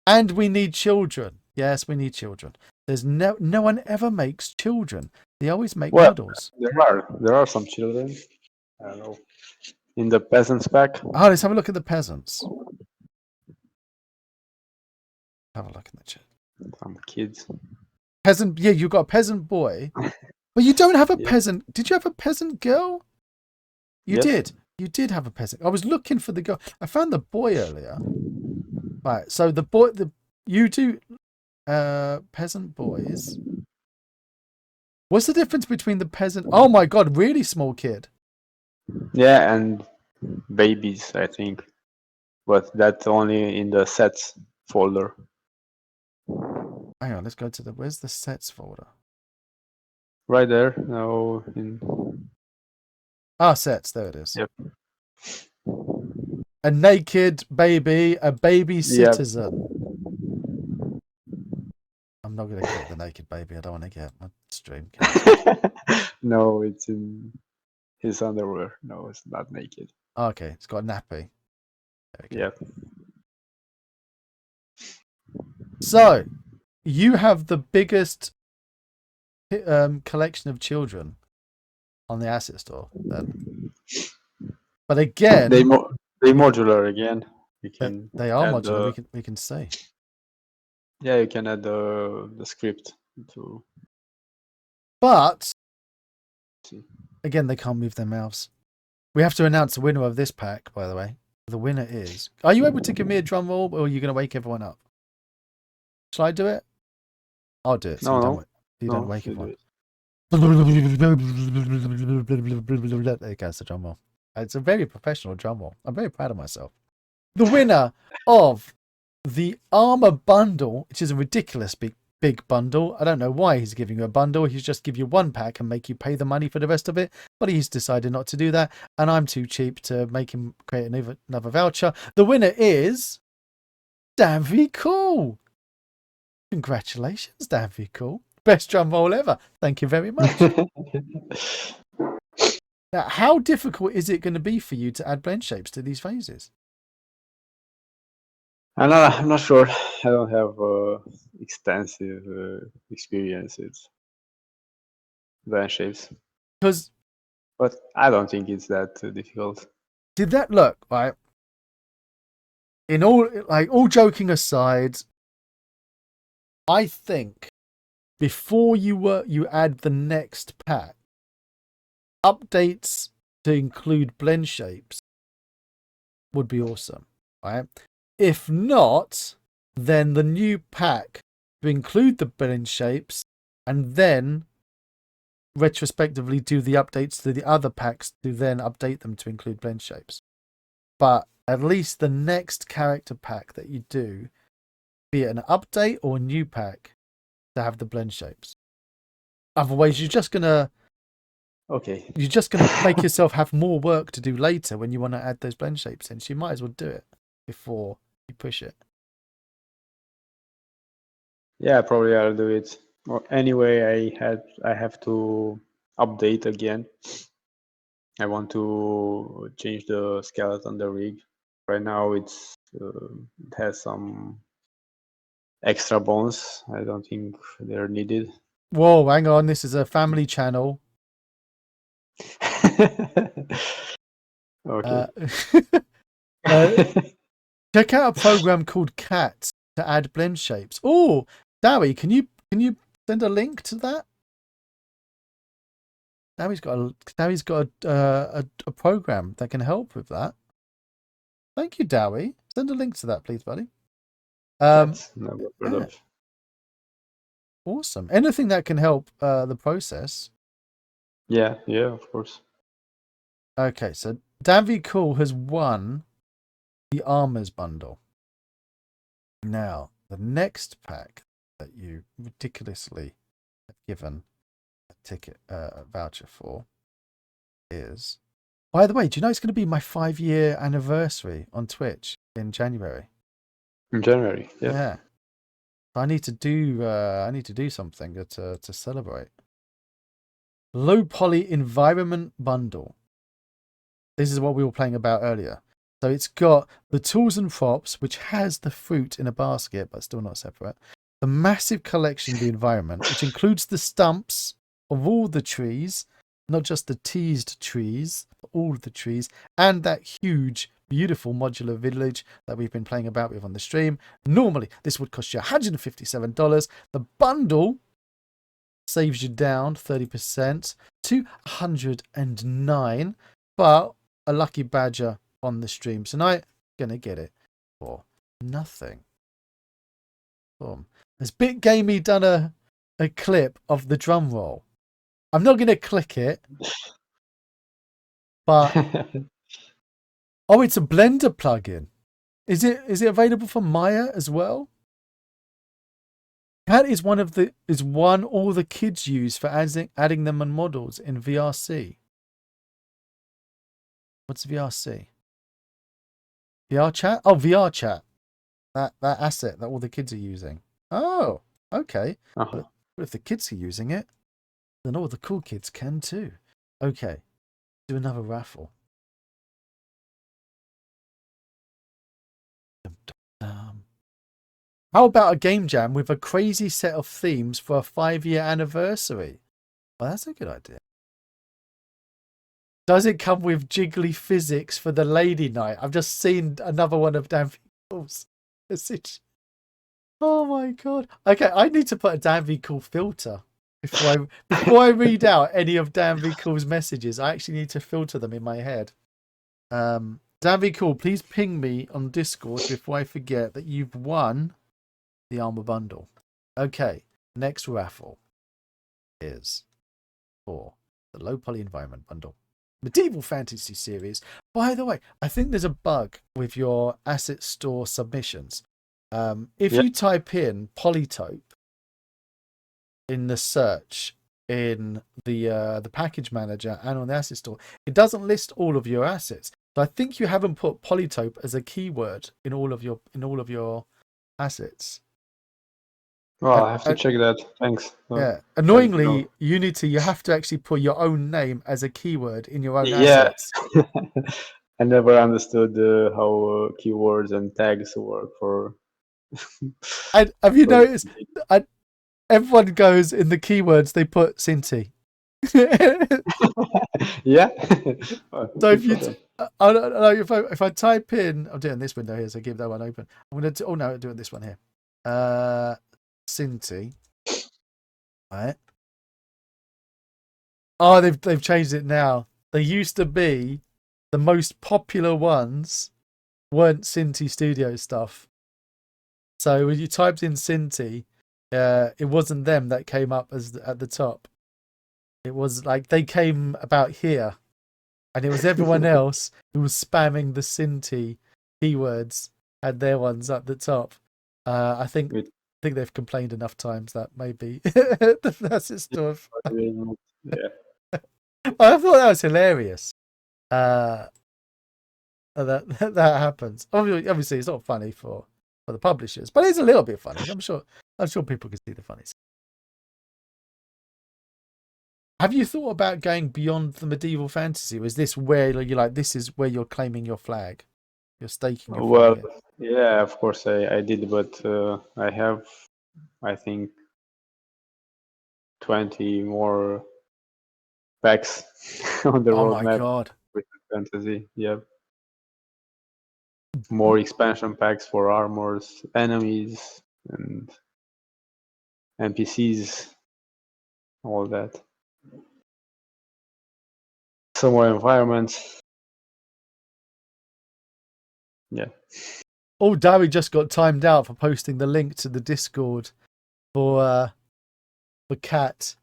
[SPEAKER 1] And we need children. Yes, we need children. There's no one ever makes children. They always make
[SPEAKER 2] Well,
[SPEAKER 1] models.
[SPEAKER 2] there are some children. I don't know. In the peasants pack.
[SPEAKER 1] Oh, let's have a look at the peasants. Have a look in the chat.
[SPEAKER 2] Some kids.
[SPEAKER 1] Peasant, yeah, you've got a peasant boy, but you don't have a
[SPEAKER 2] Yeah.
[SPEAKER 1] peasant. Did you have a peasant girl? You
[SPEAKER 2] Yes.
[SPEAKER 1] did. You did have a peasant. I was looking for the girl. I found the boy earlier. Right. So you do peasant boys. What's the difference between the peasant? Oh my god, really small kid.
[SPEAKER 2] Yeah, and babies, I think. But that's only in the sets folder.
[SPEAKER 1] Hang on, let's go to where's the sets folder?
[SPEAKER 2] Right there. No.
[SPEAKER 1] Sets, there it is.
[SPEAKER 2] Yep.
[SPEAKER 1] A naked baby, a baby citizen. I'm not going to click the naked baby. I don't want to get my stream cancelled.
[SPEAKER 2] No, it's in his underwear. No, it's not naked.
[SPEAKER 1] Oh, okay, it's got a nappy.
[SPEAKER 2] Yep.
[SPEAKER 1] So, you have the biggest collection of children on the asset store then. But again,
[SPEAKER 2] they modular again. You can
[SPEAKER 1] they are
[SPEAKER 2] add
[SPEAKER 1] modular. We can see.
[SPEAKER 2] Yeah, you can add the script to.
[SPEAKER 1] But again, they can't move their mouths. We have to announce the winner of this pack, by the way. The winner is. Are you able to give me a drum roll, or are you going to wake everyone up? Shall I do it? I'll do it. So you don't wake everyone. There you go, it's a drum roll. It's a very professional drum roll. I'm very proud of myself. The winner of the armor bundle, which is a ridiculous big bundle. I don't know why he's giving you a bundle. He's just give you one pack and make you pay the money for the rest of it. But he's decided not to do that. And I'm too cheap to make him create another voucher. The winner is Danvy Cool. Congratulations, Danvy Cool. Best drum roll ever. Thank you very much. Now, how difficult is it going to be for you to add blend shapes to these phases?
[SPEAKER 2] I'm not sure. I don't have extensive experience with blend shapes. But I don't think it's that difficult.
[SPEAKER 1] Did that look right? In all joking aside, I think before you add the next pack, updates to include blend shapes would be awesome, right? If not, then the new pack to include the blend shapes and then retrospectively do the updates to the other packs to then update them to include blend shapes. But at least the next character pack that you do be it an update or a new pack, to have the blend shapes. Otherwise, you're just gonna make yourself have more work to do later when you want to add those blend shapes in. So you might as well do it before you push it.
[SPEAKER 2] Yeah, probably I'll do it. Well, anyway, I have to update again. I want to change the skeleton, the rig. Right now it has some extra bones. I don't think they're needed.
[SPEAKER 1] Whoa, hang on. This is a family channel.
[SPEAKER 2] Okay.
[SPEAKER 1] Check out a program called Cat to add blend shapes. Oh, Dowie, can you send a link to that? Dowie's got a program that can help with that. Thank you, Dowie. Send a link to that, please, buddy.
[SPEAKER 2] That's never heard of.
[SPEAKER 1] Awesome. Anything that can help the process.
[SPEAKER 2] Yeah, of course.
[SPEAKER 1] Okay, so Danvi Cool has won the Armors bundle. Now, the next pack that you ridiculously have given a ticket voucher for is, by the way, do you know it's going to be my 5-year anniversary on Twitch in January?
[SPEAKER 2] In January, yeah.
[SPEAKER 1] Yeah. I need to do something to celebrate. LowPoly Environment Bundle. This is what we were playing about earlier. So it's got the tools and props, which has the fruit in a basket, but still not separate. The massive collection of the environment, which includes the stumps of all the trees, not just the teased trees, but all the trees, and that huge, beautiful modular village that we've been playing about with on the stream. Normally, this would cost you $157. The bundle saves you down 30% to $109, but a lucky badger on the stream tonight gonna get it for nothing. Boom. Has Bit Gamey done a clip of the drum roll? I'm not gonna click it, but oh, it's a Blender plugin. Is it available for Maya as well? That is one all the kids use for adding them on models in VRC. What's VRC? VR chat? Oh, VR chat. That asset that all the kids are using. Oh, okay. But if the kids are using it, then all the cool kids can too. Okay. Do another raffle. How about a game jam with a crazy set of themes for a 5-year anniversary? Well, that's a good idea. Does it come with jiggly physics for the lady night? I've just seen another one of Dan Cool's message. Oh my god. Okay, I need to put a Dan V Cool filter before I read out any of Dan V Cool's messages. I actually need to filter them in my head. Dan V Cool, please ping me on Discord before I forget that you've won the armor bundle. Okay, next raffle is for the LowPoly Environment bundle. Medieval Fantasy series. By the way, I think there's a bug with your asset store submissions. If you type in Polytope in the search in the package manager and on the asset store, it doesn't list all of your assets. So I think you haven't put Polytope as a keyword in all of your assets.
[SPEAKER 2] Well, I have to check that. Thanks.
[SPEAKER 1] Yeah. Annoyingly, Unity, you have to actually put your own name as a keyword in your own assets.
[SPEAKER 2] I never understood how keywords and tags work for.
[SPEAKER 1] And have you noticed? Everyone goes in the keywords. They put Cinti.
[SPEAKER 2] Yeah.
[SPEAKER 1] So if I type in, I'm doing this window here, so keep that one open. I'm gonna I'm doing this one here. Cinti. Right. Oh, they've changed it now. They used to be the most popular ones weren't Cinti Studio stuff. So when you typed in Cinti, it wasn't them that came up as at the top. It was like they came about here, and it was everyone else who was spamming the Cinti keywords had their ones at the top. I think
[SPEAKER 2] With
[SPEAKER 1] they've complained enough times that maybe that's its stuff.
[SPEAKER 2] yeah.
[SPEAKER 1] I thought that was hilarious. That that happens. Obviously, it's not funny for the publishers, but it's a little bit funny. I'm sure people can see the funnies. Have you thought about going beyond the medieval fantasy? Or is this where you're like, this is where you're claiming your flag? You're staking your
[SPEAKER 2] Well,
[SPEAKER 1] flag.
[SPEAKER 2] yeah, of course I did, but I have, I think, 20 more packs on the
[SPEAKER 1] Oh my
[SPEAKER 2] roadmap
[SPEAKER 1] god.
[SPEAKER 2] with fantasy. Yeah, more expansion packs for armors, enemies, and NPCs, all that. Some more environments. Yeah.
[SPEAKER 1] Oh, Darry just got timed out for posting the link to the Discord for Cat.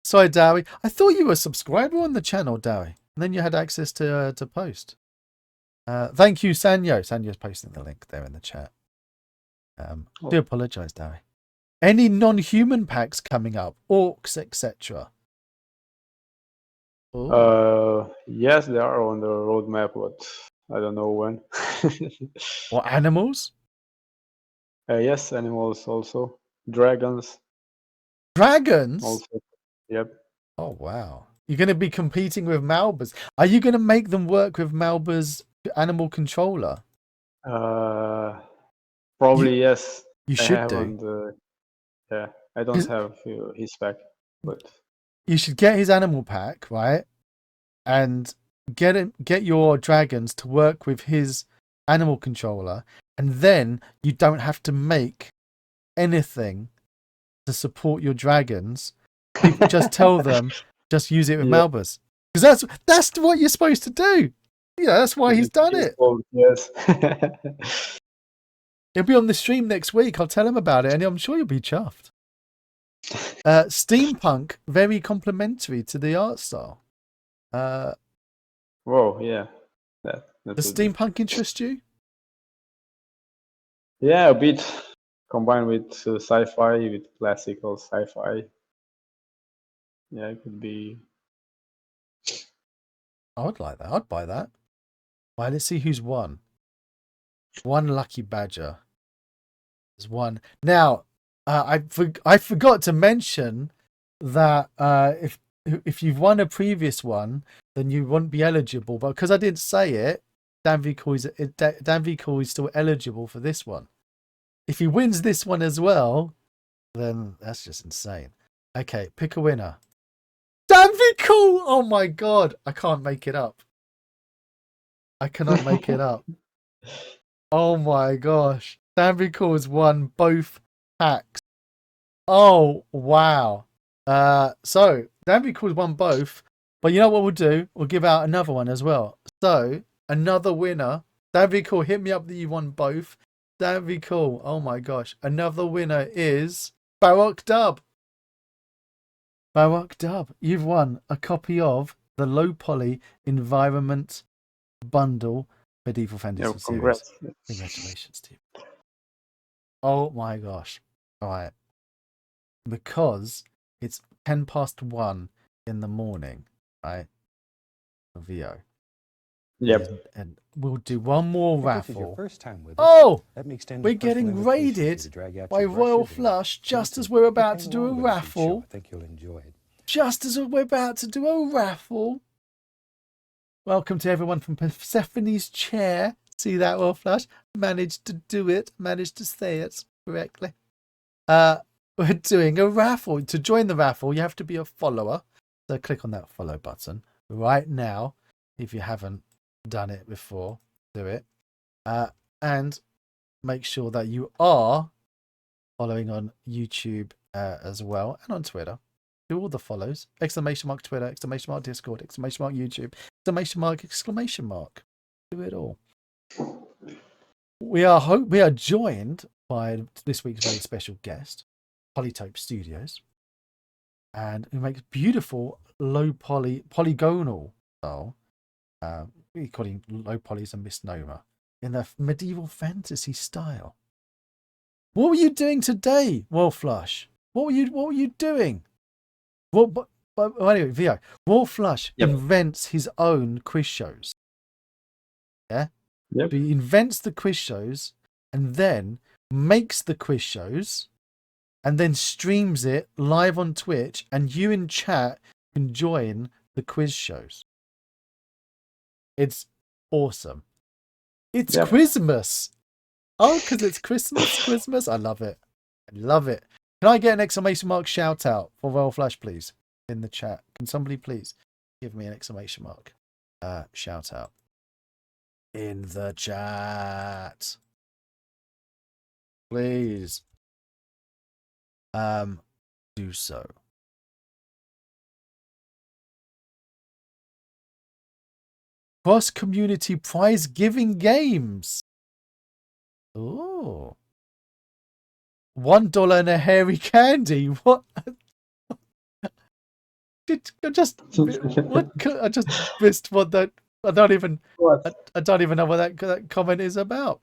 [SPEAKER 1] Sorry, Darry. I thought you were a subscriber on the channel, Darry. And then you had access to post. Thank you, Sanyo. Sanyo's posting the link there in the chat. Do apologise, Darry. Any non-human packs coming up? Orcs, etc.
[SPEAKER 2] Yes, they are on the roadmap, but I don't know when.
[SPEAKER 1] Or animals?
[SPEAKER 2] Yes, animals also. Dragons
[SPEAKER 1] Dragons?
[SPEAKER 2] also. Yep.
[SPEAKER 1] Oh, wow. You're going to be competing with Malbas. Are you going to make them work with Malba's animal controller?
[SPEAKER 2] Probably yes.
[SPEAKER 1] You
[SPEAKER 2] I
[SPEAKER 1] should do.
[SPEAKER 2] haven't. Yeah, I don't have his pack, but
[SPEAKER 1] You should get his animal pack, right? And get your dragons to work with his animal controller, and then you don't have to make anything to support your dragons. People just tell them, just use it with
[SPEAKER 2] yeah,
[SPEAKER 1] Malbus, because that's what you're supposed to do. Yeah, that's why he's done it.
[SPEAKER 2] Yes.
[SPEAKER 1] He'll be on the stream next week. I'll tell him about it, and I'm sure you'll be chuffed. Steampunk, very complimentary to the art style.
[SPEAKER 2] Whoa, yeah. That
[SPEAKER 1] Does
[SPEAKER 2] would be.
[SPEAKER 1] steampunk interest you?
[SPEAKER 2] Yeah, a bit combined with sci-fi, with classical sci-fi. Yeah, it could be.
[SPEAKER 1] I would like that. I'd buy that. Right, let's see who's won. One lucky badger. There's one. Now, I forgot to mention that if you've won a previous one, then you won't be eligible. But because I didn't say it, Dan V is still eligible for this one. If he wins this one as well, then that's just insane. Okay, pick a winner. Dan V Cool! Oh my god, I can't make it up. I cannot make it up. Oh my gosh. Dan V Cool has won both packs. Oh wow. So Dan V Cool's won both. But you know what we'll do? We'll give out another one as well. So another winner. Dan V Cool, hit me up that you won both. Dan V Cool. Oh my gosh. Another winner is Baroque Dub. Baroque Dub, you've won a copy of the LowPoly Environment Bundle Medieval Fantasy Series.
[SPEAKER 2] Congrats.
[SPEAKER 1] Congratulations to you. Oh my gosh. All right. Because it's 1:10 in the morning, right? VO.
[SPEAKER 2] Yep.
[SPEAKER 1] And we'll do one more raffle.
[SPEAKER 3] Your first time with
[SPEAKER 1] oh!
[SPEAKER 3] Let me extend
[SPEAKER 1] We're getting raided by Royal Flush just as we're about to do a raffle.
[SPEAKER 3] I think you'll enjoy it.
[SPEAKER 1] Just as we're about to do a raffle. Welcome to everyone from Persephone's chair. See that, Royal Flush? Managed to do it. Managed to say it correctly. We're doing a raffle. To join the raffle, you have to be a follower. So click on that follow button right now. If you haven't done it before, do it. And make sure that you are following on YouTube as well and on Twitter. Do all the follows. Exclamation mark Twitter, exclamation mark Discord, exclamation mark YouTube, exclamation mark, exclamation mark. Do it all. We are joined by this week's very special guest, Polytope Studios, and who makes beautiful low-poly polygonal style. We call him low poly is a misnomer. in the medieval fantasy style. What were you doing today, Wolflush? What were you doing? Well, anyway, Vio, Wolflush
[SPEAKER 2] Yep.
[SPEAKER 1] invents his own quiz shows. Yeah?
[SPEAKER 2] Yep.
[SPEAKER 1] So he invents the quiz shows and then makes the quiz shows and then streams it live on Twitch, and you in chat can join the quiz shows. It's awesome. It's Christmas. Oh, because it's Christmas. I love it. I love it. Can I get an exclamation mark shout out for Royal Flash, please, in the chat? Can somebody please give me an exclamation mark shout out in the chat, please? Do so. Cross community prize giving games. Oh. $1 and a hairy candy. What? I just missed what that. I don't even know what that comment is about.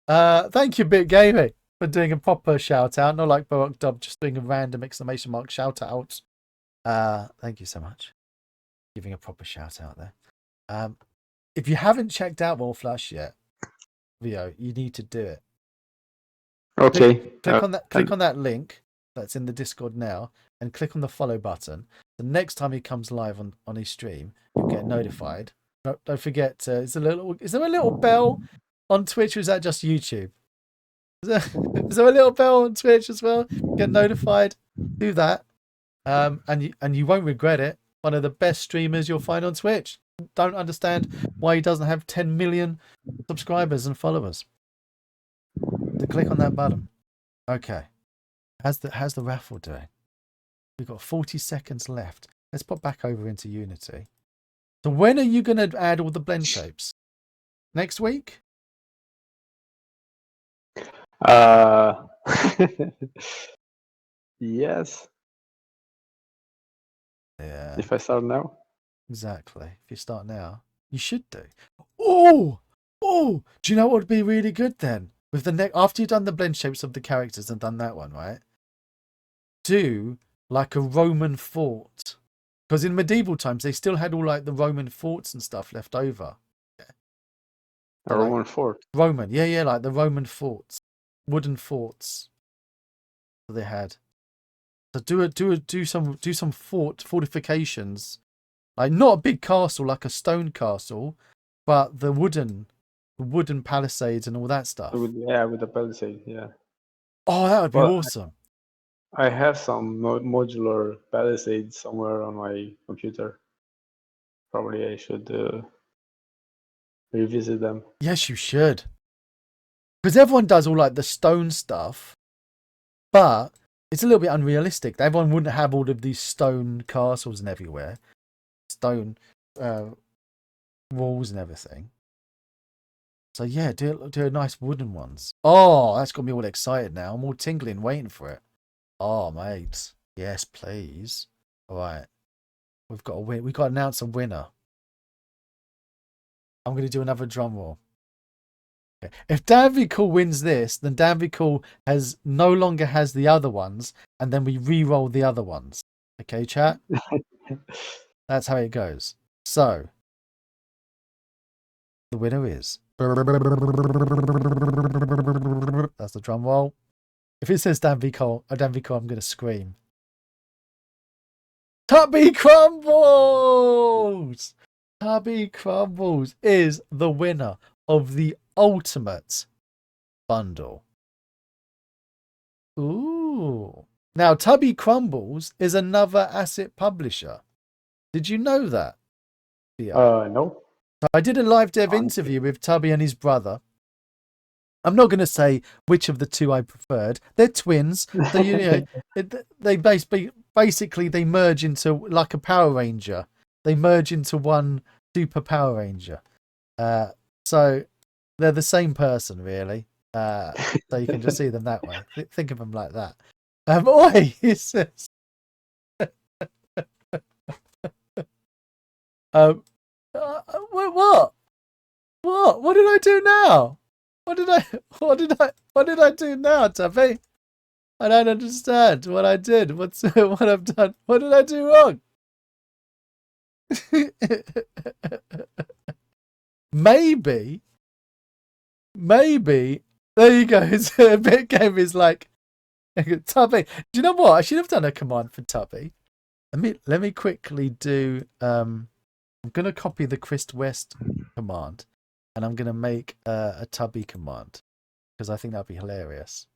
[SPEAKER 1] Thank you, Bit Gaming, for doing a proper shout out, not like Baroque Dub just doing a random exclamation mark shout out. Thank you so much, giving a proper shout out there. If you haven't checked out Wolflush yet, Vio, you need to do it.
[SPEAKER 2] Okay.
[SPEAKER 1] Click on that link that's in the Discord now, and click on the follow button. The next time he comes live on his stream, you'll get notified. Don't forget, is there a little bell on Twitch, or is that just YouTube? Is there a little bell on Twitch as well? Get notified. Do that, and you won't regret it. One of the best streamers you'll find on Twitch. Don't understand why he doesn't have 10 million subscribers and followers. So click on that button. Okay. How's the raffle doing? We've got 40 seconds left. Let's pop back over into Unity. So when are you going to add all the blend shapes? Next week?
[SPEAKER 2] Yes.
[SPEAKER 1] Yeah.
[SPEAKER 2] If I start now?
[SPEAKER 1] Exactly. If you start now, you should do. Oh! Do you know what would be really good then? With the after you've done the blend shapes of the characters and done that one, right? Do like a Roman fort. Because in medieval times, they still had all like the Roman forts and stuff left over. Yeah.
[SPEAKER 2] A Roman fort?
[SPEAKER 1] Roman, yeah, like the Roman forts. Wooden forts that they had. So do some fortifications. Like not a big castle like a stone castle, but the wooden palisades and all that stuff.
[SPEAKER 2] With the palisade, yeah.
[SPEAKER 1] Oh, that would be awesome.
[SPEAKER 2] I have some modular palisades somewhere on my computer. Probably I should revisit them.
[SPEAKER 1] Yes, you should. Because everyone does all like the stone stuff, but it's a little bit unrealistic. Everyone wouldn't have all of these stone castles and everywhere. Stone walls and everything. So yeah, do nice wooden ones. Oh, that's got me all excited now. I'm all tingling, waiting for it. Oh, mate. Yes, please. All right. We've got to win. We've got to announce a winner. I'm going to do another drum roll. Okay. If Danvicool wins this, then Danvicool no longer has the other ones, and then we re-roll the other ones. Okay, chat? That's how it goes. So, the winner is... That's the drum roll. If it says Danvicool, I'm going to scream. Tubby Crumbles! Tubby Crumbles is the winner of the ultimate bundle. Ooh. Now, Tubby Crumbles is another asset publisher. Did you know that? Yeah.
[SPEAKER 2] No.
[SPEAKER 1] I did a live dev interview with Tubby and his brother. I'm not going to say which of the two I preferred. They're twins. So, they basically they merge into like a Power Ranger. They merge into one Super Power Ranger. So they're the same person, really. So you can just see them that way. Think of them like that. Oi, he says. What? What did I do now? What did I do now, Tuppy? I don't understand what I did. What I've done? What did I do wrong? maybe. There you go. It's a bit game is like Tubby. Do you know what? I should have done a command for Tubby. Let me quickly do. I'm gonna copy the Chris West command, and I'm gonna make a Tubby command because I think that'd be hilarious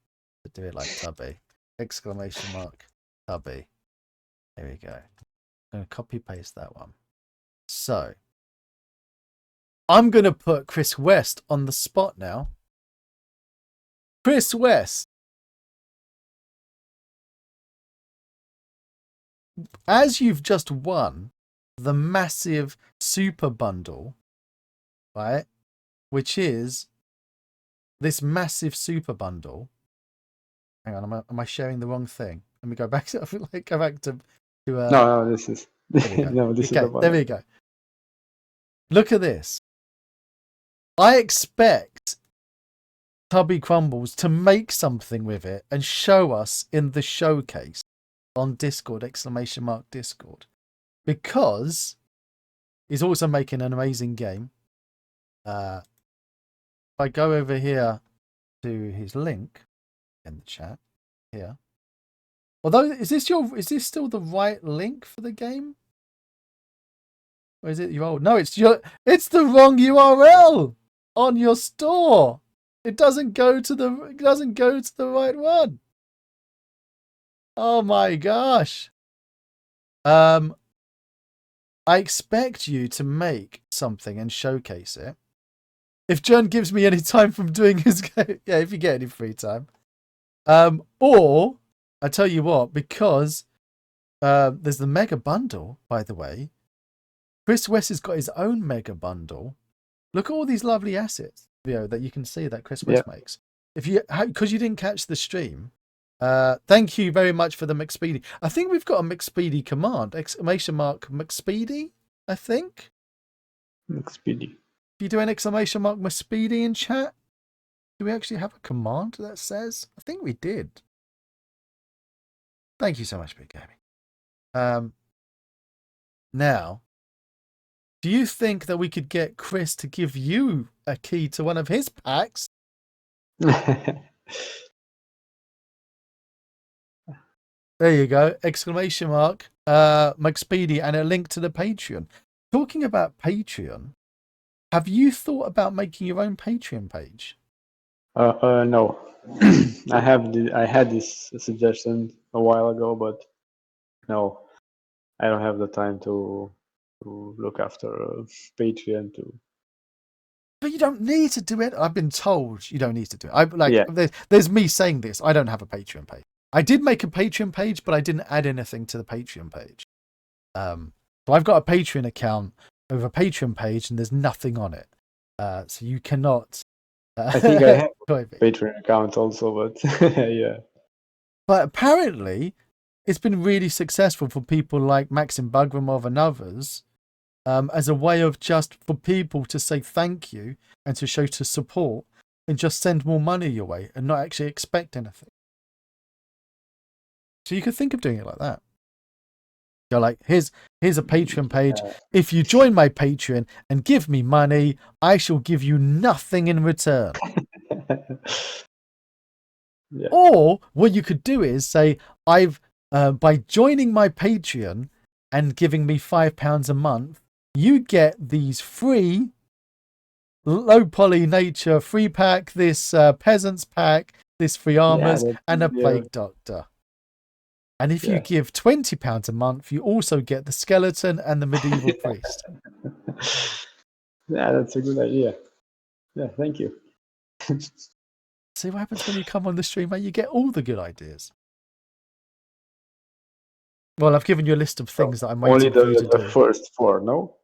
[SPEAKER 1] to do it like Tubby! Exclamation mark Tubby. There we go. I'm gonna copy paste that one. So I'm gonna put Chris West on the spot now. Chris West, as you've just won the massive super bundle, right? Which is this massive super bundle. Hang on, am I sharing the wrong thing? Let me go back to
[SPEAKER 2] No, this is
[SPEAKER 1] there we go.
[SPEAKER 2] no, this is the one.
[SPEAKER 1] There we go. Look at this. I expect Tubby Crumbles to make something with it and show us in the showcase on Discord, exclamation mark Discord, because he's also making an amazing game. If I go over here to his link in the chat here, although is this still the right link for the game, or is it your old? No, it's the wrong URL on your store. It doesn't go to the right one. Oh my gosh. I expect you to make something and showcase it. If John gives me any time from doing his game, yeah, if you get any free time. Or I tell you what, because there's the mega bundle, by the way. Chris West has got his own mega bundle. Look at all these lovely assets, that you can see that Chris West makes. If you, because you didn't catch the stream, thank you very much for the McSpeedy. I think we've got a McSpeedy command, exclamation mark McSpeedy, I think.
[SPEAKER 2] McSpeedy.
[SPEAKER 1] If you do an exclamation mark McSpeedy in chat, do we actually have a command that says? I think we did. Thank you so much, Big Gaming. Now, do you think that we could get Chris to give you a key to one of his packs? There you go. Exclamation mark McSpeedy and a link to the Patreon. Talking about Patreon, have you thought about making your own Patreon page?
[SPEAKER 2] No. I had this suggestion a while ago, but no, I don't have the time to look after Patreon too.
[SPEAKER 1] But you don't need to do it. I've been told you don't need to do it. There's me saying this. I don't have a Patreon page. I did make a Patreon page, but I didn't add anything to the Patreon page. So I've got a Patreon account with a Patreon page, and there's nothing on it. So you cannot.
[SPEAKER 2] I think I have a Patreon account also, but yeah.
[SPEAKER 1] But apparently, it's been really successful for people like Maxim Bugramov and others, as a way of just for people to say thank you and to show to support and just send more money your way and not actually expect anything. So you could think of doing it like that. You're like, here's a Patreon page. If you join my Patreon and give me money, I shall give you nothing in return.
[SPEAKER 2] Yeah.
[SPEAKER 1] Or what you could do is say, I've by joining my Patreon and giving me £5 a month, you get these free LowPoly Nature free pack, this Peasants pack, this free armors, and a Plague Doctor. And if you give £20 a month, you also get the skeleton and the medieval priest.
[SPEAKER 2] Yeah, that's a good idea. Yeah, thank you.
[SPEAKER 1] See what happens when you come on the stream, mate? You get all the good ideas. Well, I've given you a list of things that I'm waiting for you to do.
[SPEAKER 2] Only the first 4, no?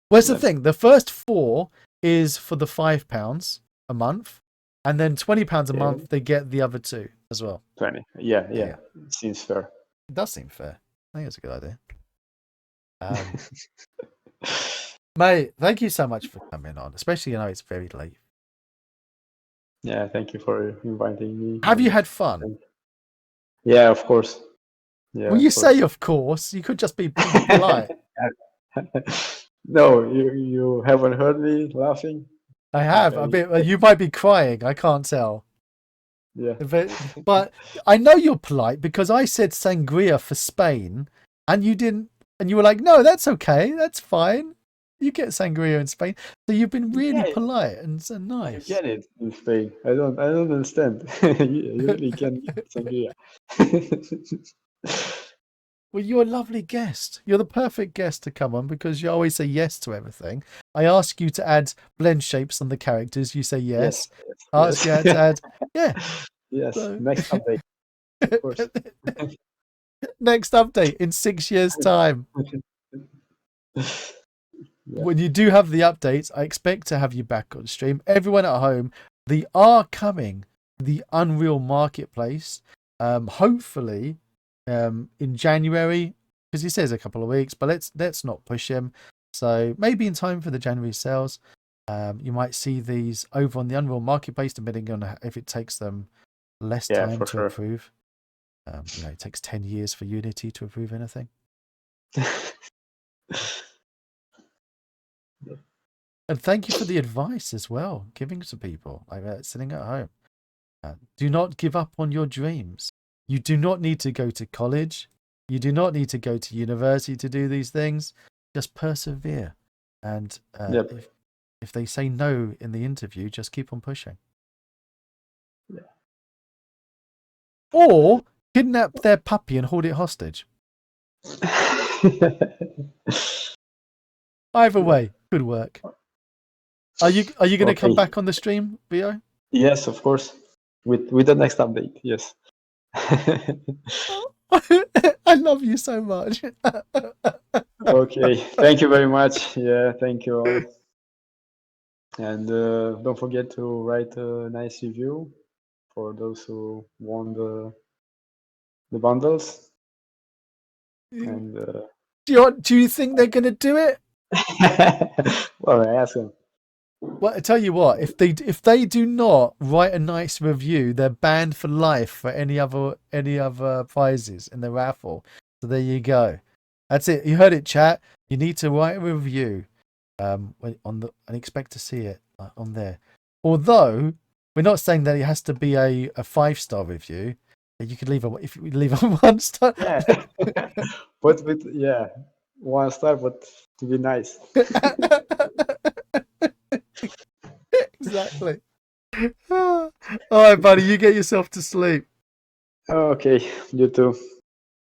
[SPEAKER 1] Well, it's the thing. The first 4 is for the £5 a month, and then £20 a month, they get the other 2 as well.
[SPEAKER 2] 20. Yeah. It seems fair.
[SPEAKER 1] It does seem fair. I think it's a good idea. Mate, thank you so much for coming on, especially, it's very late.
[SPEAKER 2] Yeah, thank you for inviting me.
[SPEAKER 1] Have you
[SPEAKER 2] And
[SPEAKER 1] had fun?
[SPEAKER 2] yeah, of course. Yeah,
[SPEAKER 1] Well,
[SPEAKER 2] of
[SPEAKER 1] you
[SPEAKER 2] course.
[SPEAKER 1] say of course. You could just be polite.
[SPEAKER 2] No, you haven't heard me laughing.
[SPEAKER 1] I
[SPEAKER 2] Like
[SPEAKER 1] have a bit. You might be crying. I can't tell.
[SPEAKER 2] yeah.
[SPEAKER 1] But I know you're polite because I said sangria for Spain, and you didn't. And you were like, "No, that's okay. That's fine. You get sangria in Spain." So you've been really
[SPEAKER 2] Yeah,
[SPEAKER 1] polite and so
[SPEAKER 2] you
[SPEAKER 1] nice.
[SPEAKER 2] get it in Spain. I don't understand. You really can get sangria.
[SPEAKER 1] Well, you're a lovely guest. You're the perfect guest to come on because you always say yes to everything. I ask you to add blend shapes on the characters. You say yes.
[SPEAKER 2] Yes,
[SPEAKER 1] I ask you to
[SPEAKER 2] yes.
[SPEAKER 1] add, yeah.
[SPEAKER 2] Yes,
[SPEAKER 1] So
[SPEAKER 2] next update, of course.
[SPEAKER 1] next update in 6 years' time.
[SPEAKER 2] Yeah,
[SPEAKER 1] When you do have the updates, I expect to have you back on stream. Everyone at home, they are coming to the Unreal Marketplace. Hopefully, in January, because he says a couple of weeks, but let's not push him. So maybe in time for the January sales, you might see these over on the Unreal Marketplace, depending on if it takes them less
[SPEAKER 2] yeah,
[SPEAKER 1] time
[SPEAKER 2] for
[SPEAKER 1] to
[SPEAKER 2] sure.
[SPEAKER 1] approve. It takes 10 years for Unity to approve anything. And thank you for the advice as well, giving to people like sitting at home. Do not give up on your dreams. You do not need to go to college. You do not need to go to university to do these things. Just persevere. And
[SPEAKER 2] Yep.
[SPEAKER 1] if they say no in the interview, just keep on pushing.
[SPEAKER 2] Yeah.
[SPEAKER 1] Or kidnap their puppy and hold it hostage. Either way, good work. Are you going to come
[SPEAKER 2] Okay.
[SPEAKER 1] back on the stream, Vio?
[SPEAKER 2] Yes, of course. With the next update. Yes.
[SPEAKER 1] I love you so much.
[SPEAKER 2] Okay. Thank you very much. Yeah, thank you all. And don't forget to write a nice review for those who won the bundles. And
[SPEAKER 1] Do you think they're going to do it?
[SPEAKER 2] well, I ask them.
[SPEAKER 1] Well, I tell you what, if they do not write a nice review, they're banned for life for any other prizes in the raffle. So there you go. That's it. You heard it, chat. You need to write a review, and expect to see it on there. Although we're not saying that it has to be a 5-star review. You could leave if you leave a 1-star.
[SPEAKER 2] Yeah. But with 1 star, but to be nice.
[SPEAKER 1] Exactly. All right, buddy. You get yourself to sleep.
[SPEAKER 2] Okay, you too.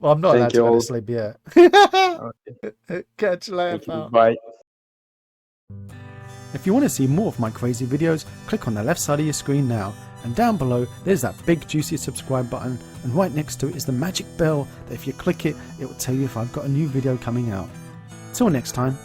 [SPEAKER 1] Well, I'm not allowed
[SPEAKER 2] Thank
[SPEAKER 1] to
[SPEAKER 2] you
[SPEAKER 1] go to
[SPEAKER 2] all.
[SPEAKER 1] sleep yet.
[SPEAKER 2] Okay.
[SPEAKER 1] Catch you later,
[SPEAKER 2] Thank you.
[SPEAKER 1] pal.
[SPEAKER 2] Bye.
[SPEAKER 1] If you want to see more of my crazy videos, click on the left side of your screen now. And down below, there's that big juicy subscribe button. And right next to it is the magic bell that if you click it, it will tell you if I've got a new video coming out. Till next time.